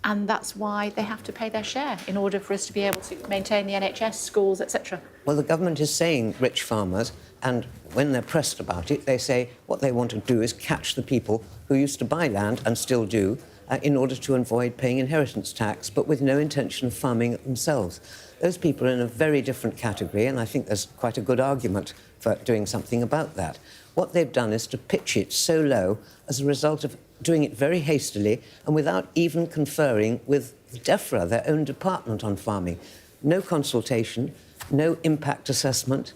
And that's why they have to pay their share in order for us to be able to maintain the NHS, schools, etc. Well, the government is saying rich farmers, and when they're pressed about it, they say what they want to do is catch the people who used to buy land and still do in order to avoid paying inheritance tax, but with no intention of farming it themselves. Those people are in a very different category, and I think there's quite a good argument for doing something about that. What they've done is to pitch it so low as a result of doing it very hastily and without even conferring with DEFRA, their own department on farming. No consultation, no impact assessment,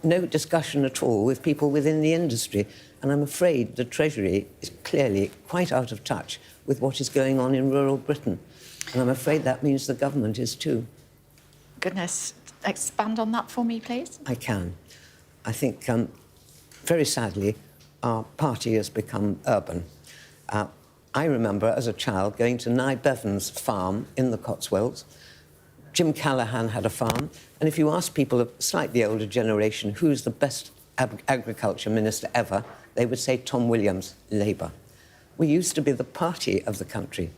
no discussion at all with people within the industry. And I'm afraid the Treasury is clearly quite out of touch with what is going on in rural Britain. And I'm afraid that means the government is too. Goodness. Expand on that for me, please. I can. I think, very sadly, our party has become urban. I remember as a child going to Nye Bevan's farm in the Cotswolds, Jim Callaghan had a farm, and if you ask people of slightly older generation who's the best agriculture minister ever, they would say Tom Williams, Labour. We used to be the party of the country.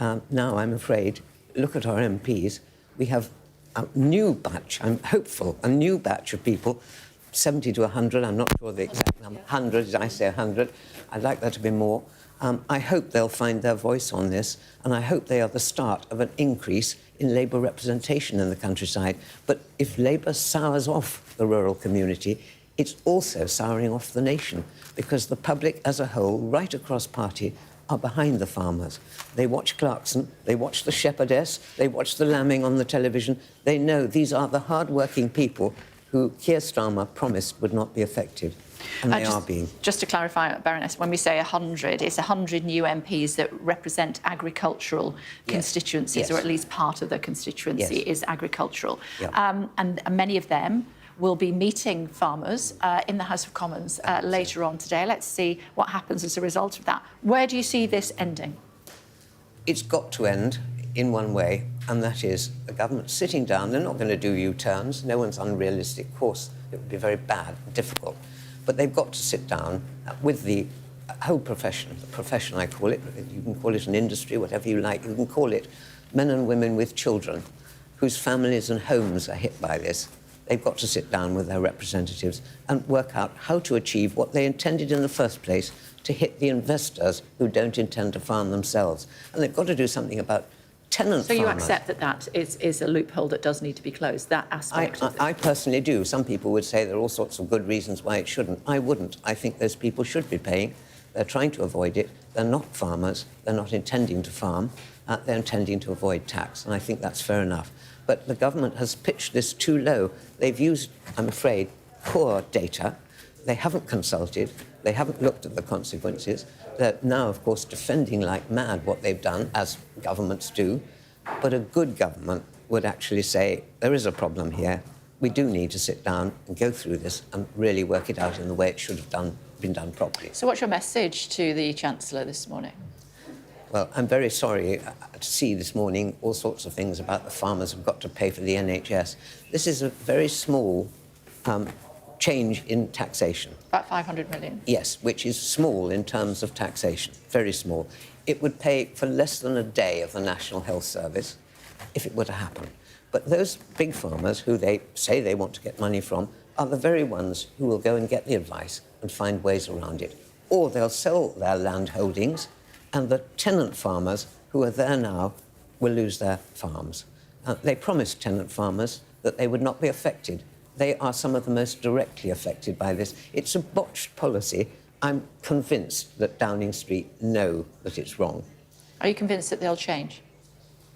Now, I'm afraid, look at our MPs. We have a new batch, I'm hopeful, a new batch of people, 70 to 100, I'm not sure the exact number, 100, I say 100. I'd like there to be more. I hope they'll find their voice on this, and I hope they are the start of an increase in Labour representation in the countryside. But if Labour sours off the rural community, it's also souring off the nation, because the public as a whole, right across party, are behind the farmers. They watch Clarkson, they watch the shepherdess, they watch the lambing on the television. They know these are the hard-working people who Keir Starmer promised would not be affected. And they are being. Just to clarify, Baroness, when we say 100, it's 100 new MPs that represent agricultural constituencies, or at least part of the constituency is agricultural. And many of them will be meeting farmers in the House of Commons later on today. Let's see what happens as a result of that. Where do you see this ending? It's got to end in one way, and that is the government sitting down. They're not going to do U-turns. No one's unrealistic. Of course, it would be very bad, difficult. But they've got to sit down with the whole profession, the profession I call it. You can call it an industry, whatever you like. You can call it men and women with children whose families and homes are hit by this. They've got to sit down with their representatives and work out how to achieve what they intended in the first place, to hit the investors who don't intend to farm themselves. And they've got to do something about tenant farmers. So you accept that that is a loophole that does need to be closed, that aspect of it? I personally do. Some people would say there are all sorts of good reasons why it shouldn't. I wouldn't. I think those people should be paying. They're trying to avoid it. They're not farmers. They're not intending to farm. They're intending to avoid tax, and I think that's fair enough. But the government has pitched this too low. They've used, I'm afraid, poor data. They haven't consulted. They haven't looked at the consequences. They're now, of course, defending like mad what they've done, as governments do. But a good government would actually say, there is a problem here. We do need to sit down and go through this and really work it out in the way it should have been done properly. So what's your message to the Chancellor this morning? Well, I'm very sorry to see this morning all sorts of things about the farmers have got to pay for the NHS. This is a very small change in taxation. About 500 million? Yes, which is small in terms of taxation, very small. It would pay for less than a day of the National Health Service if it were to happen. But those big farmers who they say they want to get money from are the very ones who will go and get the advice and find ways around it. Or they'll sell their land holdings, and the tenant farmers who are there now will lose their farms. They promised tenant farmers that they would not be affected. They are some of the most directly affected by this. It's a botched policy. I'm convinced that Downing Street know that it's wrong. Are you convinced that they'll change?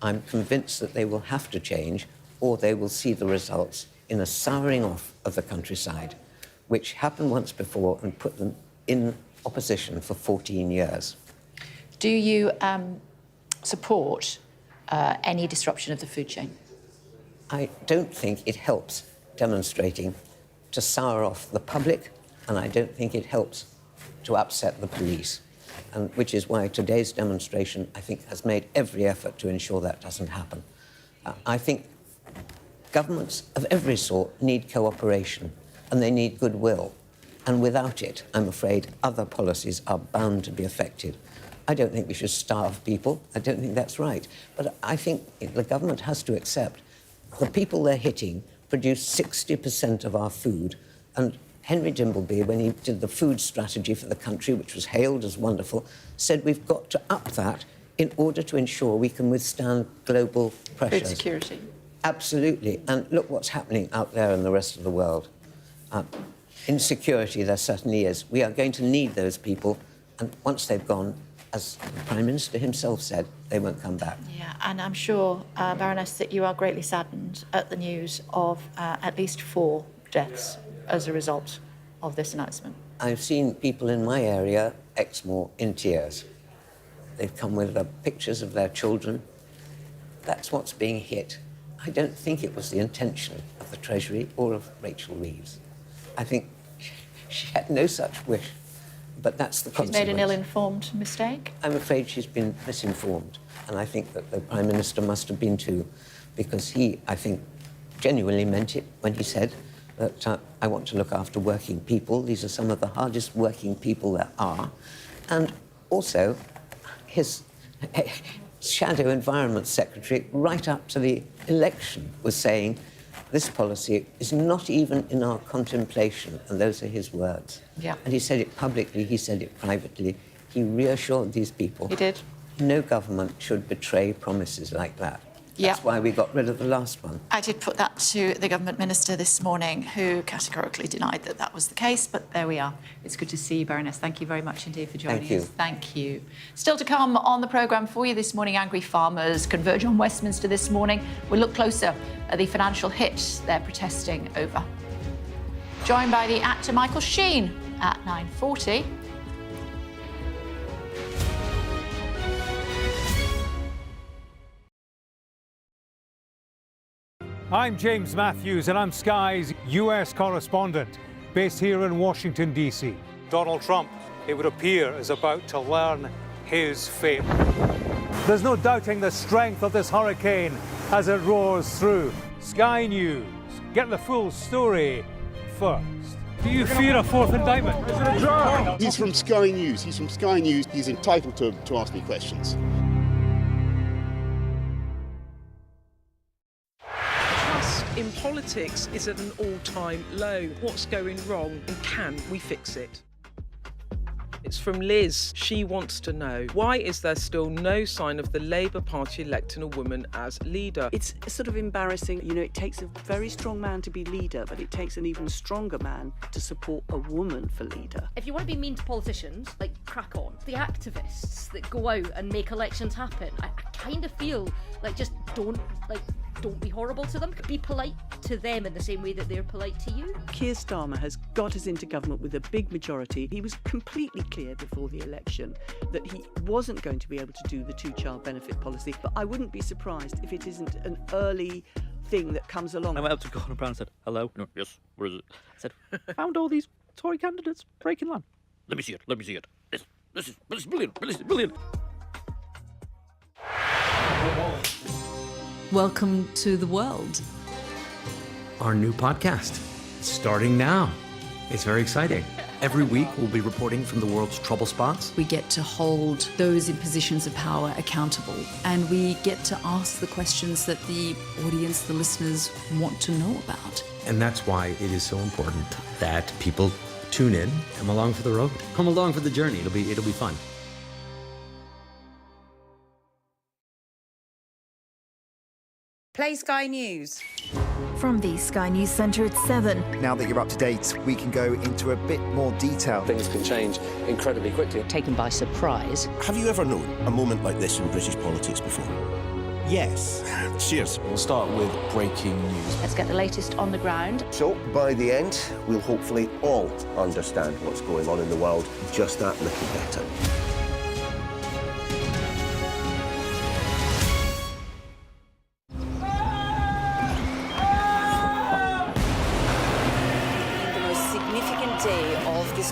I'm convinced that they will have to change, or they will see the results in a souring off of the countryside, which happened once before and put them in opposition for 14 years. Do you support any disruption of the food chain? I don't think it helps demonstrating to sour off the public, and I don't think it helps to upset the police, and which is why today's demonstration, I think, has made every effort to ensure that doesn't happen. I think governments of every sort need cooperation, and they need goodwill, and without it, I'm afraid, other policies are bound to be affected. I don't think we should starve people. I don't think that's right. But I think the government has to accept the people they're hitting produce 60% of our food. And Henry Dimbleby, when he did the food strategy for the country, which was hailed as wonderful, said we've got to up that in order to ensure we can withstand global pressures. Food security. Absolutely. And look what's happening out there in the rest of the world. Insecurity there certainly is. We are going to need those people, and once they've gone, as the Prime Minister himself said, they won't come back. Yeah, and I'm sure, Baroness, that you are greatly saddened at the news of at least 4 deaths as a result of this announcement. I've seen people in my area, Exmoor, in tears. They've come with pictures of their children. That's what's being hit. I don't think it was the intention of the Treasury or of Rachel Reeves. I think she had no such wish. But that's the consequence. She's made an ill-informed mistake? I'm afraid she's been misinformed. and I think that the Prime Minister must have been too, because he, I think, genuinely meant it when he said that I want to look after working people. These are some of the hardest working people there are. And also, his shadow Environment Secretary, right up to the election, was saying this policy is not even in our contemplation, and those are his words. Yeah. And he said it publicly, he said it privately. He reassured these people. He did. No government should betray promises like that. That's why we got rid of the last one. I did put that to the government minister this morning, who categorically denied that that was the case, but there we are. It's good to see you, Baroness. Thank you very much indeed for joining us. Thank you. Still to come on the programme for you this morning, angry farmers converge on Westminster this morning. We'll look closer at the financial hit they're protesting over. Joined by the actor Michael Sheen at 9:40. I'm James Matthews, and I'm Sky's US correspondent, based here in Washington, D.C. Donald Trump, it would appear, is about to learn his fate. There's no doubting the strength of this hurricane as it roars through. Sky News, get the full story first. Do you fear a fourth indictment? He's from Sky News. He's from Sky News. He's entitled to ask me questions. In politics is at an all-time low. What's going wrong and can we fix it? It's from Liz. She wants to know, why is there still no sign of the Labour Party electing a woman as leader? It's sort of embarrassing. You know, it takes a very strong man to be leader, but it takes an even stronger man to support a woman for leader. If you want to be mean to politicians, like, crack on. The activists that go out and make elections happen, I kind of feel like just don't be horrible to them. Be polite to them in the same way that they're polite to you. Keir Starmer has got us into government with a big majority. He was completely clear before the election that he wasn't going to be able to do the two-child benefit policy, but I wouldn't be surprised if it isn't an early thing that comes along. I went up to Gordon Brown and said, hello? No, yes, where is it? I said, found all these Tory candidates breaking land. Let me see it. This is brilliant. Welcome to the world. Our new podcast, starting now. It's very exciting. Every week we'll be reporting from the world's trouble spots. We get to hold those in positions of power accountable, and we get to ask the questions that the audience, the listeners, want to know about. And that's why it is so important that people tune in, come along for the road, come along for the journey. It'll be fun. Play Sky News. From the Sky News Centre at 7. Now that you're up to date, we can go into a bit more detail. Things can change incredibly quickly. Taken by surprise. Have you ever known a moment like this in British politics before? Yes. Cheers. We'll start with breaking news. Let's get the latest on the ground. So, by the end, we'll hopefully all understand what's going on in the world just that little better.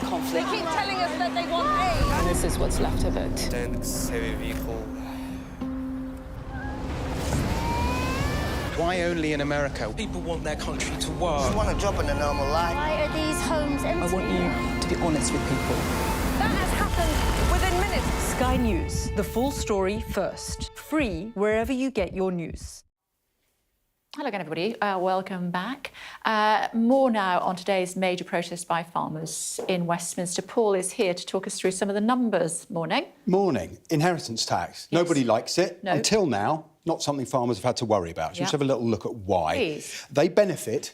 Conflict. They keep telling us that they want aid. And this is what's left of it. Tanks, heavy vehicle. Why only in America? People want their country to work. You want a job in a normal life. Why are these homes empty? I want you to be honest with people. That has happened within minutes. Sky News, the full story first. Free wherever you get your news. Hello again, everybody. Welcome back. More now on today's major protest by farmers in Westminster. Paul is here to talk us through some of the numbers. Morning. Morning. Inheritance tax. Yes. Nobody likes it. No. Until now, not something farmers have had to worry about. So let's have a little look at why. Please. They benefit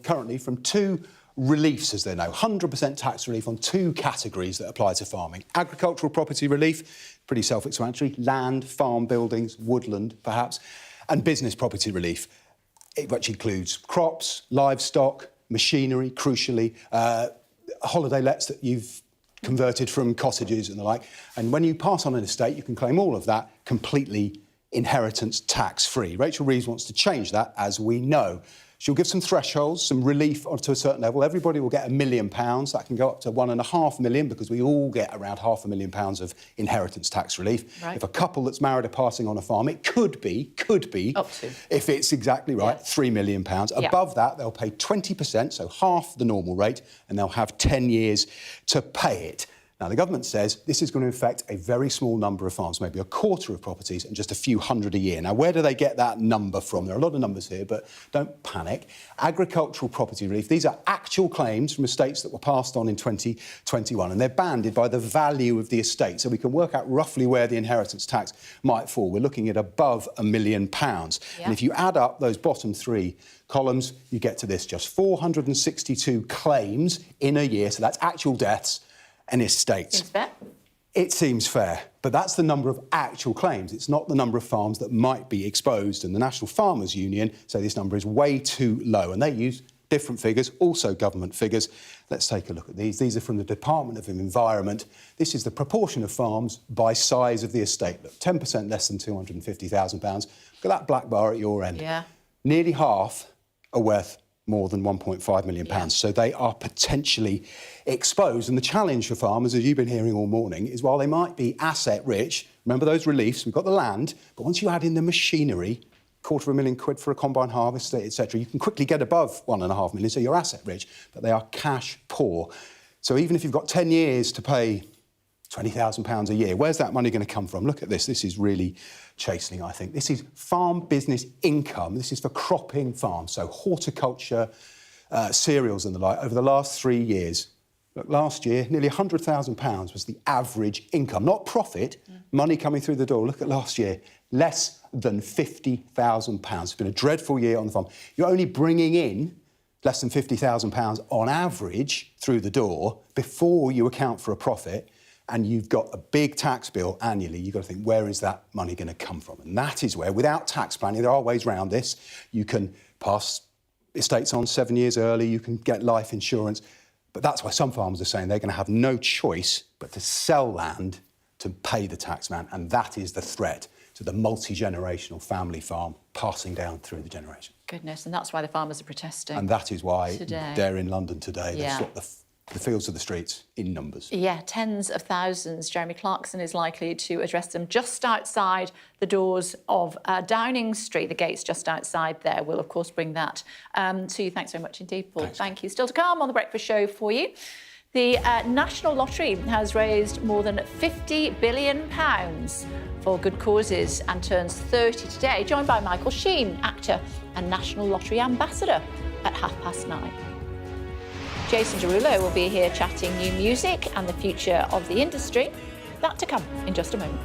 currently from two reliefs, as they know. 100% tax relief on two categories that apply to farming. Agricultural property relief, pretty self-explanatory. Land, farm buildings, woodland, perhaps. And business property relief, which includes crops, livestock, machinery, crucially, holiday lets that you've converted from cottages and the like. And when you pass on an estate, you can claim all of that completely inheritance tax-free. Rachel Reeves wants to change that, as we know. She'll give some thresholds, some relief to a certain level. Everybody will get £1 million. That can go up to £1.5 million because we all get around £500,000 of inheritance tax relief. Right. If a couple that's married are passing on a farm, it could be, up to, if it's exactly right, £3 million. Above that, they'll pay 20%, so half the normal rate, and they'll have 10 years to pay it. Now, the government says this is going to affect a very small number of farms, maybe a quarter of properties and just a few hundred a year. Now, where do they get that number from? There are a lot of numbers here, but don't panic. Agricultural property relief, these are actual claims from estates that were passed on in 2021, and they're banded by the value of the estate, so we can work out roughly where the inheritance tax might fall. We're looking at above £1 million. Yeah. And if you add up those bottom three columns, you get to this, just 462 claims in a year, so that's actual deaths and estates. Seems fair. It seems fair, but that's the number of actual claims. It's not the number of farms that might be exposed, and the National Farmers Union say this number is way too low, and they use different figures, also government figures. Let's take a look at these. These are from the Department of Environment. This is the proportion of farms by size of the estate. Look, 10% less than £250,000. Look at that black bar at your end. Yeah. Nearly half are worth more than £1.5 million. Yeah. So they are potentially exposed. And the challenge for farmers, as you've been hearing all morning, is while they might be asset rich, remember those reliefs, we've got the land, but once you add in the machinery, £250,000 for a combine harvest, etc., you can quickly get above £1.5 million, so you're asset rich, but they are cash poor. So even if you've got 10 years to pay £20,000 a year, where's that money going to come from? Look at this. This is really chastening, I think. This is farm business income. This is for cropping farms, so horticulture, cereals and the like, over the last 3 years. Look, last year, nearly £100,000 was the average income, not profit, money coming through the door. Look at last year, less than £50,000. It's been a dreadful year on the farm. You're only bringing in less than £50,000 on average through the door before you account for a profit, and you've got a big tax bill annually. You've got to think, where is that money going to come from? And that is where, without tax planning, there are ways around this. You can pass estates on 7 years early, you can get life insurance, but that's why some farmers are saying they're going to have no choice but to sell land to pay the tax man, and that is the threat to the multi-generational family farm passing down through the generation. Goodness, and that's why the farmers are protesting. And that is why today. They're in London today. Yeah. They've got the fields of the streets in numbers. Yeah, tens of thousands. Jeremy Clarkson is likely to address them just outside the doors of Downing Street. The gates just outside there. We'll, of course, bring that to you. Thanks very much indeed, Paul. Thanks. Thank you. Still to come on The Breakfast Show for you. The National Lottery has raised more than £50 billion for good causes and turns 30 today, joined by Michael Sheen, actor and National Lottery Ambassador, at 9:30. Jason Derulo will be here chatting new music and the future of the industry. That to come in just a moment.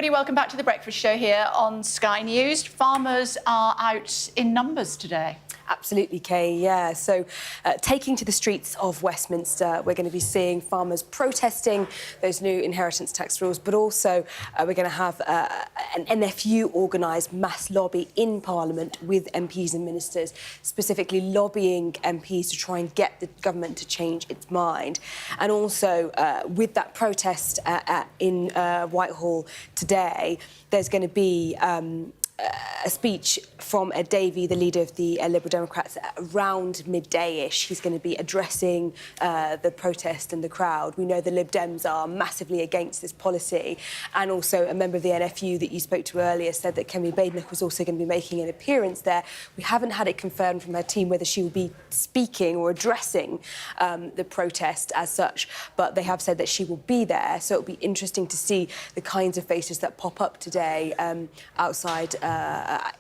everybody, welcome back to the Breakfast Show here on Sky News. Farmers are out in numbers today. Absolutely, Kay, yeah. So taking to the streets of Westminster, we're going to be seeing farmers protesting those new inheritance tax rules, but also we're going to have an NFU organised mass lobby in Parliament with MPs and ministers, specifically lobbying MPs to try and get the government to change its mind. And also, with that protest in Whitehall today, there's going to be a speech from Ed Davey, the leader of the Liberal Democrats, around midday-ish. He's going to be addressing the protest and the crowd. We know the Lib Dems are massively against this policy, and also a member of the NFU that you spoke to earlier said that Kemi Badenoch was also going to be making an appearance there. We haven't had it confirmed from her team whether she will be speaking or addressing the protest as such, but they have said that she will be there, so it'll be interesting to see the kinds of faces that pop up today outside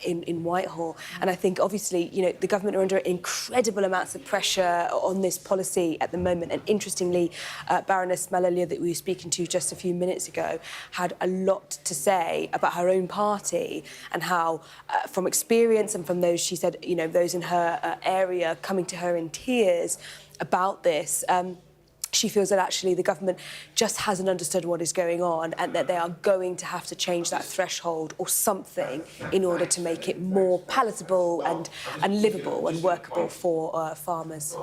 in Whitehall. And I think, obviously, you know, the government are under incredible amounts of pressure on this policy at the moment. And interestingly, Baroness Mallalieu, that we were speaking to just a few minutes ago, had a lot to say about her own party and how, from experience and from those, she said, you know, those in her area coming to her in tears about this, she feels that actually the government just hasn't understood what is going on and that they are going to have to change that threshold or something in order to make it more palatable and livable and workable for farmers.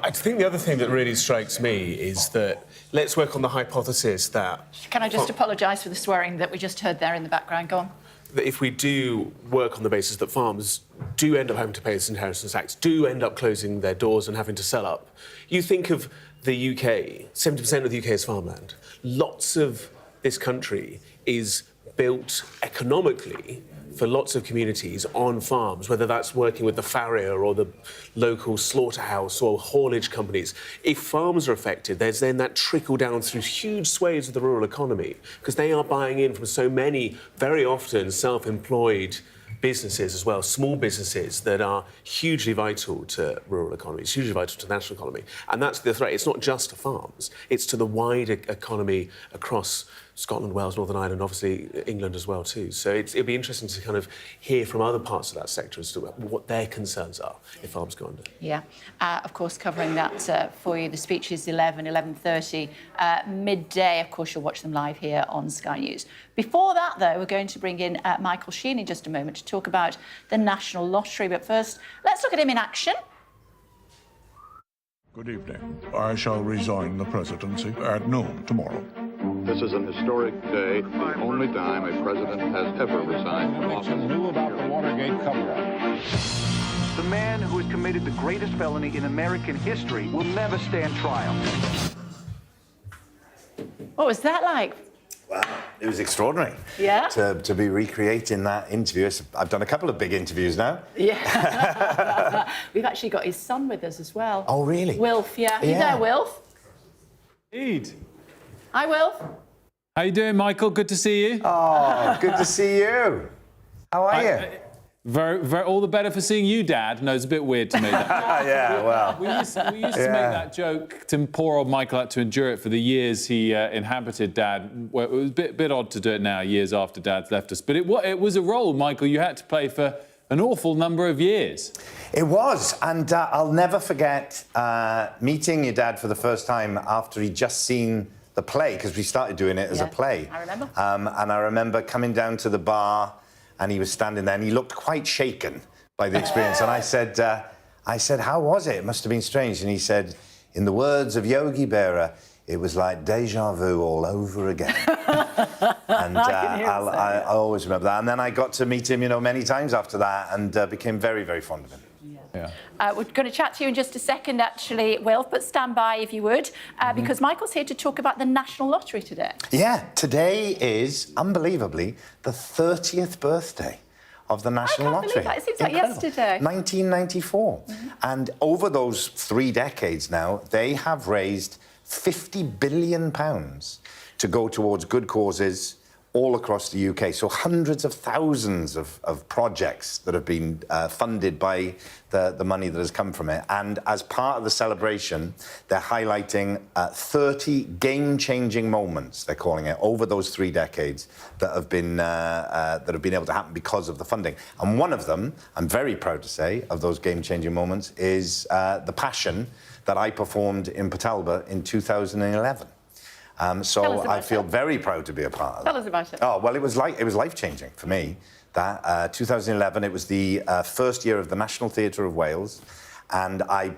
I think the other thing that really strikes me is that let's work on the hypothesis that... Can I just apologise for the swearing that we just heard there in the background? Go on. That if we do work on the basis that farmers do end up having to pay this inheritance tax, do end up closing their doors and having to sell up, you think of the UK, 70% of the UK is farmland. Lots of this country is built economically for lots of communities on farms, whether that's working with the farrier or the local slaughterhouse or haulage companies. If farms are affected, there's then that trickle down through huge swathes of the rural economy because they are buying in from so many, very often self-employed businesses as well, small businesses that are hugely vital to rural economies, hugely vital to the national economy. And that's the threat. It's not just to farms, it's to the wider economy across Scotland, Wales, Northern Ireland, obviously England as well too. So it'd be interesting to kind of hear from other parts of that sector as to what their concerns are if farms go under. Yeah, of course, covering that for you. The speech is 11:30, midday. Of course, you'll watch them live here on Sky News. Before that, though, we're going to bring in Michael Sheen in just a moment to talk about the National Lottery. But first, let's look at him in action. Good evening. I shall resign the presidency at noon tomorrow. This is an historic day, the only time a president has ever resigned from office. New about the Watergate cover-up. The man who has committed the greatest felony in American history will never stand trial. What was that like? Wow, it was extraordinary. Yeah? To be recreating that interview. I've done a couple of big interviews now. Yeah. We've actually got his son with us as well. Oh, really? Wilf, yeah. You there, Wilf? Indeed. Hi, Wilf. How you doing, Michael? Good to see you. Oh, good to see you. How are you? Very, all the better for seeing you, Dad. No, it's a bit weird to me. That. Yeah, well. We used to make that joke. Poor old Michael had to endure it for the years he inhabited Dad. Well, it was a bit odd to do it now, years after Dad's left us. But it was a role, Michael, you had to play for an awful number of years. It was, and I'll never forget meeting your dad for the first time after he'd just seen the play, because we started doing it as a play. I remember. And I remember coming down to the bar, and he was standing there, and he looked quite shaken by the experience. And I said, how was it? It must have been strange. And he said, in the words of Yogi Berra, it was like deja vu all over again. And I always remember that. And then I got to meet him, you know, many times after that, and became very, very fond of him. Yeah. We're going to chat to you in just a second, actually, Wilf, but stand by if you would, because Michael's here to talk about the National Lottery today. Yeah, today is, unbelievably, the 30th birthday of the National Lottery. Believe that. It seems like yesterday. 1994. And over those 3 decades now, they have raised £50 billion to go towards good causes all across the UK. So hundreds of thousands of projects that have been funded by the money that has come from it. And as part of the celebration, they're highlighting 30 game-changing moments, they're calling it, over those 3 decades that have been able to happen because of the funding. And one of them, I'm very proud to say, of those game-changing moments is the Passion that I performed in Port Talbot in 2011. So I feel very proud to be a part of that. Tell us about it. Oh, well, it was life-changing for me. That 2011, it was the first year of the National Theatre of Wales, and I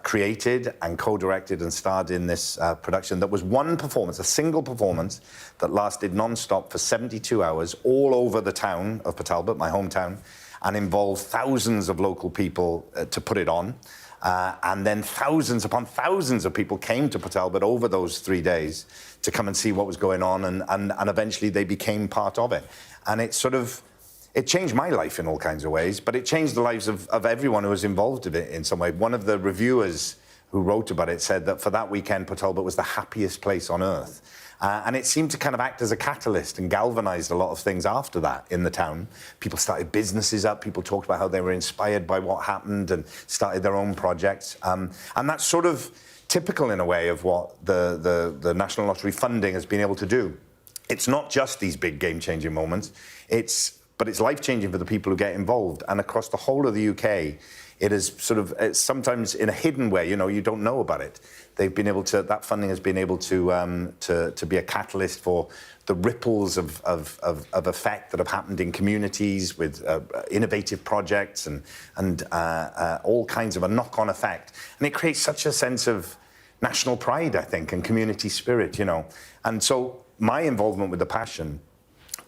created and co-directed and starred in this production that was one performance, a single performance, that lasted non-stop for 72 hours all over the town of Port Talbot, my hometown, and involved thousands of local people to put it on. And then thousands upon thousands of people came to Port Talbot over those 3 days to come and see what was going on, and eventually they became part of it. And it changed my life in all kinds of ways, but it changed the lives of everyone who was involved in it in some way. One of the reviewers who wrote about it said that for that weekend, Port Talbot was the happiest place on earth. And it seemed to kind of act as a catalyst and galvanised a lot of things after that in the town. People started businesses up, people talked about how they were inspired by what happened and started their own projects. And that's sort of typical in a way of what the National Lottery funding has been able to do. It's not just these big game-changing moments, but it's life-changing for the people who get involved. And across the whole of the UK, it is it's sometimes in a hidden way, you don't know about it. They've been able to, that funding has been able to be a catalyst for the ripples of effect that have happened in communities with innovative projects and all kinds of a knock-on effect. And it creates such a sense of national pride, I think, and community spirit, And so my involvement with the Passion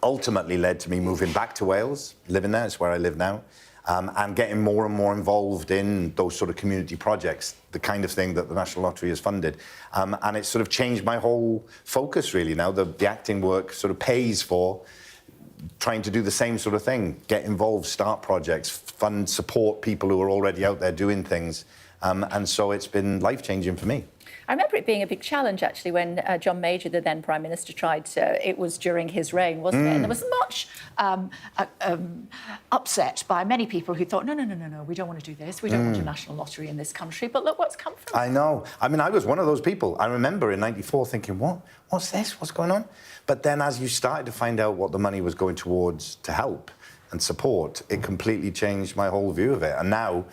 ultimately led to me moving back to Wales, living there, it's where I live now, and getting more and more involved in those sort of community projects, the kind of thing that the National Lottery has funded. And it's sort of changed my whole focus, really, now. The acting work sort of pays for trying to do the same sort of thing, get involved, start projects, fund, support people who are already out there doing things. And so it's been life-changing for me. I remember it being a big challenge, actually, when John Major, the then Prime Minister, tried to... It was during his reign, wasn't it? And there was much upset by many people who thought, no, we don't want to do this. We don't want a national lottery in this country. But look what's come from it. I know. I mean, I was one of those people. I remember in '94 thinking, what's this? What's going on? But then as you started to find out what the money was going towards to help and support, it completely changed my whole view of it. And now,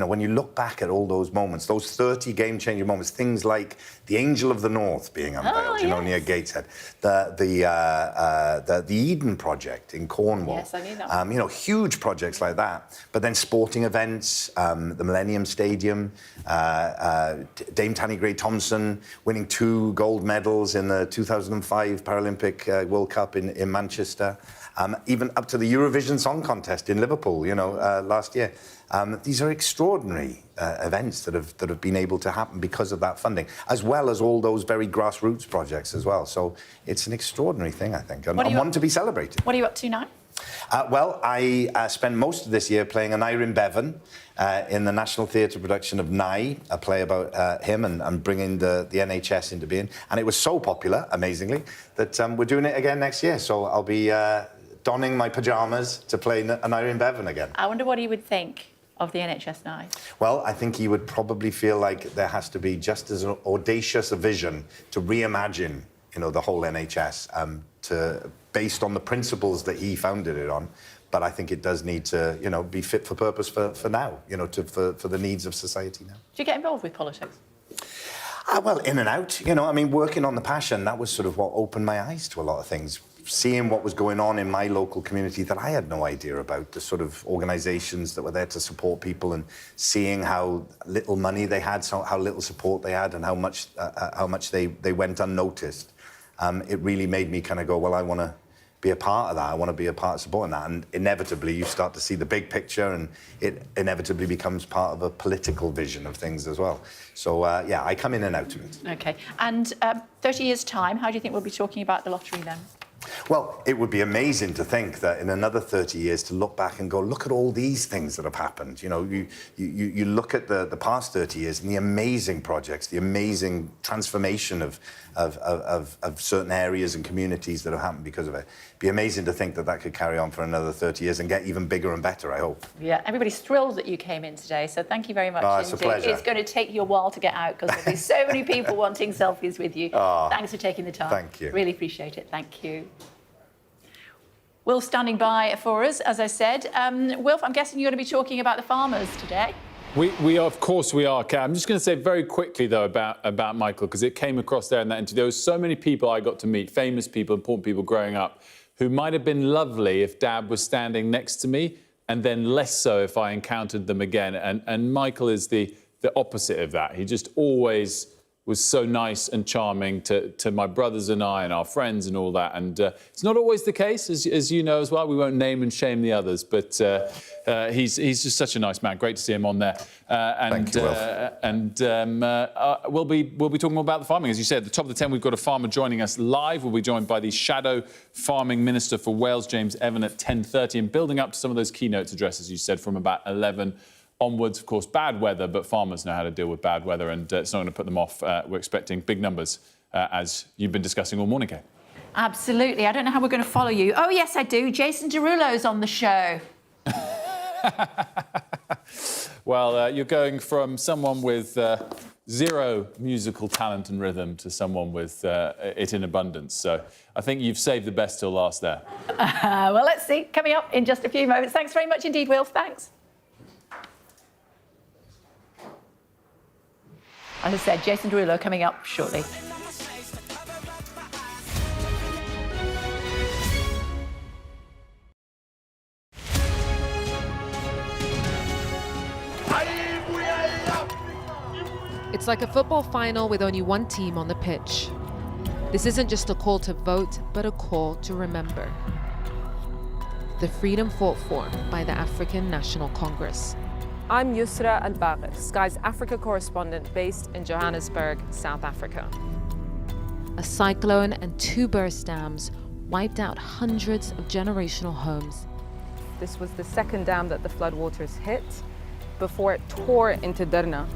when you look back at all those moments, those 30 game-changing moments, things like the Angel of the North being unveiled, near Gateshead, the Aidan project in Cornwall, yes, I knew that. Huge projects like that. But then sporting events, the Millennium Stadium, Dame Tanni Gray-Thompson winning 2 gold medals in the 2005 Paralympic World Cup in Manchester. Even up to the Eurovision Song Contest in Liverpool, last year. These are extraordinary events that have been able to happen because of that funding, as well as all those very grassroots projects as well. So it's an extraordinary thing, I think, and one to be celebrated. What are you up to now? Well, I spent most of this year playing an Aidan Bevan in the National Theatre production of Nye, a play about him and bringing the NHS into being. And it was so popular, amazingly, that we're doing it again next year. So I'll be donning my pyjamas to play an Aidan Bevan again. I wonder what he would think of the NHS now. Well, I think he would probably feel like there has to be just as audacious a vision to reimagine, the whole NHS, based on the principles that he founded it on. But I think it does need to, be fit for purpose for now, for the needs of society now. Do you get involved with politics? Well, in and out. Working on the Passion, that was sort of what opened my eyes to a lot of things. Seeing what was going on in my local community that I had no idea about, the sort of organisations that were there to support people, and seeing how little money they had, how little support they had, and how much they went unnoticed. It really made me kind of go, well, I want to be a part of that. I want to be a part of supporting that. And inevitably, you start to see the big picture, and it inevitably becomes part of a political vision of things as well. So, I come in and out of it. OK. And 30 years' time, how do you think we'll be talking about the lottery then? Well, it would be amazing to think that in another 30 years to look back and go, look at all these things that have happened. You know, you look at the past 30 years and the amazing projects, the amazing transformation of certain areas and communities that have happened because of it. It'd be amazing to think that that could carry on for another 30 years and get even bigger and better, I hope. Yeah, everybody's thrilled that you came in today, so thank you very much. Oh, it's a pleasure. It's going to take you a while to get out because there'll be so many people wanting selfies with you. Oh, thanks for taking the time. Thank you. Really appreciate it. Thank you. Wilf standing by for us, as I said. Wilf, I'm guessing you're going to be talking about the farmers today. We of course we are, Kat. I'm just going to say very quickly, though, about Michael, because it came across there in that interview. There were so many people I got to meet, famous people, important people growing up, who might have been lovely if Dad was standing next to me, and then less so if I encountered them again. And Michael is the opposite of that. He just always was so nice and charming to my brothers and I and our friends and all that. And it's not always the case, as you know as well. We won't name and shame the others, but he's just such a nice man. Great to see him on there. Thank you, we'll be talking more about the farming. As you said, at the top of the 10, we've got a farmer joining us live. We'll be joined by the Shadow Farming Minister for Wales, James Evan, at 10:30, and building up to some of those keynote addresses you said from about 11 onwards. Of course, bad weather, but farmers know how to deal with bad weather, and it's not going to put them off. We're expecting big numbers, as you've been discussing all morning, Kate. Absolutely. I don't know how we're going to follow you. Oh, yes, I do. Jason Derulo's on the show. Well, you're going from someone with zero musical talent and rhythm to someone with it in abundance. So I think you've saved the best till last there. Well, let's see. Coming up in just a few moments. Thanks very much indeed, Wilf. Thanks. As I said, Jason Derulo coming up shortly. It's like a football final with only one team on the pitch. This isn't just a call to vote, but a call to remember. The freedom fought for by the African National Congress. I'm Yusra Al-Bagher, Sky's Africa correspondent based in Johannesburg, South Africa. A cyclone and 2 burst dams wiped out hundreds of generational homes. This was the second dam that the floodwaters hit before it tore into Derna.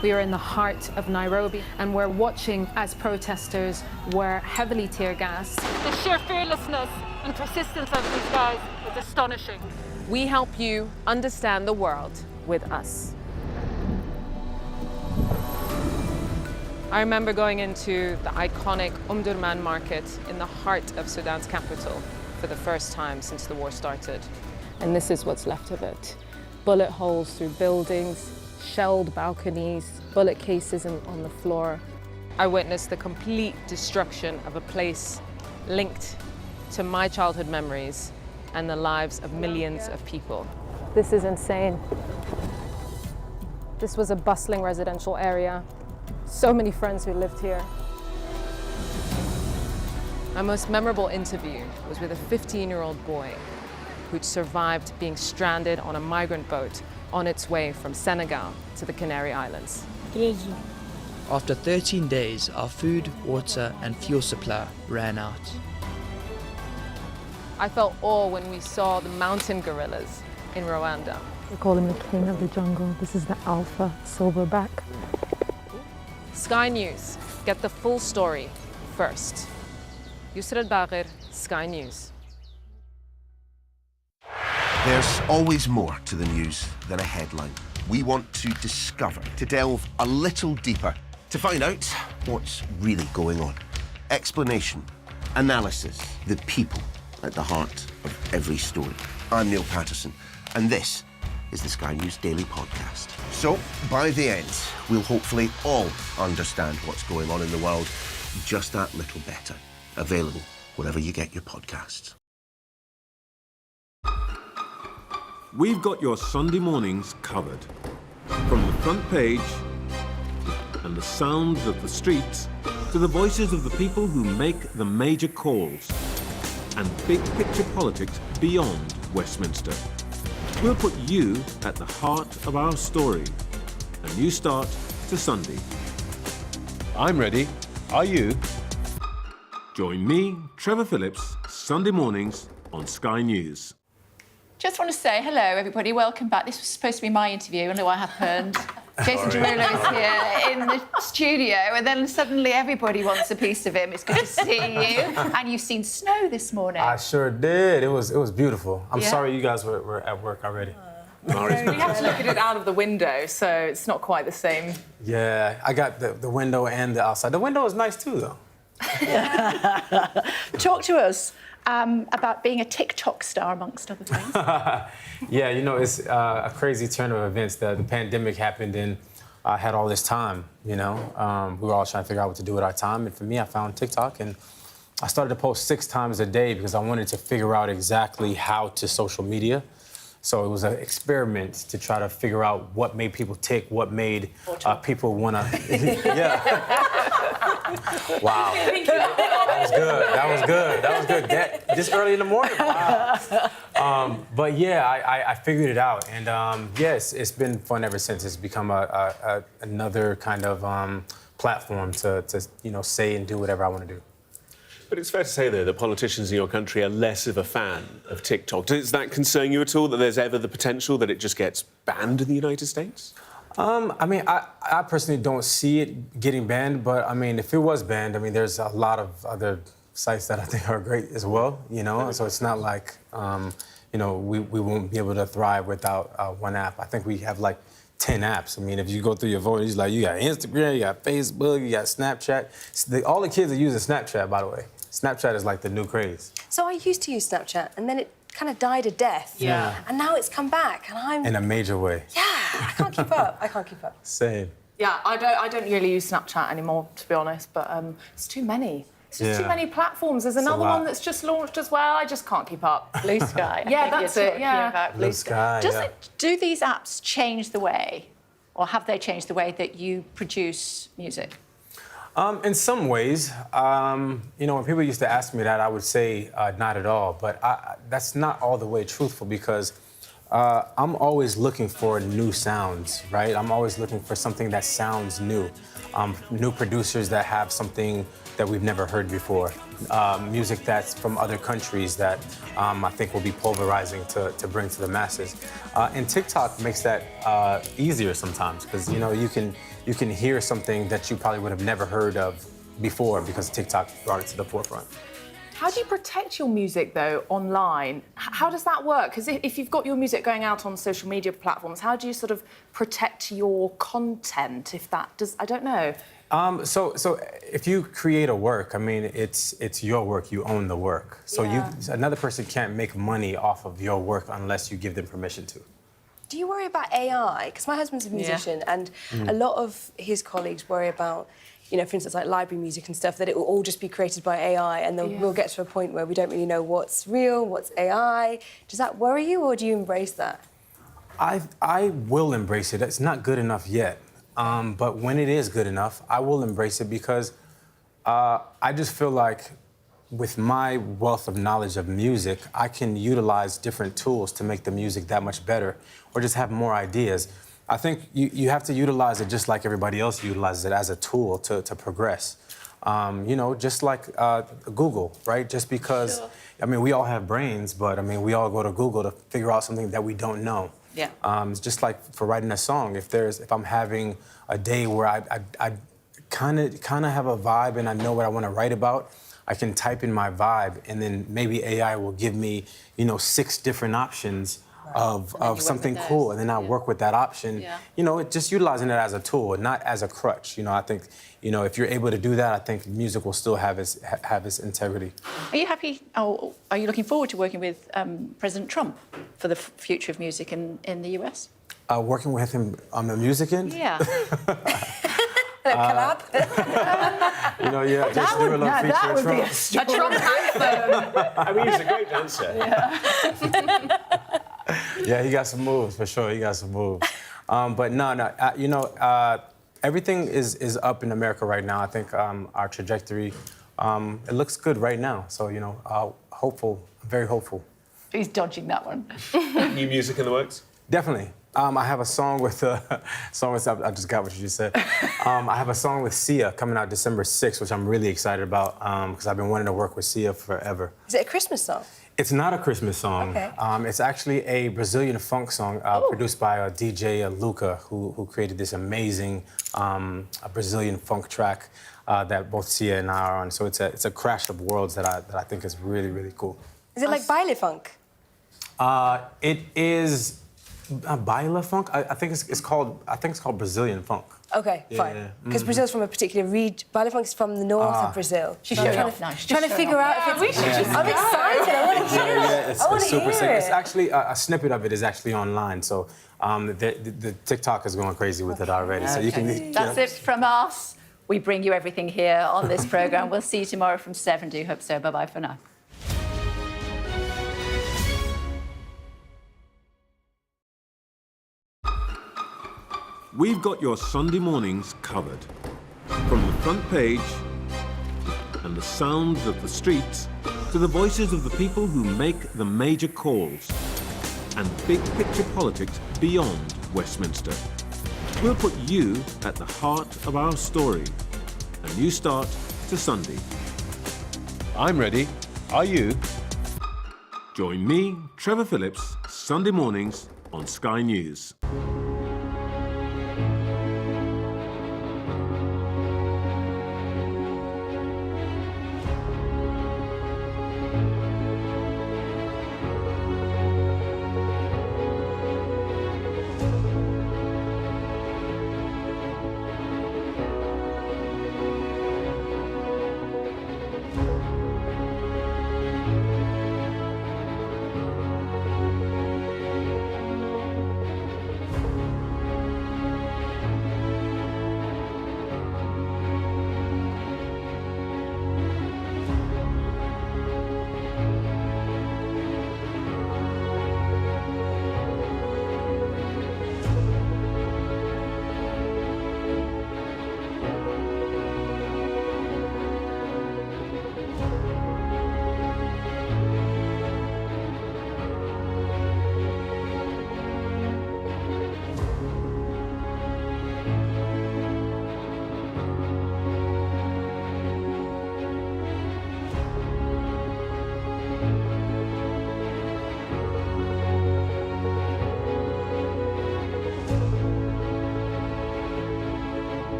We are in the heart of Nairobi, and we're watching as protesters were heavily tear gassed. The sheer fearlessness and persistence of these guys is astonishing. We help you understand the world with us. I remember going into the iconic Omdurman market in the heart of Sudan's capital for the first time since the war started. And this is what's left of it. Bullet holes through buildings, shelled balconies, bullet cases on the floor. I witnessed the complete destruction of a place linked to my childhood memories and the lives of millions of people. This is insane. This was a bustling residential area. So many friends who lived here. My most memorable interview was with a 15-year-old boy who'd survived being stranded on a migrant boat on its way from Senegal to the Canary Islands. After 13 days, our food, water, and fuel supply ran out. I felt awe when we saw the mountain gorillas in Rwanda. We call him the king of the jungle. This is the alpha silverback. Sky News. Get the full story first. Yusra Al-Bagher, Sky News. There's always more to the news than a headline. We want to discover, to delve a little deeper, to find out what's really going on. Explanation, analysis, the people at the heart of every story. I'm Neil Patterson, and this is the Sky News Daily Podcast. So, by the end, we'll hopefully all understand what's going on in the world just that little better. Available wherever you get your podcasts. We've got your Sunday mornings covered. From the front page and the sounds of the streets to the voices of the people who make the major calls and big picture politics beyond Westminster. We'll put you at the heart of our story. A new start to Sunday. I'm ready. Are you? Join me, Trevor Phillips, Sunday mornings on Sky News. Just want to say hello, everybody. Welcome back. This was supposed to be my interview. I don't know what happened. Jason Derulo is here in the studio, and then suddenly everybody wants a piece of him. It's good to see you. And you've seen snow this morning. I sure did. It was beautiful. I'm Yeah. sorry you guys were at work already. We have to look at it out of the window, so it's not quite the same. Yeah, I got the window and the outside. The window is nice too, though. Talk to us about being a TikTok star, amongst other things. Yeah, you know, it's a crazy turn of events. The pandemic happened and I had all this time, you know. We were all trying to figure out what to do with our time. And for me, I found TikTok and I started to post 6 times a day because I wanted to figure out exactly how to social media. So it was an experiment to try to figure out what made people tick, what made people want to... Yeah. Wow. That was good. That was good. That was good. This early in the morning. Wow. But yeah, I figured it out. And yes, it's been fun ever since. It's become another kind of platform to you know, say and do whatever I want to do. But it's fair to say, though, that politicians in your country are less of a fan of TikTok. Does that concern you at all, that there's ever the potential that it just gets banned in the United States? I mean, I personally don't see it getting banned, but, I mean, if it was banned, I mean, there's a lot of other sites that I think are great as well, you know? So it's not like, you know, we won't be able to thrive without one app. I think we have, like, 10 apps. I mean, if you go through your phone, like, you got Instagram, you got Facebook, you got Snapchat. All the kids are using Snapchat, by the way. Snapchat is like the new craze. So I used to use Snapchat, and then it kind of died a death. Yeah. And now it's come back, and I'm... In a major way. Yeah, I can't keep up. I can't keep up. Same. Yeah, I don't really use Snapchat anymore, to be honest, but it's too many. It's just too many platforms. There's another one that's just launched as well. I just can't keep up. Blue Sky. Yeah, that's it, yeah. About Blue Sky. Do these apps change the way, or have they changed the way that you produce music? In some ways, you know, when people used to ask me that, I would say not at all. But that's not all the way truthful because I'm always looking for new sounds, right? I'm always looking for something that sounds new. New producers that have something that we've never heard before. Music that's from other countries that I think will be pulverizing to bring to the masses. And TikTok makes that easier sometimes because, you know, you can hear something that you probably would have never heard of before because TikTok brought it to the forefront. How do you protect your music, though, online? How does that work? Because if you've got your music going out on social media platforms, how do you sort of protect your content, if that does... I don't know. So if you create a work, I mean, it's your work. You own the work. So another person can't make money off of your work unless you give them permission to. Do you worry about AI? Because my husband's a musician, and a lot of his colleagues worry about, you know, for instance, like library music and stuff, that it will all just be created by AI, and then we'll get to a point where we don't really know what's real, what's AI. Does that worry you, or do you embrace that? I will embrace it. It's not good enough yet. But when it is good enough, I will embrace it because I just feel like with my wealth of knowledge of music, I can utilize different tools to make the music that much better or just have more ideas. I think you have to utilize it just like everybody else utilizes it as a tool to progress. You know, just like Google, right? Just because, I mean, we all have brains, but I mean, we all go to Google to figure out something that we don't know. Yeah. It's just like for writing a song. If I'm having a day where I kind of have a vibe and I know what I want to write about, I can type in my vibe and then maybe AI will give me, you know, 6 different options of something cool, and then I work with that option. Yeah. You know, just utilizing it as a tool, not as a crutch. You know, I think, you know, if you're able to do that, I think music will still have its integrity. Are you happy, or are you looking forward to working with President Trump for the future of music in the US? Working with him on the music end? Yeah. Collab? You know, yeah, just do a little feature that would Trump. be a Trump anthem. I mean, he's a great dancer. Yeah, he got some moves, for sure. He got some moves. But no, you know, everything is up in America right now. I think our trajectory, it looks good right now. So, you know, hopeful, very hopeful. He's dodging that one. New music in the works? Definitely. I have a song with I just got what you just said. I have a song with Sia coming out December 6th, which I'm really excited about because I've been wanting to work with Sia forever. Is it a Christmas song? It's not a Christmas song. Okay. It's actually a Brazilian funk song produced by DJ Luca, who created this amazing Brazilian funk track that both Sia and I are on. So it's a crash of worlds that I think is really, really cool. Is it like baile funk? It is baile funk. I think it's called Brazilian funk. Okay, Yeah, fine. yeah. Because Brazil's from a particular region. Baile funk is from the north of Brazil. She's I'm showing trying off now. She's trying to just figure showing out off. if it's... Yeah, we should just- I'm excited. I want to hear it. Yeah, it's I want to super hear sick. it. It's actually a snippet of it is actually online, so the TikTok is going crazy with it already. So you can. That's it from us. We bring you everything here on this programme. We'll see you tomorrow from 7. Do hope so. Bye-bye for now. We've got your Sunday mornings covered. From the front page and the sounds of the streets to the voices of the people who make the major calls and big picture politics beyond Westminster. We'll put you at the heart of our story. A new start to Sunday. I'm ready. Are you? Join me, Trevor Phillips, Sunday mornings on Sky News.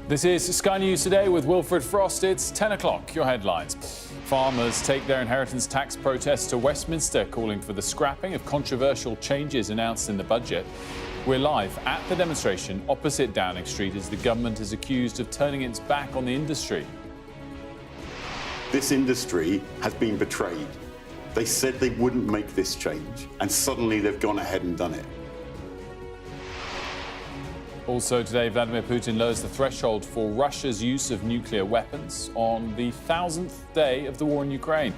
This is Sky News Today with Wilfred Frost. It's 10 o'clock. Your headlines. Farmers take their inheritance tax protest to Westminster, calling for the scrapping of controversial changes announced in the budget. We're live at the demonstration opposite Downing Street as the government is accused of turning its back on the industry. This industry has been betrayed. They said they wouldn't make this change, and suddenly they've gone ahead and done it. Also today, Vladimir Putin lowers the threshold for Russia's use of nuclear weapons on the 1000th day of the war in Ukraine.